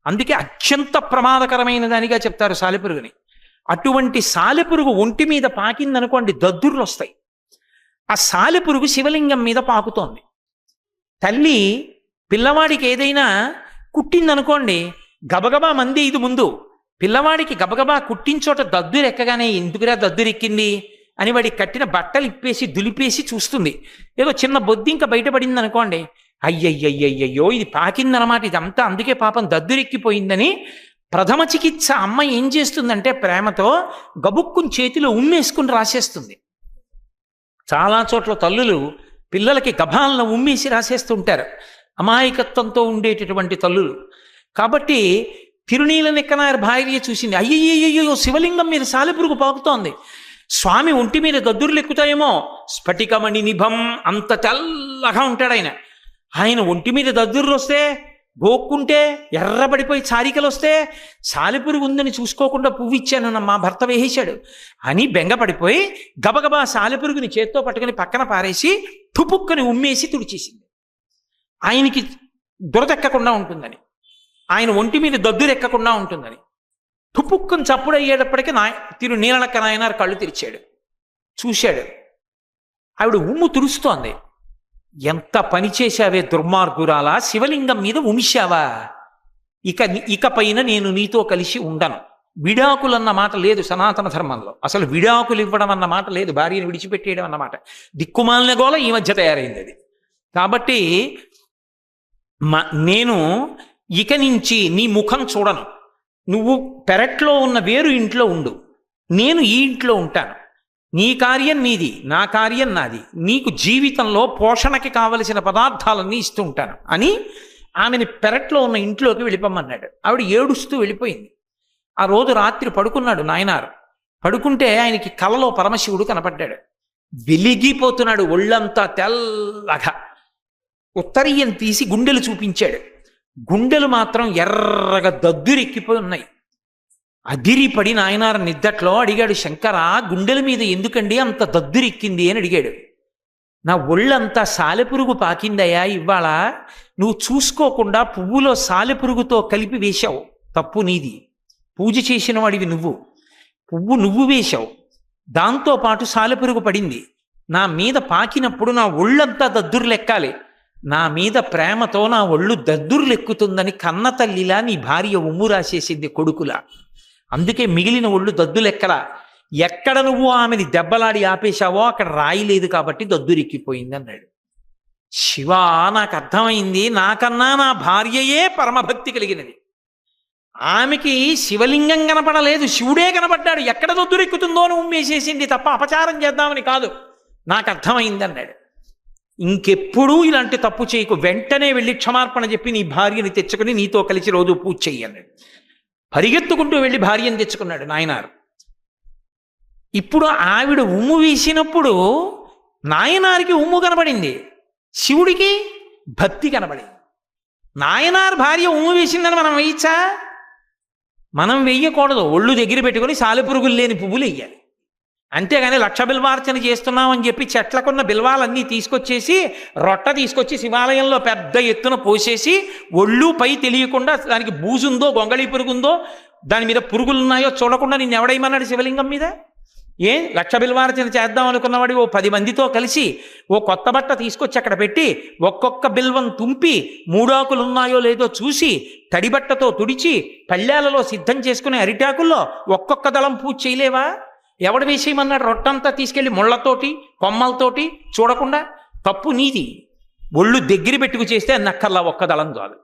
అందుకే అత్యంత ప్రమాదకరమైన దానిగా చెప్తారు సాలెపురుగుని. అటువంటి సాలెపురుగు ఒంటి మీద పాకిందనుకోండి దద్దుర్లు వస్తాయి. ఆ సాలెపురుగు శివలింగం మీద పాకుతోంది. తల్లి పిల్లవాడికి ఏదైనా కుట్టిందనుకోండి, గబగబా మంది ఇది ముందు పిల్లవాడికి గబగబా కుట్టించోట దద్దురు ఎక్కగానే ఎందుకురా దద్దురెక్కింది అని వాడికి కట్టిన బట్టలు ఇప్పేసి దులిపేసి చూస్తుంది. ఏదో చిన్న బొద్దింక బయటపడింది అనుకోండి, అయ్యయ్యయ్యయ్యో ఇది పాకిందనమాట, ఇదంతా అందుకే పాపం దద్దురెక్కిపోయిందని ప్రథమ చికిత్స అమ్మ ఏం చేస్తుందంటే ప్రేమతో గబుక్కుని చేతిలో ఉమ్మేసుకుని రాసేస్తుంది. చాలా చోట్ల తల్లులు పిల్లలకి గభాలను ఉమ్మేసి రాసేస్తుంటారు, అమాయకత్వంతో ఉండేటటువంటి తల్లులు. కాబట్టి తిరునీలనక్క భార్య చూసింది, అయ్యయ్యయ్యో శివలింగం మీద సాలెపురుగు పాకుతోంది, స్వామి ఒంటి మీద దద్దుర్లు ఎక్కుతాయేమో. స్ఫటికమణి నిభం, అంత తెల్లగా ఉంటాడు ఆయన. ఆయన ఒంటి మీద దద్దుర్లు వస్తే గోక్కుంటే ఎర్రబడిపోయి చారికలు వస్తే సాలెపురుగు ఉందని చూసుకోకుండా పువ్వు ఇచ్చాను మా భర్త వేసేశాడు అని బెంగపడిపోయి గబగబా సాలెపురుగుని చేత్తో పట్టుకుని పక్కన పారేసి తుపుక్కని ఉమ్మేసి తుడిచేసింది. ఆయనకి దురదెక్కకుండా ఉంటుందని, ఆయన ఒంటి మీద దద్దురెక్కకుండా ఉంటుందని. తుపుక్కుని చప్పుడు అయ్యేటప్పటికీ తిరునీలనక్క నాయనార్ కళ్ళు తెరిచాడు, చూశాడు. ఆవిడ ఉమ్ము తుడుస్తోంది. ఎంత పని చేశావే దుర్మార్గురాలా, శివలింగం మీద ఉమిశావా, ఇకపైన నేను నీతో కలిసి ఉండను, విడాకులు అన్న మాట లేదు సనాతన ధర్మంలో. అసలు విడాకులు ఇవ్వడం అన్న మాట లేదు, భార్యను విడిచిపెట్టేయడం అన్నమాట. దిక్కుమాలిన గోల ఈ మధ్య తయారైంది అది. కాబట్టి నేను ఇక నుంచి నీ ముఖం చూడను. నువ్వు పెరట్లో ఉన్న వేరు ఇంట్లో ఉండు, నేను ఈ ఇంట్లో ఉంటాను. నీ కార్యం నీది, నా కార్యం నాది. నీకు జీవితంలో పోషణకి కావలసిన పదార్థాలన్నీ ఇస్తూ ఉంటాను అని ఆమెని పెరట్లో ఉన్న ఇంట్లోకి వెళ్ళిపోమన్నాడు. ఆవిడ ఏడుస్తూ వెళ్ళిపోయింది. ఆ రోజు రాత్రి పడుకున్నాడు నాయనారు. పడుకుంటే ఆయనకి కలలో పరమశివుడు కనపడ్డాడు. వెలిగిపోతున్నాడు, ఒళ్ళంతా తెల్లగా. ఉత్తరీయం తీసి గుండెలు చూపించాడు. గుండెలు మాత్రం ఎర్రగా దద్దురెక్కిపోయి ఉన్నాయి. అదిరిపడి నాయనారు నిద్దట్లో అడిగాడు, శంకర గుండెల మీద ఎందుకండి అంత దద్దురెక్కింది అని అడిగాడు. నా ఒళ్ళంతా సాలెపురుగు పాకిందయ్యా ఇవాళ. నువ్వు చూసుకోకుండా పువ్వులో సాలెపురుగుతో కలిపి వేశావు, తప్పు నీది. పూజ చేసిన వాడివి నువ్వు, పువ్వు నువ్వు వేశావు, దాంతోపాటు సాలెపురుగు పడింది. నా మీద పాకినప్పుడు నా ఒళ్ళంతా దద్దుర్లెక్కాలి. నా మీద ప్రేమతో నా ఒళ్ళు దద్దుర్లెక్కుతుందని కన్న తల్లిలా నీ భార్య ఉమ్ము రాసేసింది కొడుకులా. అందుకే మిగిలిన ఒళ్ళు దద్దులెక్కలా. ఎక్కడ నువ్వు ఆమెని దెబ్బలాడి ఆపేశావో అక్కడ రాయి లేదు కాబట్టి దద్దురెక్కిపోయింది అన్నాడు. శివా, నాకు అర్థమైంది. నాకన్నా నా భార్యయే పరమభక్తి కలిగినది. ఆమెకి శివలింగం కనపడలేదు, శివుడే కనపడ్డాడు. ఎక్కడ దొద్దురెక్కుతుందో అని ఉమ్మేసేసింది తప్ప అపచారం చేద్దామని కాదు. నాకు అర్థమైంది అన్నాడు. ఇంకెప్పుడూ ఇలాంటి తప్పు చేయకు, వెంటనే వెళ్ళి క్షమార్పణ చెప్పి నీ భార్యని తెచ్చుకుని నీతో కలిసి రోజు పూజ చెయ్యి అన్నాడు. పరిగెత్తుకుంటూ వెళ్ళి భార్యను తెచ్చుకున్నాడు నాయనారు. ఇప్పుడు ఆవిడ ఉమ్ము వేసినప్పుడు నాయనారికి ఉమ్ము కనబడింది, శివుడికి భక్తి కనబడింది. నాయనార్ భార్య ఉమ్ము వేసిందని మనం వేయచ్చా? మనం వెయ్యకూడదు. ఒళ్ళు దగ్గర పెట్టుకుని సాలెపురుగులు లేని పువ్వులు వెయ్యాలి. అంతేగాని లక్ష బిల్వార్చన చేస్తున్నామని చెప్పి చెట్లకున్న బిల్వాలన్నీ తీసుకొచ్చేసి రొట్ట తీసుకొచ్చి శివాలయంలో పెద్ద ఎత్తున పోసేసి ఒళ్ళు పై తెలియకుండా దానికి బూజుందో గొంగళి పురుగుందో దాని మీద పురుగులున్నాయో చూడకుండా నిన్ను ఎవడేమన్నాడు శివలింగం మీద? లక్ష బిల్వార్చన చేద్దాం అనుకున్నవాడు ఓ 10 మందితో కలిసి ఓ కొత్త బట్ట తీసుకొచ్చి అక్కడ పెట్టి ఒక్కొక్క బిల్వం తుంపి 3 ఆకులు ఉన్నాయో లేదో చూసి తడిబట్టతో తుడిచి పళ్ళాలలో సిద్ధం చేసుకునే అరిటాకుల్లో ఒక్కొక్క దళం పూజ చేయలేవా? ఎవడు వేసేయమన్నాడు? రొట్టంతా తీసుకెళ్ళి ముళ్ళతోటి కొమ్మలతోటి చూడకుండా. తప్పు నీది. ఒళ్ళు దగ్గర పెట్టుకు చేస్తే నక్కల్లా ఒక్క దళం చాలు.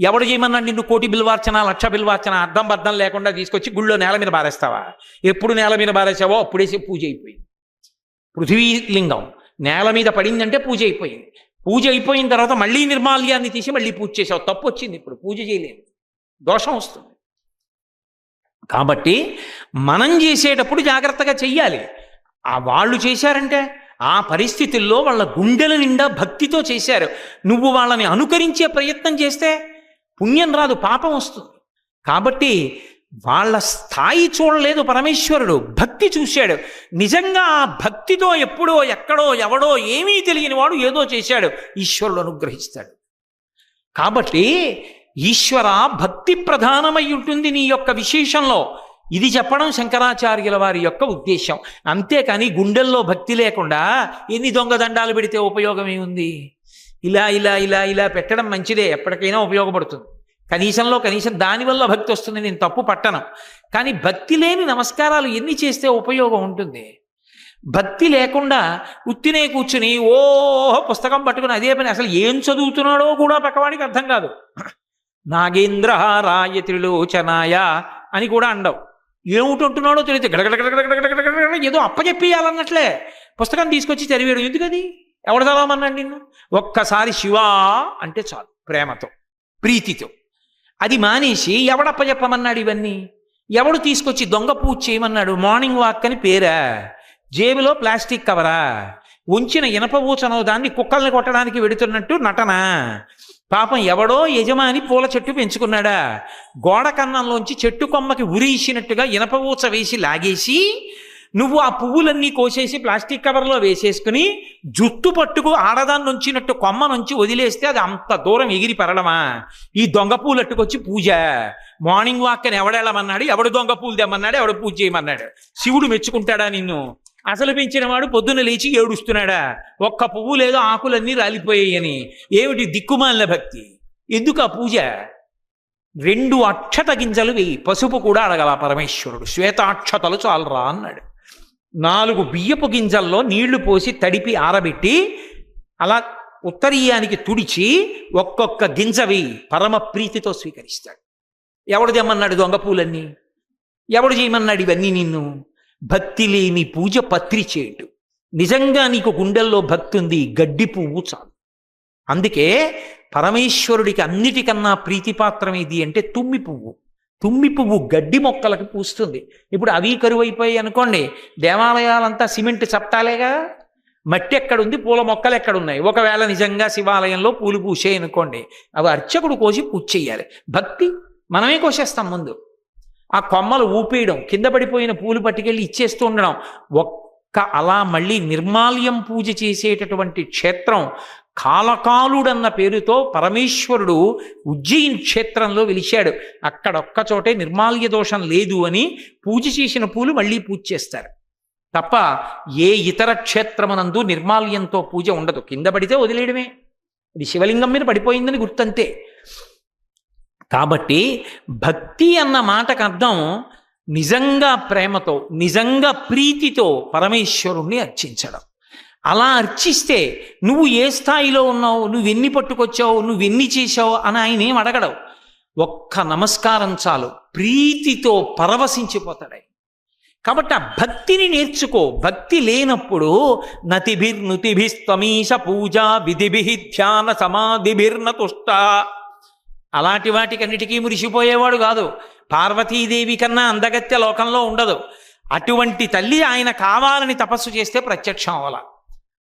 ఎవడు చేయమన్నాడు నిన్ను? కోటి బిల్వార్చన లక్ష బిల్వార్చన అర్థం బద్దం లేకుండా తీసుకొచ్చి గుళ్ళో నేల మీద బారేస్తావా? ఎప్పుడు నేల మీద బారేసావో అప్పుడేసి పూజ అయిపోయింది. పృథ్వీలింగం నేల మీద పడిందంటే పూజ అయిపోయింది. పూజ అయిపోయిన తర్వాత మళ్ళీ నిర్మాల్యాన్ని తీసి మళ్ళీ పూజ చేసావు, తప్పు వచ్చింది. ఇప్పుడు పూజ చేయలేదు, దోషం వస్తుంది. కాబట్టి మనం చేసేటప్పుడు జాగ్రత్తగా చెయ్యాలి. వాళ్ళు చేశారంటే ఆ పరిస్థితుల్లో వాళ్ళ గుండెల నిండా భక్తితో చేశారు. నువ్వు వాళ్ళని అనుకరించే ప్రయత్నం చేస్తే పుణ్యం రాదు, పాపం వస్తుంది. కాబట్టి వాళ్ళ స్థాయి చూడలేదు పరమేశ్వరుడు, భక్తి చూశాడు. నిజంగా ఆ భక్తితో ఎప్పుడో ఎక్కడో ఎవడో ఏమీ తెలియని వాడు ఏదో చేశాడు, ఈశ్వరుడు అనుగ్రహిస్తాడు. కాబట్టి ఈశ్వర భక్తి ప్రధానమై ఉంటుంది నీ యొక్క విశేషంలో. ఇది చెప్పడం శంకరాచార్యుల వారి యొక్క ఉద్దేశం. అంతేకాని గుండెల్లో భక్తి లేకుండా ఎన్ని దొంగదండాలు పెడితే ఉపయోగం ఏముంది? ఇలా ఇలా ఇలా ఇలా పెట్టడం మంచిదే, ఎప్పటికైనా ఉపయోగపడుతుంది. కనీసం దానివల్ల భక్తి వస్తుంది, నేను తప్పు పట్టను. కానీ భక్తి లేని నమస్కారాలు ఎన్ని చేస్తే ఉపయోగం ఉంటుంది? భక్తి లేకుండా ఉత్తినే కూర్చుని ఓ పుస్తకం పట్టుకుని అదే పని, అసలు ఏం చదువుతున్నాడో కూడా పక్కవాడికి అర్థం కాదు. నాగేంద్రహారాయ త్రిలోచనాయ అని కూడా అండవు. ఏమిటంటున్నాడో తెలియదు, గడగడగడగడగడగడ ఏదో అప్పచెప్పియాలన్నట్లే పుస్తకం తీసుకొచ్చి చదివాడు. ఎందుకది? ఎవడు చదవమన్నాడు నిన్ను? ఒక్కసారి శివా అంటే చాలు, ప్రేమతో ప్రీతితో. అది మానేసి ఎవడప్పచెప్పమన్నాడు ఇవన్నీ? ఎవడు తీసుకొచ్చి దొంగ పూజ చేయమన్నాడు? మార్నింగ్ వాక్ అని పేరా? జేబులో ప్లాస్టిక్ కవరా? ఉంచిన ఇనప ఊచనో దాన్ని కుక్కల్ని కొట్టడానికి వెడుతున్నట్టు నటన. పాపం ఎవడో యజమాని పూల చెట్టు పెంచుకున్నాడా? గోడ కన్నంలోంచి చెట్టు కొమ్మకి ఉరీసినట్టుగా ఇనప ఊచ వేసి లాగేసి నువ్వు ఆ పువ్వులన్నీ కోసేసి ప్లాస్టిక్ కవర్లో వేసేసుకుని జుట్టు పట్టుకు ఆడదాన్ని ఉంచినట్టు కొమ్మ నుంచి వదిలేస్తే అది అంత దూరం ఎగిరి పరడమా? ఈ దొంగ పూలు అట్టుకొచ్చి పూజ. మార్నింగ్ వాక్ అని ఎవడెళ్ళమన్నాడు? ఎవడు దొంగ పూలు తెమ్మన్నాడు? ఎవడు పూజ చేయమన్నాడు? శివుడు మెచ్చుకుంటాడా నిన్ను? అసలు పెంచిన వాడు పొద్దున్న లేచి ఏడుస్తున్నాడా? ఒక్క పువ్వు లేదో ఆకులన్నీ రాలిపోయాయని. ఏమిటి దిక్కుమాలిన భక్తి? ఎందుకు ఆ పూజ? 2 అక్షత గింజలు వెయ్యి, పసుపు కూడా అడగల పరమేశ్వరుడు. శ్వేతాక్షతలు చాలరా అన్నాడు. 4 బియ్యపు గింజల్లో నీళ్లు పోసి తడిపి ఆరబెట్టి అలా ఉత్తరీయానికి తుడిచి ఒక్కొక్క గింజ వెయ్యి, పరమ ప్రీతితో స్వీకరిస్తాడు. ఎవడు తెమ్మన్నాడు దొంగ పూలన్నీ? ఎవడు చేయమన్నాడు ఇవన్నీ నిన్ను? భక్తి లేని పూజ పత్రి చేయడు. నిజంగా నీకు గుండెల్లో భక్తి ఉంది, గడ్డి పువ్వు చాలు. అందుకే పరమేశ్వరుడికి అన్నిటికన్నా ప్రీతిపాత్రం ఏది అంటే తుమ్మి పువ్వు. తుమ్మి పువ్వు గడ్డి మొక్కలకు పూస్తుంది. ఇప్పుడు అవి కరువైపోయాయి అనుకోండి, దేవాలయాలంతా సిమెంట్ చప్టాలేగా, మట్టి ఎక్కడుంది, పూల మొక్కలు ఎక్కడున్నాయి? ఒకవేళ నిజంగా శివాలయంలో పూలు పూసాయి అనుకోండి, అవి అర్చకుడు కోసి పూజ చెయ్యాలి. భక్తి మనమే కోసేస్తాం ముందు. ఆ కొమ్మలు ఊపేయడం, కింద పడిపోయిన పూలు పట్టుకెళ్ళి ఇచ్చేస్తూ ఉండడం. అలా మళ్ళీ నిర్మాల్యం పూజ చేసేటటువంటి క్షేత్రం కాలకాలుడన్న పేరుతో పరమేశ్వరుడు ఉజ్జయిని క్షేత్రంలో వెలిశాడు. అక్కడొక్క చోటే నిర్మాల్య దోషం లేదు అని పూజ చేసిన పూలు మళ్ళీ పూజ చేస్తారు తప్ప ఏ ఇతర క్షేత్రమునందు నిర్మాల్యంతో పూజ ఉండదు. కింద పడితే వదిలేయడమే, ఇది శివలింగం మీద పడిపోయిందని గుర్తంతే. కాబట్టి భక్తి అన్న మాటకు అర్థం నిజంగా ప్రేమతో, నిజంగా ప్రీతితో పరమేశ్వరుణ్ణి అర్చించడం. అలా అర్చిస్తే నువ్వు ఏ స్థాయిలో ఉన్నావు, నువ్వెన్ని పట్టుకొచ్చావు, నువ్వెన్ని చేశావు అని ఆయన ఏం అడగడవు. ఒక్క నమస్కారం చాలు, ప్రీతితో పరవశించిపోతాడు. కాబట్టి ఆ భక్తిని నేర్చుకో. భక్తి లేనప్పుడు నతిభిర్నుతిభిస్తమీశ పూజ విధిభి ధ్యాన సమాధిభిర్నతుష్ట, అలాంటి వాటికన్నిటికీ మురిసిపోయేవాడు కాదు. పార్వతీదేవి కన్నా అందగత్య లోకంలో ఉండదు. అటువంటి తల్లి ఆయన కావాలని తపస్సు చేస్తే ప్రత్యక్షం అవ్వాల.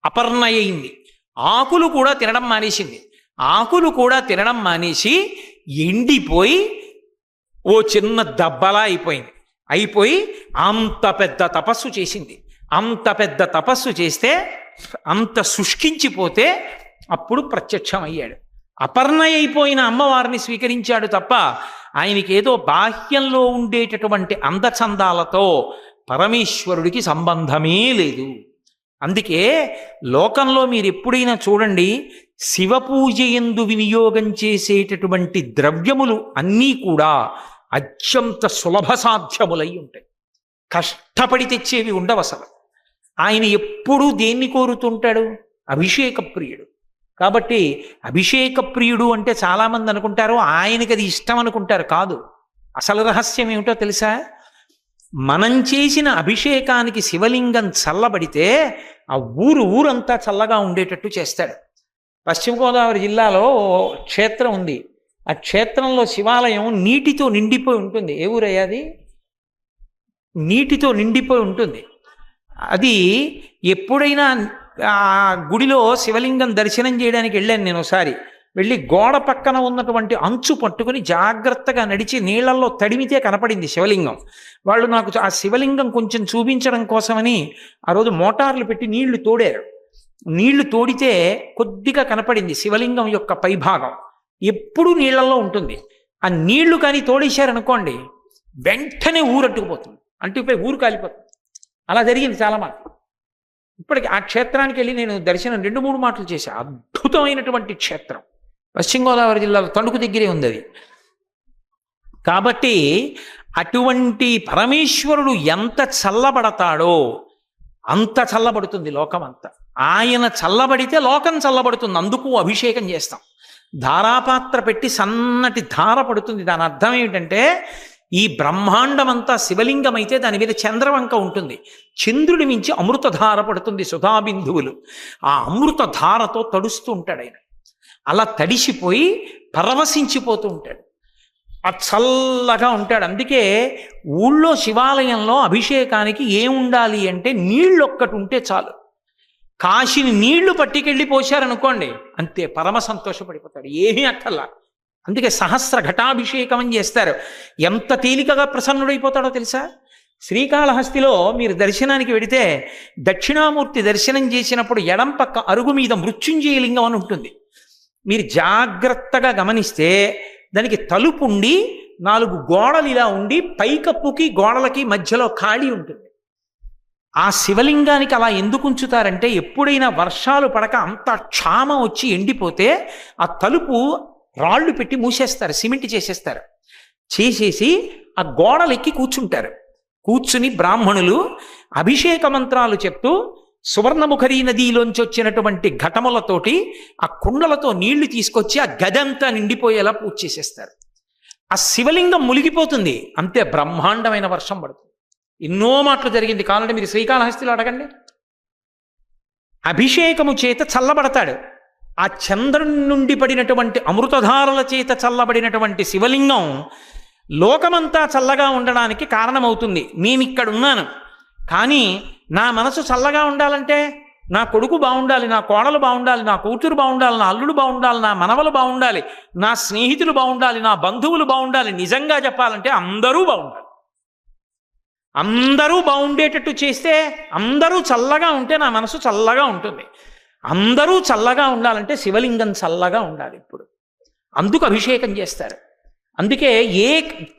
అపర్ణయింది, ఆకులు కూడా తినడం మానేసింది. ఆకులు కూడా తినడం మానేసి ఎండిపోయి ఓ చిన్న దబ్బలా అయిపోయి అంత పెద్ద తపస్సు చేసింది. అంత పెద్ద తపస్సు చేస్తే అంత శుష్కించిపోతే అప్పుడు ప్రత్యక్షం అయ్యాడు. అపర్ణయైపోయిన అమ్మవారిని స్వీకరించాడు తప్ప ఆయనకి ఏదో బాహ్యంలో ఉండేటటువంటి అందచందాలతో పరమేశ్వరుడికి సంబంధమే లేదు. అందుకే లోకంలో మీరు ఎప్పుడైనా చూడండి, శివ పూజ యందు వినియోగం చేసేటటువంటి ద్రవ్యములు అన్నీ కూడా అత్యంత సులభ సాధ్యములై ఉంటాయి. కష్టపడి తెచ్చేవి ఉండవు అసలు. ఆయన ఎప్పుడూ దేన్ని కోరుతుంటాడు? అభిషేక ప్రియుడు. కాబట్టి అభిషేక ప్రియుడు అంటే చాలామంది అనుకుంటారు ఆయనకి అది ఇష్టం అనుకుంటారు. కాదు, అసలు రహస్యం ఏమిటో తెలుసా? మనం చేసిన అభిషేకానికి శివలింగం చల్లబడితే ఆ ఊరంతా చల్లగా ఉండేటట్టు చేస్తాడు. పశ్చిమ గోదావరి జిల్లాలో క్షేత్రం ఉంది. ఆ క్షేత్రంలో శివాలయం నీటితో నిండిపోయి ఉంటుంది. ఏ ఊరయ్యా అది? నీటితో నిండిపోయి ఉంటుంది. అది ఎప్పుడైనా ఆ గుడిలో శివలింగం దర్శనం చేయడానికి వెళ్ళాను నేను ఒకసారి. వెళ్ళి గోడ పక్కన ఉన్నటువంటి అంచు పట్టుకుని జాగ్రత్తగా నడిచి నీళ్లలో తడిమితే కనపడింది శివలింగం. వాళ్ళు నాకు ఆ శివలింగం కొంచెం చూపించడం కోసమని ఆ రోజు మోటార్లు పెట్టి నీళ్లు తోడారు. నీళ్లు తోడితే కొద్దిగా కనపడింది శివలింగం యొక్క పైభాగం. ఎప్పుడూ నీళ్లలో ఉంటుంది. ఆ నీళ్లు కానీ తోడేశారనుకోండి, వెంటనే ఊరట్టుకుపోతుంది, అంటుకుపోయి ఊరు కాలిపోతుంది. అలా జరిగింది చాలా మాట. ఇప్పటికి ఆ క్షేత్రానికి వెళ్ళి నేను దర్శనం 2-3 మాటలు చేశాను. అద్భుతమైనటువంటి క్షేత్రం. పశ్చిమ గోదావరి జిల్లాలో తణుకు దగ్గరే ఉంది అది. కాబట్టి అటువంటి పరమేశ్వరుడు ఎంత చల్లబడతాడో అంత చల్లబడుతుంది లోకం అంతా. ఆయన చల్లబడితే లోకం చల్లబడుతుంది. అందుకు అభిషేకం చేస్తాం. ధారాపాత్ర పెట్టి సన్నటి ధార పడుతుంది. దాని అర్థం ఏమిటంటే ఈ బ్రహ్మాండం అంతా శివలింగం అయితే దాని మీద చంద్రవంక ఉంటుంది. చంద్రుడి మించి అమృతధార పడుతుంది, సుధాబిందువులు. ఆ అమృతధారతో తడుస్తూ ఉంటాడు ఆయన. అలా తడిసిపోయి పరవశించిపోతూ ఉంటాడు. ఆ చల్లగా ఉంటాడు. అందుకే ఊళ్ళో శివాలయంలో అభిషేకానికి ఏముండాలి అంటే నీళ్ళు ఒక్కటి ఉంటే చాలు. కాశీని నీళ్లు పట్టుకెళ్ళి పోశారనుకోండి, అంతే, పరమ సంతోషపడిపోతాడు. ఏమీ అక్కర్లా. అందుకే సహస్ర ఘటాభిషేకం అని చేస్తారు. ఎంత తేలికగా ప్రసన్నుడైపోతాడో తెలుసా? శ్రీకాళహస్తిలో మీరు దర్శనానికి వెడితే దక్షిణామూర్తి దర్శనం చేసినప్పుడు ఎడం పక్క అరుగు మీద మృత్యుంజయ లింగం అని ఉంటుంది. మీరు జాగ్రత్తగా గమనిస్తే దానికి తలుపు ఉండి 4 గోడలు ఇలా ఉండి పైకప్పుకి గోడలకి మధ్యలో ఖాళీ ఉంటుంది. ఆ శివలింగానికి అలా ఎందుకు ఉంచుతారంటే ఎప్పుడైనా వర్షాలు పడక అంత క్షామం వచ్చి ఎండిపోతే ఆ తలుపు రాళ్ళు పెట్టి మూసేస్తారు, సిమెంట్ చేసేస్తారు. చేసేసి ఆ గోడలు ఎక్కి కూర్చుంటారు. కూర్చుని బ్రాహ్మణులు అభిషేక మంత్రాలు చెప్తూ సువర్ణముఖరీ నదిలోంచి వచ్చినటువంటి ఘటములతోటి ఆ కుండలతో నీళ్లు తీసుకొచ్చి ఆ గదంతా నిండిపోయేలా పూజ చేసేస్తారు. ఆ శివలింగం మునిగిపోతుంది. అంతే, బ్రహ్మాండమైన వర్షం పడుతుంది. ఎన్నో మాటలు జరిగింది. కావాలంటే మీరు శ్రీకాళహస్తిలో అడగండి. అభిషేకము చేత చల్లబడతాడు. ఆ చంద్రుని నుండి పడినటువంటి అమృతధారల చేత చల్లబడినటువంటి శివలింగం లోకమంతా చల్లగా ఉండడానికి కారణమవుతుంది. నేను ఇక్కడ ఉన్నాను, కానీ నా మనసు చల్లగా ఉండాలంటే నా కొడుకు బాగుండాలి, నా కోడలు బాగుండాలి, నా కూతురు బాగుండాలి, నా అల్లుడు బాగుండాలి, నా మనవలు బాగుండాలి, నా స్నేహితులు బాగుండాలి, నా బంధువులు బాగుండాలి. నిజంగా చెప్పాలంటే అందరూ బాగుండాలి. అందరూ బాగుండేటట్టు చేస్తే, అందరూ చల్లగా ఉంటే నా మనసు చల్లగా ఉంటుంది. అందరూ చల్లగా ఉండాలంటే శివలింగం చల్లగా ఉండాలి. ఇప్పుడు అందుకు అభిషేకం చేస్తారు. అందుకే ఏ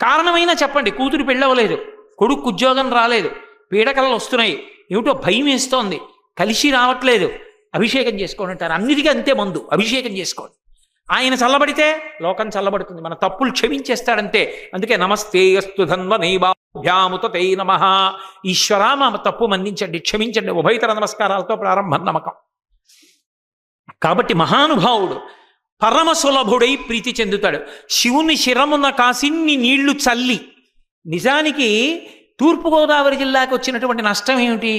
కారణమైనా చెప్పండి, కూతురు పెళ్ళవలేదు, కొడుకు ఉద్యోగం రాలేదు, పీడకలలు వస్తున్నాయి, ఏమిటో భయం వేస్తోంది, కలిసి రావట్లేదు, అభిషేకం చేసుకోండి అంటారు. అన్నిటికీ అంతే మందు, అభిషేకం చేసుకోండి. ఆయన చల్లబడితే లోకం చల్లబడుతుంది, మన తప్పులు క్షమించేస్తాడంతే. అందుకే నమస్తే అస్తు ధన్వ నైవాభ్యాముతే నమః. ఈశ్వరా మా తప్పు మన్నించండి, క్షమించండి, ఉభయతర నమస్కారాలతో ప్రారంభం నమ్మకం. కాబట్టి మహానుభావుడు పరమ సులభుడై ప్రీతి చెందుతాడు. శివుని శిరమున కాసిన్ని నీళ్లు చల్లి, నిజానికి తూర్పుగోదావరి జిల్లాకు వచ్చినటువంటి నష్టం ఏమిటి?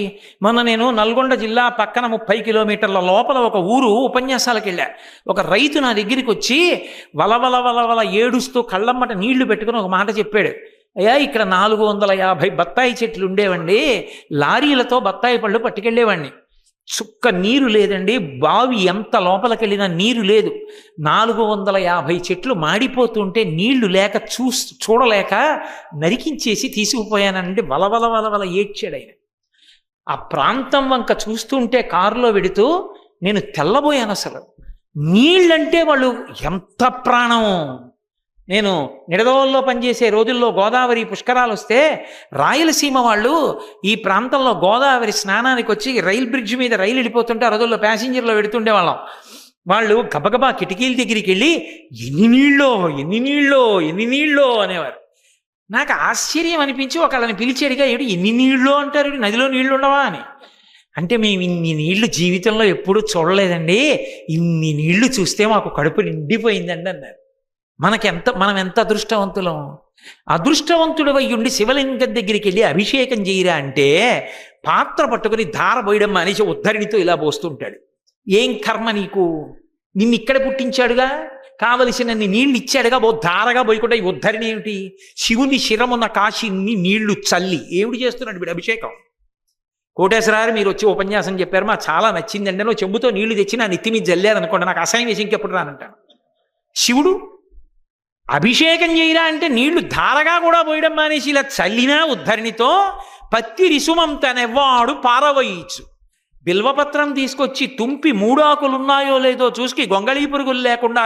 మొన్న నేను నల్గొండ జిల్లా పక్కన 30 కిలోమీటర్ల లోపల ఒక ఊరు ఉపన్యాసాలకు వెళ్ళా. ఒక రైతు నా దగ్గరికి వచ్చి వలవల వలవల ఏడుస్తూ కళ్ళమ్మట నీళ్లు పెట్టుకుని ఒక మాట చెప్పాడు. అయ్యా, ఇక్కడ 450 బత్తాయి చెట్లు ఉండేవండి, లారీలతో బత్తాయి పళ్ళు పట్టుకెళ్ళేవాడిని. చుక్క నీరు లేదండి, బావి ఎంత లోపలికెళ్ళినా నీరు లేదు. 450 చెట్లు మాడిపోతుంటే నీళ్లు లేక చూడలేక నరికించేసి తీసుకుపోయానండి. వలవల వలవల ఏడ్చాడు ఆయన. ఆ ప్రాంతం వంక చూస్తుంటే కారులో వెడుతూ నేను తెల్లబోయాను. అసలు నీళ్ళంటే వాళ్ళు ఎంత ప్రాణం. నేను నిడదవోల్లో పనిచేసే రోజుల్లో గోదావరి పుష్కరాలు వస్తే రాయలసీమ వాళ్ళు ఈ ప్రాంతంలో గోదావరి స్నానానికి వచ్చి రైల్ బ్రిడ్జ్ మీద రైలు వెళ్ళిపోతుంటే ఆ రోజుల్లో ప్యాసింజర్లో పెడుతుండే వాళ్ళం. వాళ్ళు గబగబా కిటికీల దగ్గరికి వెళ్ళి ఎన్ని నీళ్ళో అనేవారు. నాకు ఆశ్చర్యం అనిపించి ఒకళ్ళని పిలిచేడిగా, ఏడు ఎన్ని నీళ్ళో అంటారు, నదిలో నీళ్లు ఉండవా అని. అంటే మేము ఇన్ని నీళ్లు జీవితంలో ఎప్పుడూ చూడలేదండి, ఇన్ని నీళ్లు చూస్తే మాకు కడుపు నిండిపోయిందండి అన్నారు. మనం ఎంత అదృష్టవంతులం. అదృష్టవంతుడు అయ్యుండి శివలింగం దగ్గరికి వెళ్ళి అభిషేకం చేయరా అంటే పాత్ర పట్టుకుని ధార పోయడం మానేసి ఉద్ధరిణితో ఇలా పోస్తుంటాడు. ఏం కర్మ నీకు, నిన్ను ఇక్కడ పుట్టించాడుగా, కావలసినన్ని నీళ్లు ఇచ్చాడుగా, ఓ ధారగా పోయకుండా ఈ ఉద్ధరిణి ఏమిటి? శివుని శిరమున్న కాశీని నీళ్లు చల్లి ఏమిటి చేస్తున్నాడు వీడు అభిషేకం. కోటేశ్వరారు మీరు వచ్చి ఉపన్యాసం చెప్పారు, మాకు చాలా నచ్చిందండి, నువ్వు చెంబుతో నీళ్లు తెచ్చి నా నెత్తి మీద జల్లేదనుకోండి, నాకు అసహ్యం వేసి ఇంకెప్పుడు రానంటాను. శివుడు అభిషేకం చేయరా అంటే నీళ్లు ధారగా కూడా పోయడం మానేసి ఇలా చల్లినా ఉద్ధరిణితో పత్తి రిసుమం తనెవ్వాడు పారవయించు. బిల్వపత్రం తీసుకొచ్చి తుంపి 3 ఆకులున్నాయో లేదో చూసి గొంగళీ పురుగులు లేకుండా,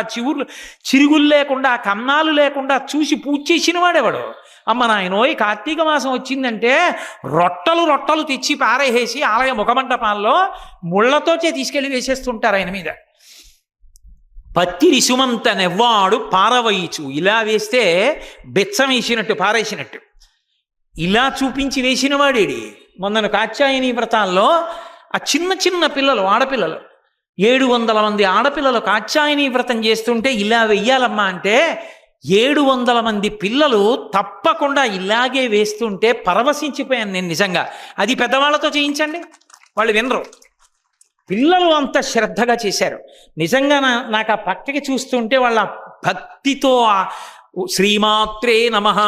చిరుగులు లేకుండా, కన్నాలు లేకుండా చూసి పూజ చేసిన వాడేవాడు. అమ్మ నాయనోయ్, కార్తీక మాసం వచ్చిందంటే రొట్టలు తెచ్చి పారేసి ఆలయ ముఖమంటపాల్లో ముళ్లతోచే తీసుకెళ్లి వేసేస్తుంటారు ఆయన మీద. పత్తి రిసుమంత నెవ్వాడు పారవయిచు, ఇలా వేస్తే బెచ్చం వేసినట్టు పారేసినట్టు ఇలా చూపించి వేసిన వాడేడి. మొన్నను కాత్యాయని వ్రతాల్లో ఆ చిన్న పిల్లలు, ఆడపిల్లలు 700 మంది ఆడపిల్లలు కాత్యాయని వ్రతం చేస్తుంటే ఇలా వెయ్యాలమ్మా అంటే 700 మంది పిల్లలు తప్పకుండా ఇలాగే వేస్తుంటే పరవశించిపోయాను నేను నిజంగా. అది పెద్దవాళ్లతో చేయించండి, వాళ్ళు వినరు. పిల్లలు అంత శ్రద్ధగా చేశారు. నిజంగా నాకు ఆ పక్కకి చూస్తుంటే వాళ్ళ భక్తితో శ్రీమాత్రే నమః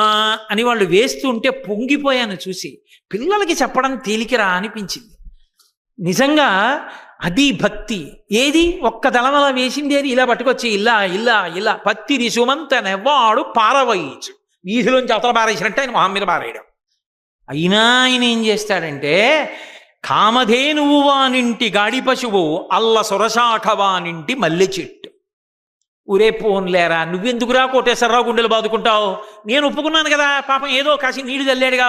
అని వాళ్ళు వేస్తుంటే పొంగిపోయాను చూసి. పిల్లలకి చెప్పడం తేలికరా అనిపించింది నిజంగా. అది భక్తి. ఏది ఒక్క దళమల వేసింది, అది ఇలా పట్టుకొచ్చి ఇలా పత్తి రిసుమంత నెవ్వాడు పారవయించు, వీధిలోంచి అవతల పారేసినట్టు ఆయన మొహం మీద పారేయడం. అయినా ఆయన ఏం చేస్తాడంటే, కామధేనువు వానింటి గాడి పశువు, అల్ల సురశాఖవానింటి మల్లె చెట్టు. ఊరే పోన్లేరా, నువ్వెందుకురా కోటేశ్వరరావు గుండెలు బాదుకుంటావు, నేను ఒప్పుకున్నాను కదా, పాపం ఏదో కాసి నీళ్లు చల్లాడుగా,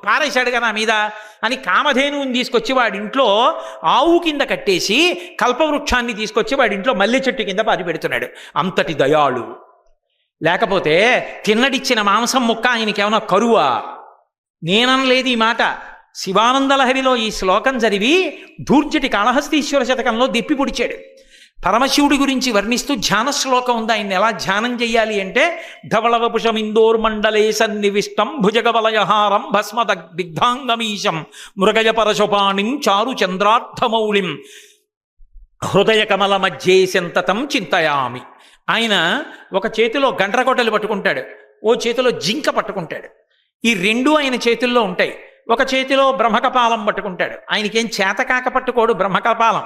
పారేశాడుగా నా మీద అని కామధేనువుని తీసుకొచ్చి వాడింట్లో ఆవు కింద కట్టేసి కల్పవృక్షాన్ని తీసుకొచ్చి వాడింట్లో మల్లె చెట్టు కింద పాతి పెడుతున్నాడు. అంతటి దయాళు. లేకపోతే తిన్నడిచ్చిన మాంసం ముక్క ఆయనకి ఏమైనా కరువా? నేననలేదు ఈ మాట. శివానందలహరిలో ఈ శ్లోకం చదివి ధూర్జటి కాళహస్తీశ్వర శతకంలో దెప్పి పొడిచాడు. పరమశివుడి గురించి వర్ణిస్తూ ధ్యాన శ్లోకం ఉంది. ఆయన్ని ఎలా ధ్యానం చెయ్యాలి అంటే ధవళవపుషమిందోర్మండలే సన్నివిష్టం భుజగవలయహారం భస్మదిగ్ధాంగమీశం మృగయ పరశుపాణిం చారు చంద్రార్థమౌళిం హృదయ కమల మధ్యే సంతతం చింతయామి. ఆయన ఒక చేతిలో గండ్రగొడ్డలు పట్టుకుంటాడు, ఓ చేతిలో జింక పట్టుకుంటాడు. ఈ రెండు ఆయన చేతుల్లో ఉంటాయి. ఒక చేతిలో బ్రహ్మకపాలం పట్టుకుంటాడు. ఆయనకేం చేతకాక పట్టుకోడు బ్రహ్మకపాలం.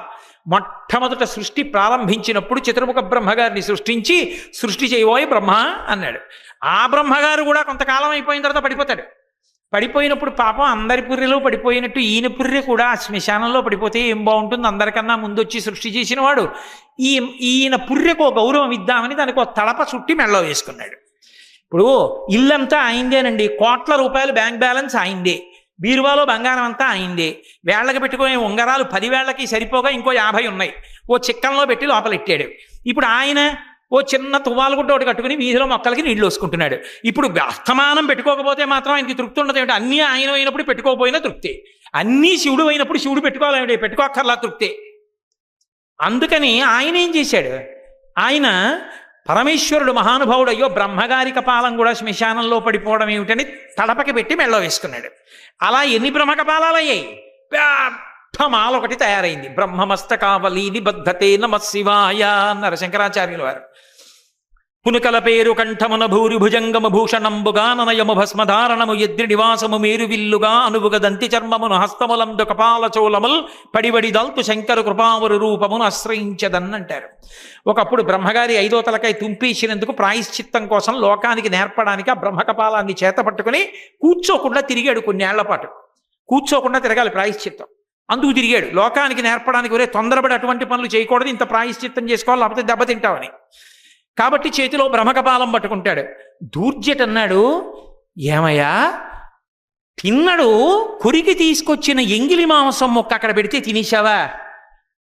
మొట్టమొదట సృష్టి ప్రారంభించినప్పుడు చతుర్ముఖ బ్రహ్మగారిని సృష్టించి సృష్టి చేయబోయే బ్రహ్మ అన్నాడు. ఆ బ్రహ్మగారు కూడా కొంతకాలం అయిపోయిన తర్వాత పడిపోతాడు. పడిపోయినప్పుడు పాపం అందరి పుర్రెలో పడిపోయినట్టు ఈయన పుర్రె కూడా ఆ శ్మశానంలో పడిపోతే ఏం బాగుంటుంది, అందరికన్నా ముందొచ్చి సృష్టి చేసిన వాడు ఈయన పుర్రెకు గౌరవం ఇద్దామని దానికి ఒక తడప చుట్టి మెళ్ళో వేసుకున్నాడు. ఇప్పుడు ఇల్లంతా ఆయిందేనండి, కోట్ల రూపాయలు బ్యాంక్ బ్యాలెన్స్ ఆయిందే, బీరువాలో బంగారం అంతా ఆయిందే, వేళ్లకి పెట్టుకునే ఉంగరాలు 10 వేళ్లకి సరిపోగా ఇంకో 50 ఉన్నాయి, ఓ చిక్కంలో పెట్టి లోపలెట్టాడు. ఇప్పుడు ఆయన ఓ చిన్న తువ్వాలగుడ్డ ఒకటి కట్టుకుని వీధిలో మొక్కలకి నీళ్లు వేసుకుంటున్నాడు. ఇప్పుడు అస్తమానం పెట్టుకోకపోతే మాత్రం ఆయనకి తృప్తి ఉండదు. ఏమిటి? అన్నీ ఆయన అయినప్పుడు పెట్టుకోకపోయినా తృప్తి, అన్నీ శివుడు అయినప్పుడు శివుడు పెట్టుకోవాలేమిటి? పెట్టుకోక్కర్లా తృప్తి. అందుకని ఆయన ఏం చేశాడు? ఆయన పరమేశ్వరుడు మహానుభావుడు, అయ్యో బ్రహ్మగారి కపాలం కూడా శ్మశానంలో పడిపోవడం ఏమిటని తడపకి పెట్టి మెళ్ళో వేసుకున్నాడు. అలా ఎన్ని బ్రహ్మకపాలాలయ్యాయి? పెద్ద మాల ఒకటి తయారైంది. బ్రహ్మమస్తకావలి నిబద్ధతే నమ శివాయ అన్నారు శంకరాచార్యుల వారు. పునుకల పేరు కంఠమున భూరి భుజంగము భూషణంబుగా ననయము భస్మధారణము ఎద్రి నివాసము మేరు విల్లుగా అనువుగ దంతి చర్మమును హస్తములందు కపాల చోళముల్ పడిబడి దల్తు శంకర కృపావరు రూపమును ఆశ్రయించదన్నంటారు. ఒకప్పుడు బ్రహ్మగారి 5వ తలకాయ తుంపేసినందుకు ప్రాయశ్చిత్తం కోసం లోకానికి నేర్పడానికి ఆ బ్రహ్మకపాలాన్ని చేత పట్టుకుని కూర్చోకుండా తిరిగాడు. కొన్నేళ్ల పాటు కూర్చోకుండా తిరగాలి ప్రాయశ్చిత్తం, అందుకు తిరిగాడు. లోకానికి నేర్పడానికి ఒరే తొందరపడి అటువంటి పనులు చేయకూడదు, ఇంత ప్రాయశ్చిత్తం చేసుకోవాలి, లేకపోతే దెబ్బతింటామని. కాబట్టి చేతిలో బ్రహ్మకపాలం పట్టుకుంటాడు. ధూర్జట్ అన్నాడు, ఏమయ్యా తిన్నడు కొరికి తీసుకొచ్చిన ఎంగిలి మాంసం మొక్క అక్కడ పెడితే తినేశావా?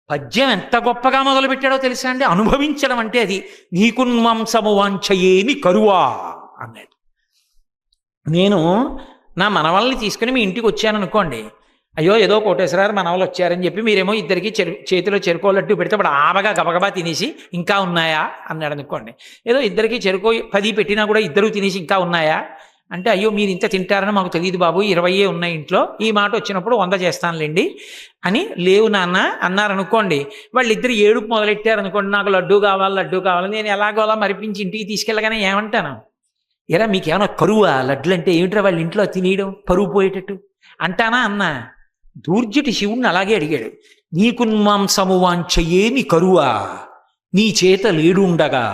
పద్యం ఎంత గొప్పగా మొదలుపెట్టాడో తెలుసా అండి? అనుభవించడం అంటే అది. నీకున్మాంసము వాంఛయేని కరువా అన్నాడు. నేను నా మనవల్ని తీసుకుని మీ ఇంటికి వచ్చాను అనుకోండి, అయ్యో ఏదో కోటేశ్వరారు మనవలు వచ్చారని చెప్పి మీరేమో ఇద్దరికి చేతిలో చెరుకోలట్టు పెడితే వాడు ఆవగా గబగబా తినేసి ఇంకా ఉన్నాయా అన్నాడు అనుకోండి. ఏదో ఇద్దరికి చెరుకో 10 పెట్టినా కూడా ఇద్దరు తినేసి ఇంకా ఉన్నాయా అంటే, అయ్యో మీరు ఇంత తింటారని మాకు తెలియదు బాబు, 20 ఉన్నాయి ఇంట్లో, ఈ మాట వచ్చినప్పుడు 100 చేస్తానులేండి అని లేవు నాన్న అన్నారనుకోండి. వాళ్ళిద్దరు ఏడుపు మొదలెట్టారనుకోండి, నాకు లడ్డూ కావాలి, నేను ఎలాగోలా మరిపించి ఇంటికి తీసుకెళ్ళగానే ఏమంటాను? ఎరా మీకేమైనా కరువా? లడ్లు అంటే ఏమిట్రా వాళ్ళ ఇంట్లో తినేయడం, పరువు పోయేటట్టు అంటానా అన్నా? ధూర్జటి శివుణ్ణి అలాగే అడిగాడు. నీకున్మాంసము వాంఛయేని కరువా, నీ చేత లేడుండగా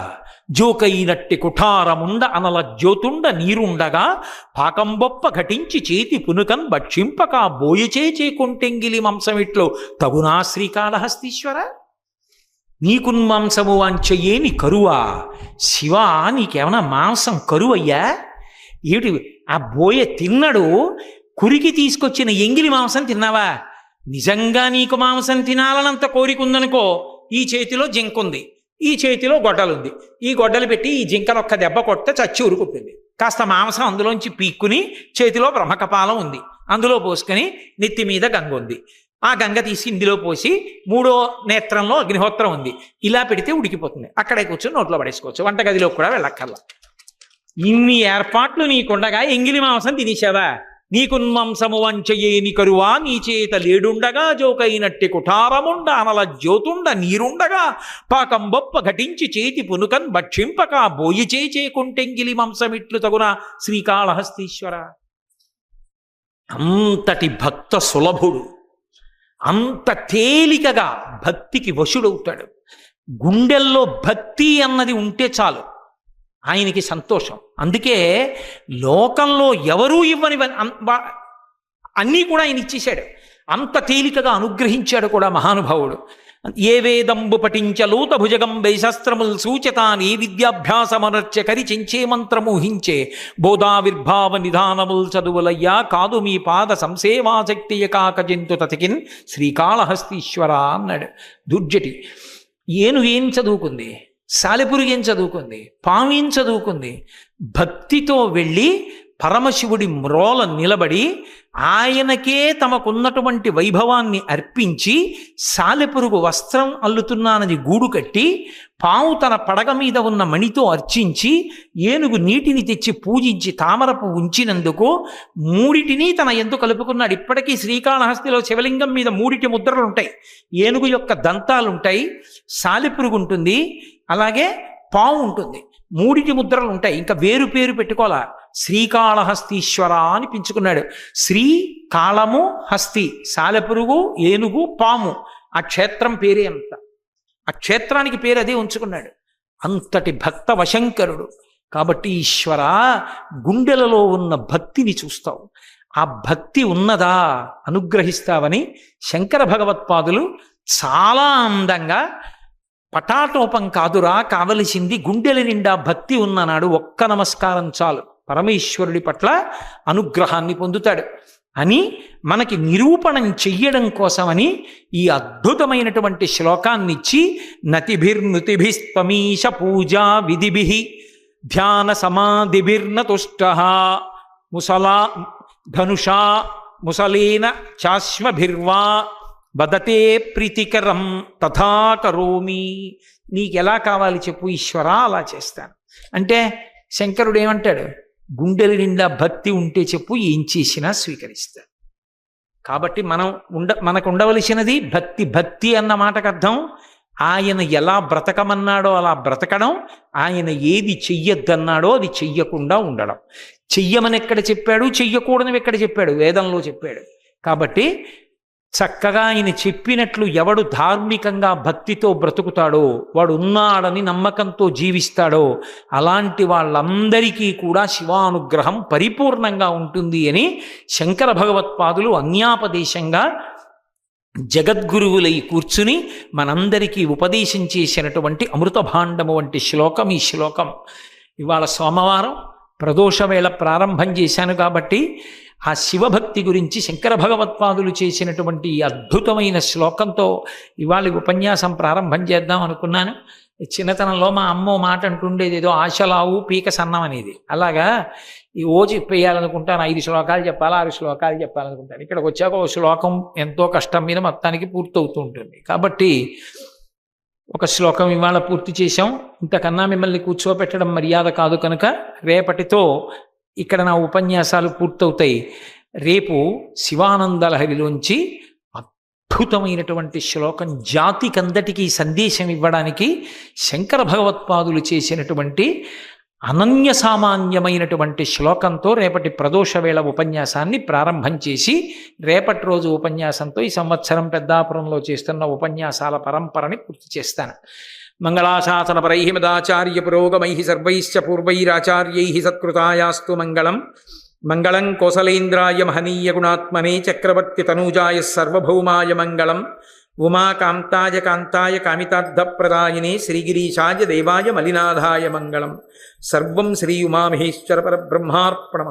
జోకైనట్టి కుఠారముండ అనల జ్యోతుండ నీరుండగా పాకంబొప్ప ఘటించి చేతి పునుకన్ భక్షింపక బోయచేచే కొంటెంగిలి మంసమిట్లో తగునా శ్రీకాళహస్తీశ్వర. నీకున్మాంసము వాంఛయేని కరువా, శివా నీకేమన్నా మాంసం కరువయ్యా? ఏమిటి ఆ బోయ తిన్నడు కురికి తీసుకొచ్చిన ఎంగిలి మాంసం తిన్నావా? నిజంగా నీకు మాంసం తినాలనంత కోరిక ఉందనుకో, ఈ చేతిలో జింకుంది, ఈ చేతిలో గొడ్డలుంది, ఈ గొడ్డలు పెట్టి ఈ జింకను ఒక్క దెబ్బ కొడితే చచ్చి ఉరుకుంటుంది. కాస్త మాంసం అందులోంచి పీక్కుని చేతిలో బ్రహ్మకపాలం ఉంది, అందులో పోసుకొని నెత్తి మీద గంగ ఉంది, ఆ గంగ తీసి ఇందులో పోసి 3వ నేత్రంలో అగ్నిహోత్రం ఉంది, ఇలా పెడితే ఉడికిపోతుంది. అక్కడే కూర్చొని నోట్లో పడేసుకోవచ్చు, వంటగదిలోకి కూడా వెళ్ళక్కర్లా. ఇన్ని ఏర్పాట్లు నీకుండగా ఎంగిలి మాంసం తినేసావా? నీకున్మాంసము వాంఛయేని కరువా, నీ చేత లేడుండగా జోకైనట్టి కుఠారముండ అనల జ్యోతుండ నీరుండగా పాకంబొప్ప ఘటించి చేతి పునుకన్ భక్షింపక బోయిచేచే కొంటెంగిలి మాంసమిట్లు తగున శ్రీకాళహస్తీశ్వర. అంతటి భక్త సులభుడు, అంత తేలికగా భక్తికి వశుడవుతాడు. గుండెల్లో భక్తి అన్నది ఉంటే చాలు ఆయనకి సంతోషం. అందుకే లోకంలో ఎవరూ ఇవ్వని అన్నీ కూడా ఆయన ఇచ్చేశాడు. అంత తేలికగా అనుగ్రహించాడు కూడా మహానుభావుడు. ఏ వేదంబు పఠించలూత భుజగం వైశాస్త్రముల్ సూచతాని విద్యాభ్యాసమనర్చ కరి చెంచే మంత్రమూహించే బోధావిర్భావ నిధానముల్ చదువులయ్యా కాదు మీ పాద సంసేవాశక్తియ కాక జంతు తతికిన్ శ్రీకాళహస్తీశ్వర అన్నాడు దుర్జటి. ఏం చదువుకుంది? సాలెపురుగు ఏం చదువుకుంది, పాము ఏం చదువుకుంది? భక్తితో వెళ్ళి పరమశివుడి మ్రోల నిలబడి ఆయనకే తమకున్నటువంటి వైభవాన్ని అర్పించి సాలెపురుగు వస్త్రం అల్లుతున్నానది గూడు కట్టి, పాము తన పడగ మీద ఉన్న మణితో అర్చించి, ఏనుగు నీటిని తెచ్చి పూజించి తామరపు ఉంచినందుకు మూడిటిని తన ఎందు కలుపుకున్నాడు. ఇప్పటికీ శ్రీకాళహస్తిలో శివలింగం మీద 3 ముద్రలు ఉంటాయి. ఏనుగు యొక్క దంతాలుంటాయి, సాలెపురుగు ఉంటుంది, అలాగే పాము ఉంటుంది. 3 ముద్రలు ఉంటాయి. ఇంకా వేరు పేరు పెట్టుకోవాలా, శ్రీకాళహస్తీశ్వర అని పిలుచుకున్నాడు. శ్రీ కాళము హస్తి, సాలెపురుగు, ఏనుగు, పాము. ఆ క్షేత్రం పేరే అంత, ఆ క్షేత్రానికి పేరు అదే ఉంచుకున్నాడు. అంతటి భక్త వశంకరుడు. కాబట్టి ఈశ్వర, గుండెలలో ఉన్న భక్తిని చూస్తావు, ఆ భక్తి ఉన్నదా అనుగ్రహిస్తావని శంకర భగవత్పాదులు చాలా అందంగా, పటాటోపం కాదురా కావలసింది, గుండెల నిండా భక్తి ఉన్ననాడు ఒక్క నమస్కారం చాలు పరమేశ్వరుడి పట్ల అనుగ్రహాన్ని పొందుతాడు అని మనకి నిరూపణం చెయ్యడం కోసమని ఈ అద్భుతమైనటువంటి శ్లోకాన్ని ఇచ్చి, నతిభిర్నుతిభిస్త్వమీశ పూజా విధిభి ధ్యాన సమాధిభిర్నతుష్ట ముసలా ధనుషా ముసలేన చాశ్వభిర్వా వదతే ప్రీతికరం తథా కరోమి. నీకెలా కావాలి చెప్పు ఈశ్వరా, అలా చేస్తాను అంటే శంకరుడు ఏమంటాడు, గుండెల నిండా భక్తి ఉంటే చెప్పు, ఏం చేసినా స్వీకరిస్తాడు. కాబట్టి మనకు ఉండవలసినది భక్తి. భక్తి అన్న మాటకు అర్థం ఆయన ఎలా బ్రతకమన్నాడో అలా బ్రతకడం, ఆయన ఏది చెయ్యొద్దన్నాడో అది చెయ్యకుండా ఉండడం. చెయ్యమని ఎక్కడ చెప్పాడు, చెయ్యకూడనివి ఎక్కడ చెప్పాడు, వేదంలో చెప్పాడు. కాబట్టి చక్కగా ఆయన చెప్పినట్లు ఎవడు ధార్మికంగా భక్తితో బ్రతుకుతాడో, వాడు ఉన్నాడని నమ్మకంతో జీవిస్తాడో, అలాంటి వాళ్ళందరికీ కూడా శివానుగ్రహం పరిపూర్ణంగా ఉంటుంది అని శంకర భగవత్పాదులు అన్యాపదేశంగా జగద్గురువులై కూర్చుని మనందరికీ ఉపదేశం చేసినటువంటి అమృత భాండము వంటి శ్లోకం ఈ శ్లోకం. ఇవాళ సోమవారం ప్రదోషవేళ ప్రారంభం చేశాను కాబట్టి ఆ శివభక్తి గురించి శంకర భగవత్పాదులు చేసినటువంటి ఈ అద్భుతమైన శ్లోకంతో ఇవాళ ఉపన్యాసం ప్రారంభం చేద్దాం అనుకున్నాను. చిన్నతనంలో మా అమ్మో మాట అంటుండేది, ఏదో ఆశలావు పీక సన్నం అనేది. అలాగా ఈ ఓ చెప్పేయాలనుకుంటాను, 5 శ్లోకాలు చెప్పాలి, 6 శ్లోకాలు చెప్పాలనుకుంటాను. ఇక్కడికి వచ్చాక ఓ శ్లోకం ఎంతో కష్టం మీద మొత్తానికి పూర్తవుతూ ఉంటుంది. కాబట్టి ఒక శ్లోకం ఇవాళ పూర్తి చేశాం. ఇంతకన్నా మిమ్మల్ని కూర్చోపెట్టడం మర్యాద కాదు కనుక రేపటితో ఇక్కడ నా ఉపన్యాసాలు పూర్తవుతాయి. రేపు శివానందలహరిలోంచి అద్భుతమైనటువంటి శ్లోకం, జాతికందటికీ సందేశం ఇవ్వడానికి శంకర భగవత్పాదులు చేసినటువంటి అనన్య సామాన్యమైనటువంటి శ్లోకంతో రేపటి ప్రదోషవేళ ఉపన్యాసాన్ని ప్రారంభం చేసి, రేపటి రోజు ఉపన్యాసంతో ఈ సంవత్సరం పెద్దాపురంలో చేస్తున్న ఉపన్యాసాల పరంపరని పూర్తి చేస్తాను. మంగళాశాసనపరై మదాచార్య పురోగమై సర్వైశ్చ పూర్వైరాచార్యై సత్కృతాయాస్తు మంగళం. మంగళం కోసలేంద్రాయ మహనీయ గుణాత్మనే చక్రవర్తి తనూజాయ సర్వభౌమాయ మంగళం. ఉమాకాంతాయ కాంతాయ కామితార్థప్రదాయినే శ్రీగిరీశాయ దేవాయ మలినాథాయ మంగళం. సర్వం శ్రీ ఉమామహేశ్వర పరబ్రహ్మార్పణం.